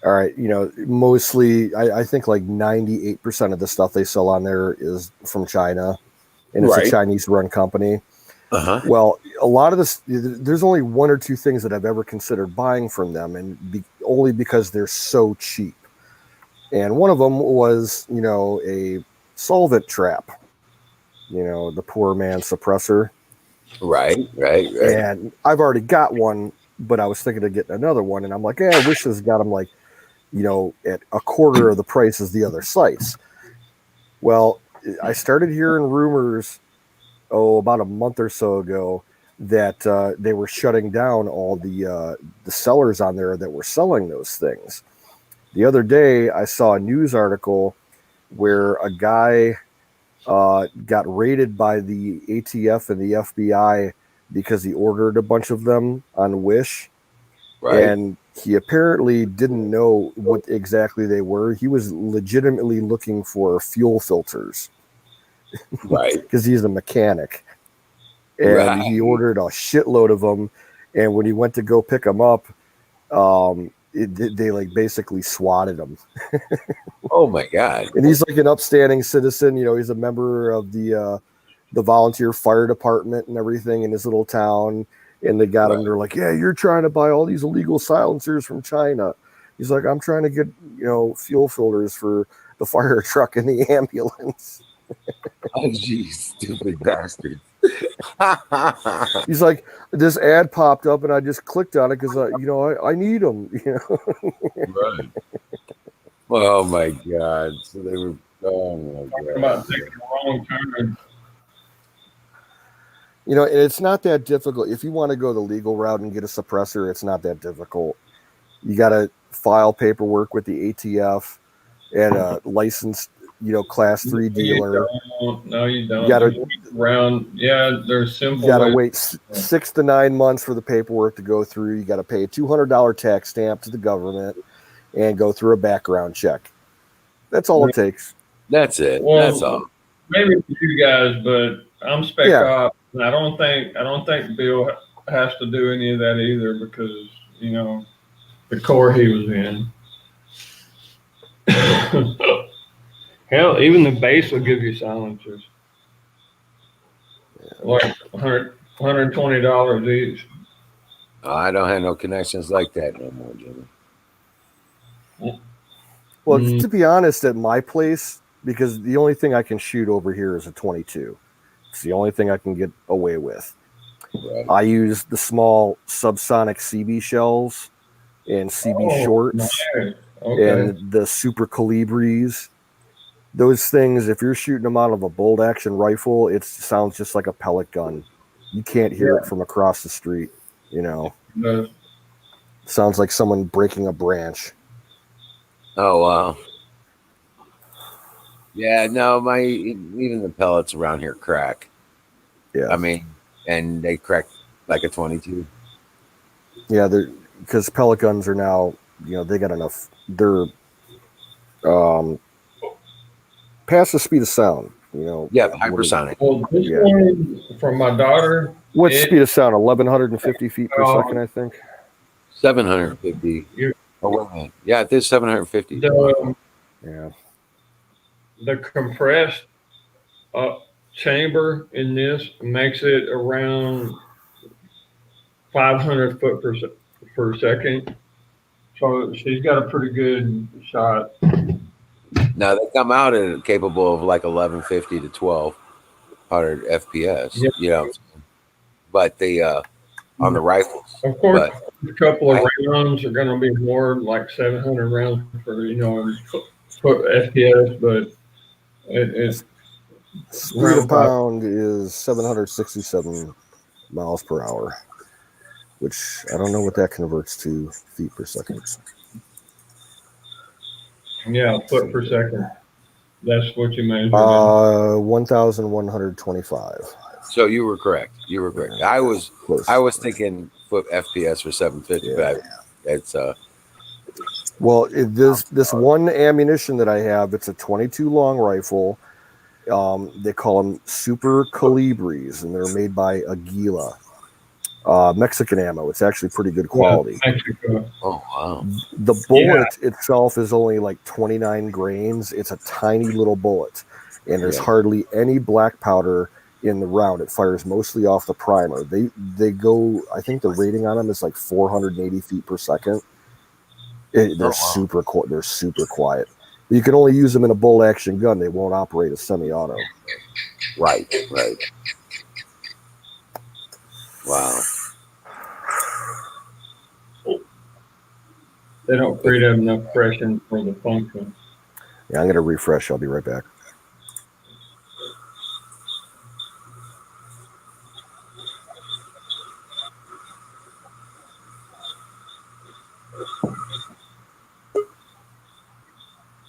Speaker 1: All right. Mostly, I think like 98% of the stuff they sell on there is from China, and it's a Chinese run company.
Speaker 5: Uh-huh.
Speaker 1: Well, a lot of this, there's only one or two things that I've ever considered buying from them, and only because they're so cheap. And one of them was, a solvent trap, the poor man suppressor.
Speaker 5: Right.
Speaker 1: And I've already got one, but I was thinking of getting another one, and I'm like, I wish this got them like, at a quarter of the price as the other sites. Well, I started hearing rumors, about a month or so ago, that they were shutting down all the sellers on there that were selling those things. The other day, I saw a news article where a guy got raided by the ATF and the FBI because he ordered a bunch of them on Wish.
Speaker 5: Right.
Speaker 1: And he apparently didn't know what exactly they were. He was legitimately looking for fuel filters.
Speaker 5: Right.
Speaker 1: Because he's a mechanic. And he ordered a shitload of them. And when he went to go pick them up, they like basically swatted him.
Speaker 5: Oh my God.
Speaker 1: And he's like an upstanding citizen. He's a member of the volunteer fire department and everything in his little town. And they got him. They're like, yeah, you're trying to buy all these illegal silencers from China. He's like, I'm trying to get, fuel filters for the fire truck and the ambulance.
Speaker 5: Oh, geez, stupid bastard.
Speaker 1: He's like, this ad popped up and I just clicked on it because, I need them.
Speaker 5: Right. Oh my God. So they were, oh my God.
Speaker 2: About taking the wrong turn.
Speaker 1: And it's not that difficult. If you want to go the legal route and get a suppressor, it's not that difficult. You got to file paperwork with the ATF and a licensed, class 3 dealer.
Speaker 2: No, you don't.
Speaker 1: You got to
Speaker 2: there's simple.
Speaker 1: You got to wait 6 to 9 months for the paperwork to go through. You got to pay a $200 tax stamp to the government and go through a background check. That's all it takes.
Speaker 5: That's it.
Speaker 2: Well,
Speaker 5: that's all.
Speaker 2: Maybe for you guys, but I'm spec op. And I don't think Bill has to do any of that either because the Corps he was in. Hell, even the base will give you silencers. Like $120 each.
Speaker 5: I don't have no connections like that no more, Jimmy.
Speaker 1: Well, to be honest, at my place, because the only thing I can shoot over here is a 22. It's the only thing I can get away with.
Speaker 5: Right.
Speaker 1: I use the small subsonic CB shells and CB shorts
Speaker 2: Nice. Okay.
Speaker 1: and the super Calibris. Those things, if you're shooting them out of a bolt action rifle, it sounds just like a pellet gun. You can't hear it from across the street. You know,
Speaker 2: No.
Speaker 1: sounds like someone breaking a branch.
Speaker 5: Oh wow. Yeah, no, even the pellets around here crack.
Speaker 1: Yeah,
Speaker 5: I mean, and they crack like a 22.
Speaker 1: yeah, because pellet guns are now, they got enough. They're past the speed of sound.
Speaker 5: Yeah, hypersonic.
Speaker 2: Well, this
Speaker 1: Yeah.
Speaker 2: one from my daughter.
Speaker 1: What's
Speaker 2: it-
Speaker 1: speed of sound? 1,150 feet per second, I think.
Speaker 5: 750.
Speaker 2: You-
Speaker 5: Oh wait a minute. Yeah, it is 750.
Speaker 1: Yeah.
Speaker 2: The compressed chamber in this makes it around 500 foot per second. So she's got a pretty good shot.
Speaker 5: Now they come out and capable of like 1150 to 1200 FPS.
Speaker 2: Yeah.
Speaker 5: You know, but the on the rifles.
Speaker 2: Of course,
Speaker 5: But
Speaker 2: a couple of rounds are going to be more like 700 rounds for foot FPS, but it's
Speaker 1: Speed of pound is 767 miles per hour, which I don't know what that converts to feet per second.
Speaker 2: yeah, foot per second. That's what you measure.
Speaker 1: 1,125.
Speaker 5: so you were correct. You were correct.
Speaker 1: Close.
Speaker 5: I was thinking foot FPS for 750, but it's
Speaker 1: Well, this one ammunition that I have, it's a 22 long rifle. They call them Super Calibris, and they're made by Aguila. Mexican ammo. It's actually pretty good quality.
Speaker 2: Mexico.
Speaker 5: oh wow.
Speaker 1: The bullet itself is only like 29 grains. It's a tiny little bullet, and there's hardly any black powder in the round. It fires mostly off the primer. They go. I think the rating on them is like 480 feet per second. They're super quiet. You can only use them in a bolt action gun. They won't operate as semi-auto.
Speaker 5: Right. Wow.
Speaker 2: They don't create enough pressure for the function.
Speaker 1: Yeah, I'm gonna refresh. I'll be right back.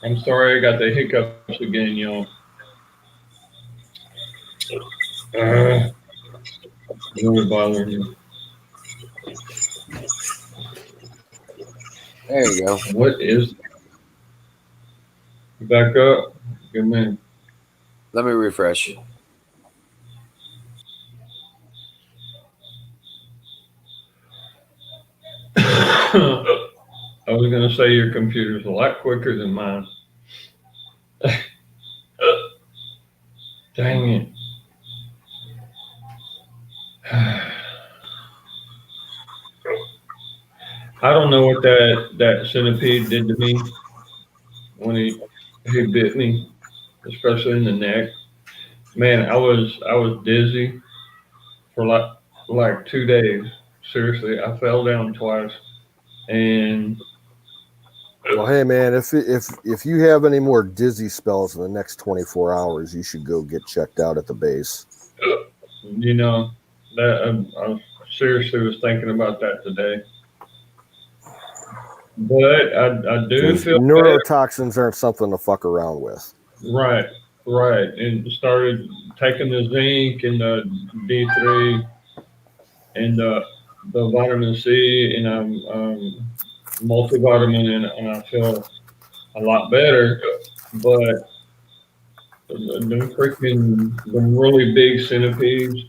Speaker 2: I'm sorry I got the hiccups again, y'all. Really bothering me.
Speaker 5: There you go.
Speaker 2: What is back up? Good man.
Speaker 5: Let me refresh.
Speaker 2: I was gonna say your computer's a lot quicker than mine. Dang it. I don't know what that centipede did to me when he bit me, especially in the neck. Man, I was dizzy for like 2 days. Seriously, I fell down twice, and
Speaker 1: Well, hey man, if you have any more dizzy spells in the next 24 hours, you should go get checked out at the base.
Speaker 2: that I seriously was thinking about that today. But I do feel
Speaker 1: neurotoxins aren't something to fuck around with.
Speaker 2: right, and started taking the zinc and the D3 and the vitamin C, and I'm multivitamin, and I feel a lot better. But the really big centipedes.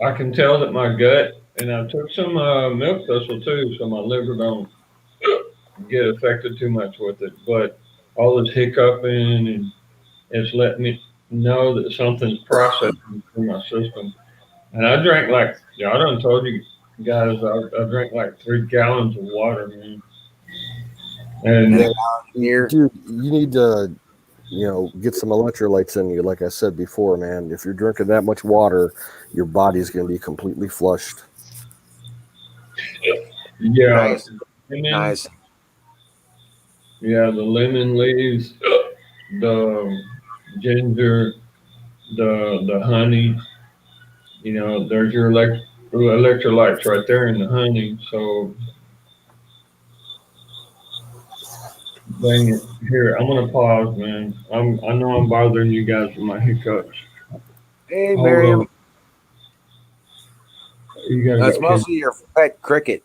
Speaker 2: I can tell that my gut, and I took some milk thistle too, so my liver don't get affected too much with it. But all this hiccuping, and it's letting me know that something's processing through my system. And I drank I done told you guys, I drank like 3 gallons of water, man. And
Speaker 1: Yeah,
Speaker 5: Here,
Speaker 1: dude, you need to, get some electrolytes in you. Like I said before, man, if you're drinking that much water, your body's going to be completely flushed.
Speaker 2: yeah,
Speaker 5: nice,
Speaker 2: lemon,
Speaker 5: nice.
Speaker 2: yeah, the lemon leaves, the ginger, the honey. There's your electrolytes right there in the honey. So, dang it. Here, I'm gonna pause, man. I know I'm bothering you guys with my hiccups.
Speaker 5: Hey,
Speaker 2: Hold
Speaker 5: Miriam,
Speaker 2: on. You gotta
Speaker 5: that's
Speaker 2: go.
Speaker 5: mostly your pet cricket.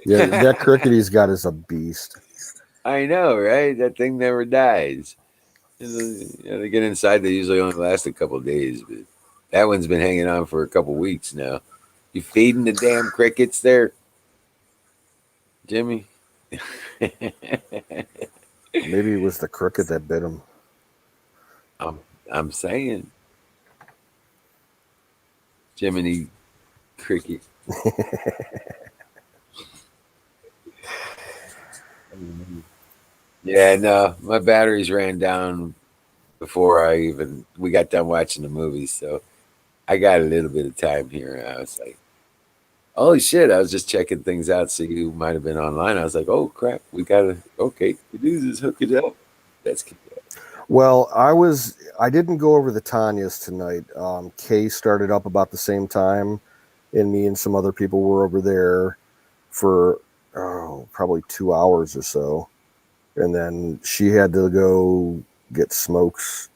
Speaker 1: Yeah, that cricket he's got is a beast.
Speaker 5: I know, right? That thing never dies. They get inside. They usually only last a couple of days, but that one's been hanging on for a couple of weeks now. You feeding the damn crickets there, Jimmy?
Speaker 1: Maybe it was the cricket that bit him.
Speaker 5: I'm I'm saying, Jiminy Cricket. Yeah, no, my batteries ran down before we got done watching the movie, so I got a little bit of time here. And I was like, holy shit! I was just checking things out, see who might have been online. I was like, oh crap, we gotta okay, the news is hook it up. That's good.
Speaker 1: Well, I didn't go over the Tanyas tonight. Kayyy started up about the same time, and me and some other people were over there for probably 2 hours or so. And then she had to go get smokes.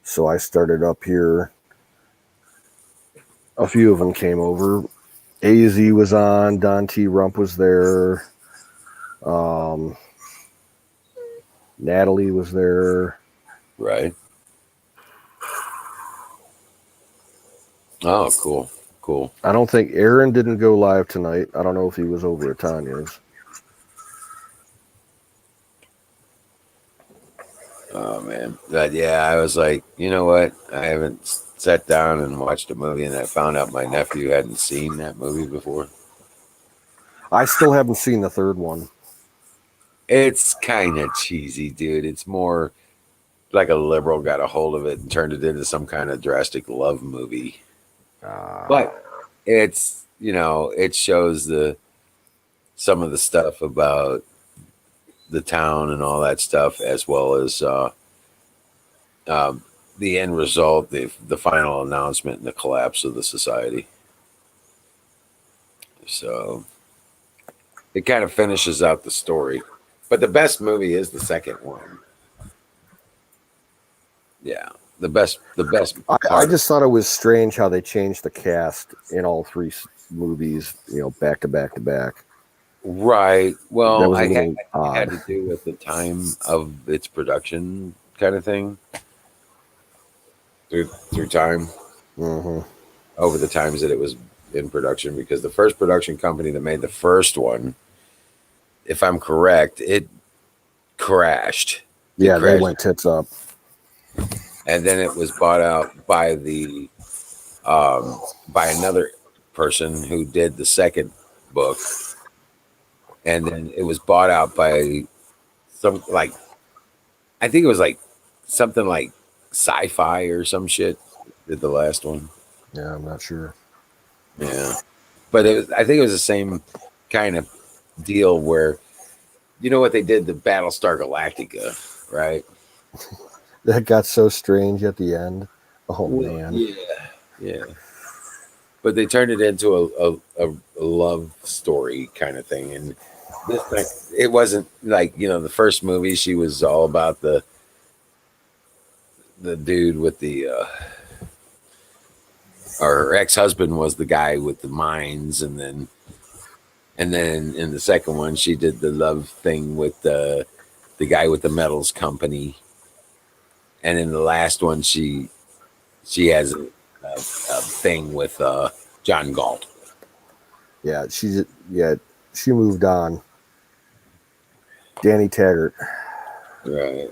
Speaker 1: So I started up here. A few of them came over. AZ was on, Don T. Rump was there. Um, Natalie was there.
Speaker 5: Right. Oh, cool. Cool.
Speaker 1: I don't think Aaron didn't go live tonight. I don't know if he was over at Tanya's.
Speaker 5: Oh man. But yeah, I was like, you know what? I haven't sat down and watched a movie, and I found out my nephew hadn't seen that movie before.
Speaker 1: I still haven't seen the third one.
Speaker 5: It's kind of cheesy, dude. It's more like a liberal got a hold of it and turned it into some kind of drastic love movie. But it shows some of the stuff about the town and all that stuff, as well as the end result, the final announcement and the collapse of the society. So it kind of finishes out the story. But the best movie is the second one. Yeah, the best.
Speaker 1: I just thought it was strange how they changed the cast in all three movies, back to back to back.
Speaker 5: Right.
Speaker 1: That
Speaker 5: Well,
Speaker 1: was a
Speaker 5: I
Speaker 1: little
Speaker 5: it
Speaker 1: odd.
Speaker 5: had to do with the time of its production, kind of thing. Through time,
Speaker 1: Hmm.
Speaker 5: over the times that it was in production, because the first production company that made the first one, if I'm correct, it crashed.
Speaker 1: Yeah, they went tits up.
Speaker 5: And then it was bought out by another person who did the second book, and then it was bought out by some, like, I think it was like something like Sci-Fi or some shit. Did the last one?
Speaker 1: Yeah, I'm not sure.
Speaker 5: Yeah, but I think it was the same kind of deal where, you know what they did, the Battlestar Galactica, right?
Speaker 1: That got so strange at the end. Oh
Speaker 5: Well,
Speaker 1: man.
Speaker 5: yeah. But they turned it into a love story kind of thing, and this thing, it wasn't like, the first movie. She was all about the dude with her ex-husband was the guy with the mines, and then in the second one she did the love thing with the guy with the metals company, and in the last one she has a thing with John Galt.
Speaker 1: Yeah, she moved on. Danny Taggart.
Speaker 5: Right.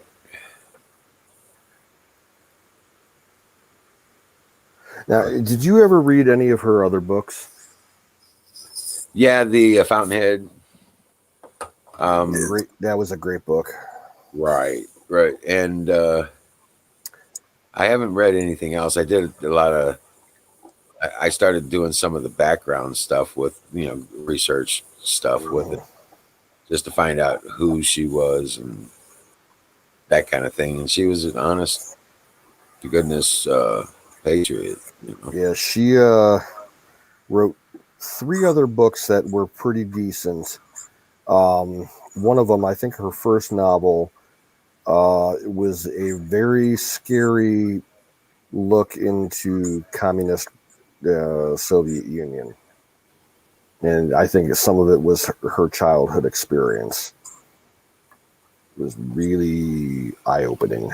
Speaker 1: Now, did you ever read any of her other books?
Speaker 5: Yeah, the Fountainhead.
Speaker 1: That was a great book.
Speaker 5: Right. And I haven't read anything else. I did a lot of. I started doing some of the background stuff with research stuff with it, just to find out who she was and that kind of thing. And she was an honest to goodness patriot.
Speaker 1: Yeah, she wrote 3 other books that were pretty decent. One of them, I think, her first novel, was a very scary look into communist Soviet Union, and I think some of it was her childhood experience. It was really eye-opening.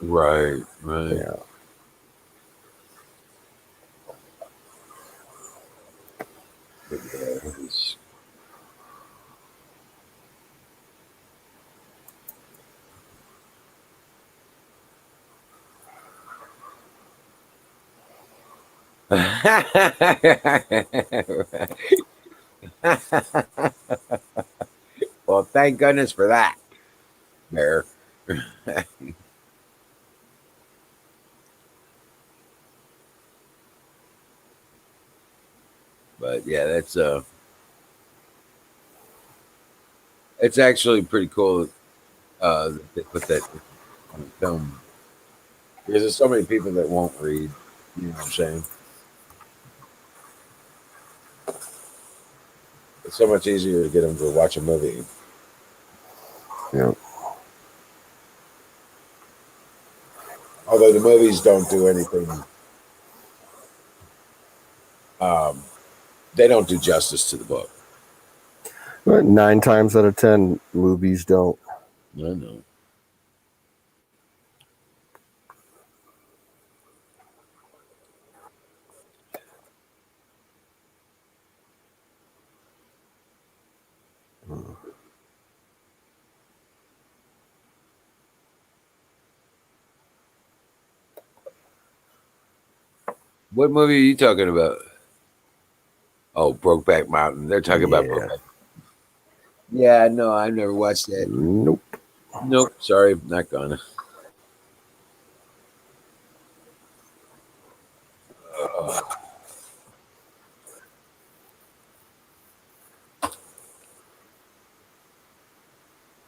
Speaker 5: Right.
Speaker 1: Yeah.
Speaker 5: But yeah, it was- Well, thank goodness for that. There. But yeah, that's it's actually pretty cool that they put that on film because there's so many people that won't read. You know what I'm saying? It's so much easier to get them to watch a movie.
Speaker 1: Yeah.
Speaker 5: Although the movies don't do anything, they don't do justice to the book.
Speaker 1: But 9 times out of 10, movies don't.
Speaker 5: I know. What movie are you talking about? Oh, Brokeback Mountain. They're talking about
Speaker 1: Yeah.
Speaker 5: Brokeback. Yeah, no, I've never watched that.
Speaker 1: Nope.
Speaker 5: Nope, sorry, not gonna.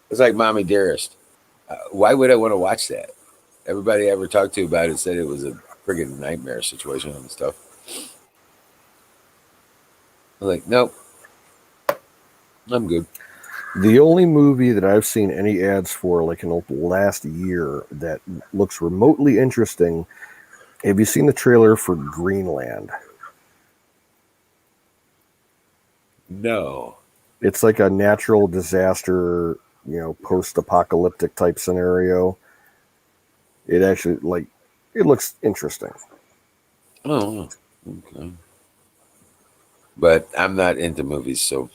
Speaker 5: It's like Mommy Dearest. Why would I want to watch that? Everybody I ever talked to about it said it was a friggin' nightmare situation and stuff. I'm like, nope, I'm good.
Speaker 1: The only movie that I've seen any ads for, like in the last year, that looks remotely interesting. Have you seen the trailer for Greenland?
Speaker 5: No.
Speaker 1: It's like a natural disaster, post-apocalyptic type scenario. It actually, it looks interesting.
Speaker 5: Oh, okay. But I'm not into movies, so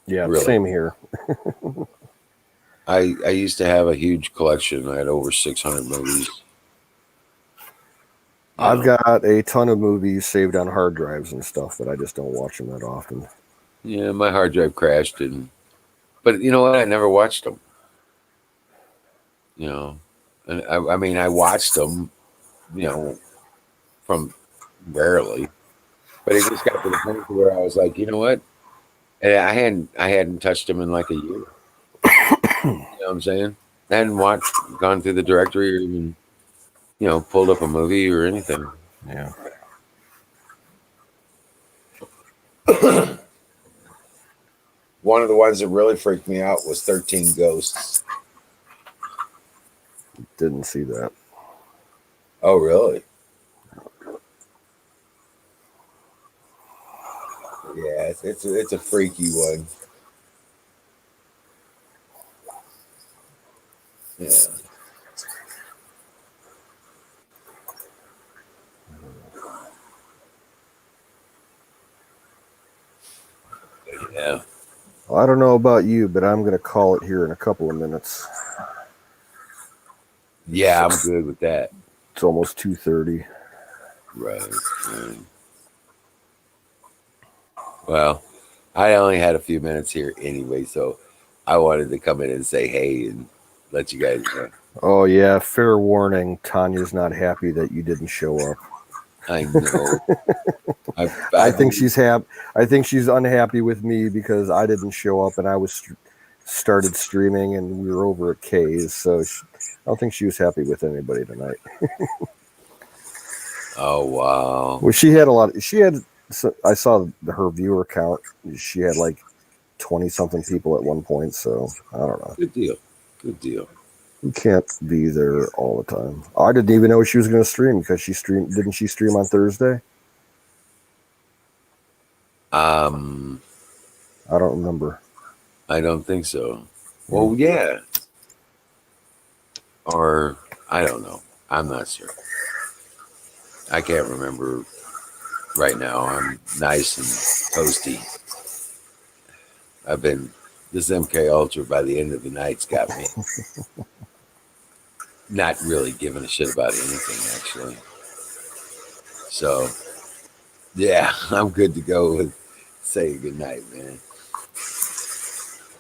Speaker 1: Yeah,
Speaker 5: really.
Speaker 1: Same here.
Speaker 5: I used to have a huge collection. I had over 600 movies.
Speaker 1: I've got a ton of movies saved on hard drives and stuff, but I just don't watch them that often.
Speaker 5: Yeah, my hard drive crashed, but you know what? I never watched them. And I mean, I watched them, from rarely, but it just got to the point where I was like, you know what? And I hadn't touched them in like a year. You know what I'm saying? I hadn't gone through the directory, or even, pulled up a movie or anything.
Speaker 1: Yeah.
Speaker 5: One of the ones that really freaked me out was 13 Ghosts.
Speaker 1: Didn't see that.
Speaker 5: Oh, really? Yeah, it's a freaky one. Yeah. Yeah.
Speaker 1: Well, I don't know about you, but I'm going to call it here in a couple of minutes.
Speaker 5: Yeah, I'm good with that.
Speaker 1: It's almost 2:30.
Speaker 5: Right. Well, I only had a few minutes here anyway, so I wanted to come in and say hey and let you guys know.
Speaker 1: Oh yeah, fair warning. Tanya's not happy that you didn't show up.
Speaker 5: I know.
Speaker 1: I think she's happy. I think she's unhappy with me because I didn't show up and I was started streaming and we were over at Kayy's. So I don't think she was happy with anybody tonight.
Speaker 5: Oh wow.
Speaker 1: Well, she had a lot. She had. I saw her viewer count. She had like 20 something people at one point. So I don't know.
Speaker 5: Good deal. Good deal.
Speaker 1: You can't be there all the time. I didn't even know she was going to stream because she streamed. Didn't she stream on Thursday? I don't remember.
Speaker 5: I don't think so. Well, yeah. Or I don't know. I'm not sure. I can't remember right now. I'm nice and toasty. I've been this MK Ultra by the end of the night's got me not really giving a shit about anything actually. So yeah, I'm good to go with saying good night, man.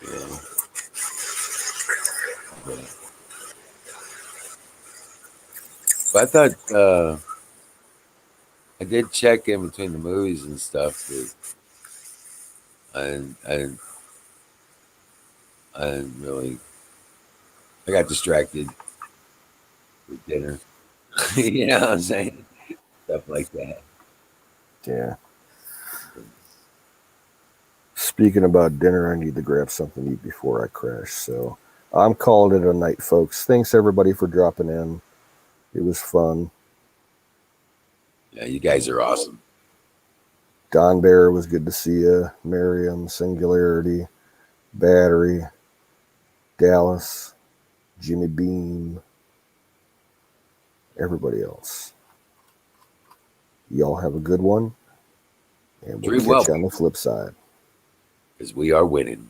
Speaker 5: Yeah. But I thought I did check in between the movies and stuff, but I didn't really. I got distracted with dinner. You know what I'm saying? Stuff like that.
Speaker 1: Yeah. Speaking about dinner, I need to grab something to eat before I crash. So I'm calling it a night, folks. Thanks everybody for dropping in. It was fun.
Speaker 5: Yeah, you guys are awesome.
Speaker 1: Don Bear was good to see you. Miriam, Singularity, Battery, Dallas, Jimmy Beam, everybody else. Y'all have a good one. And we'll
Speaker 5: Dream well,
Speaker 1: catch you on the flip side.
Speaker 5: because we are winning.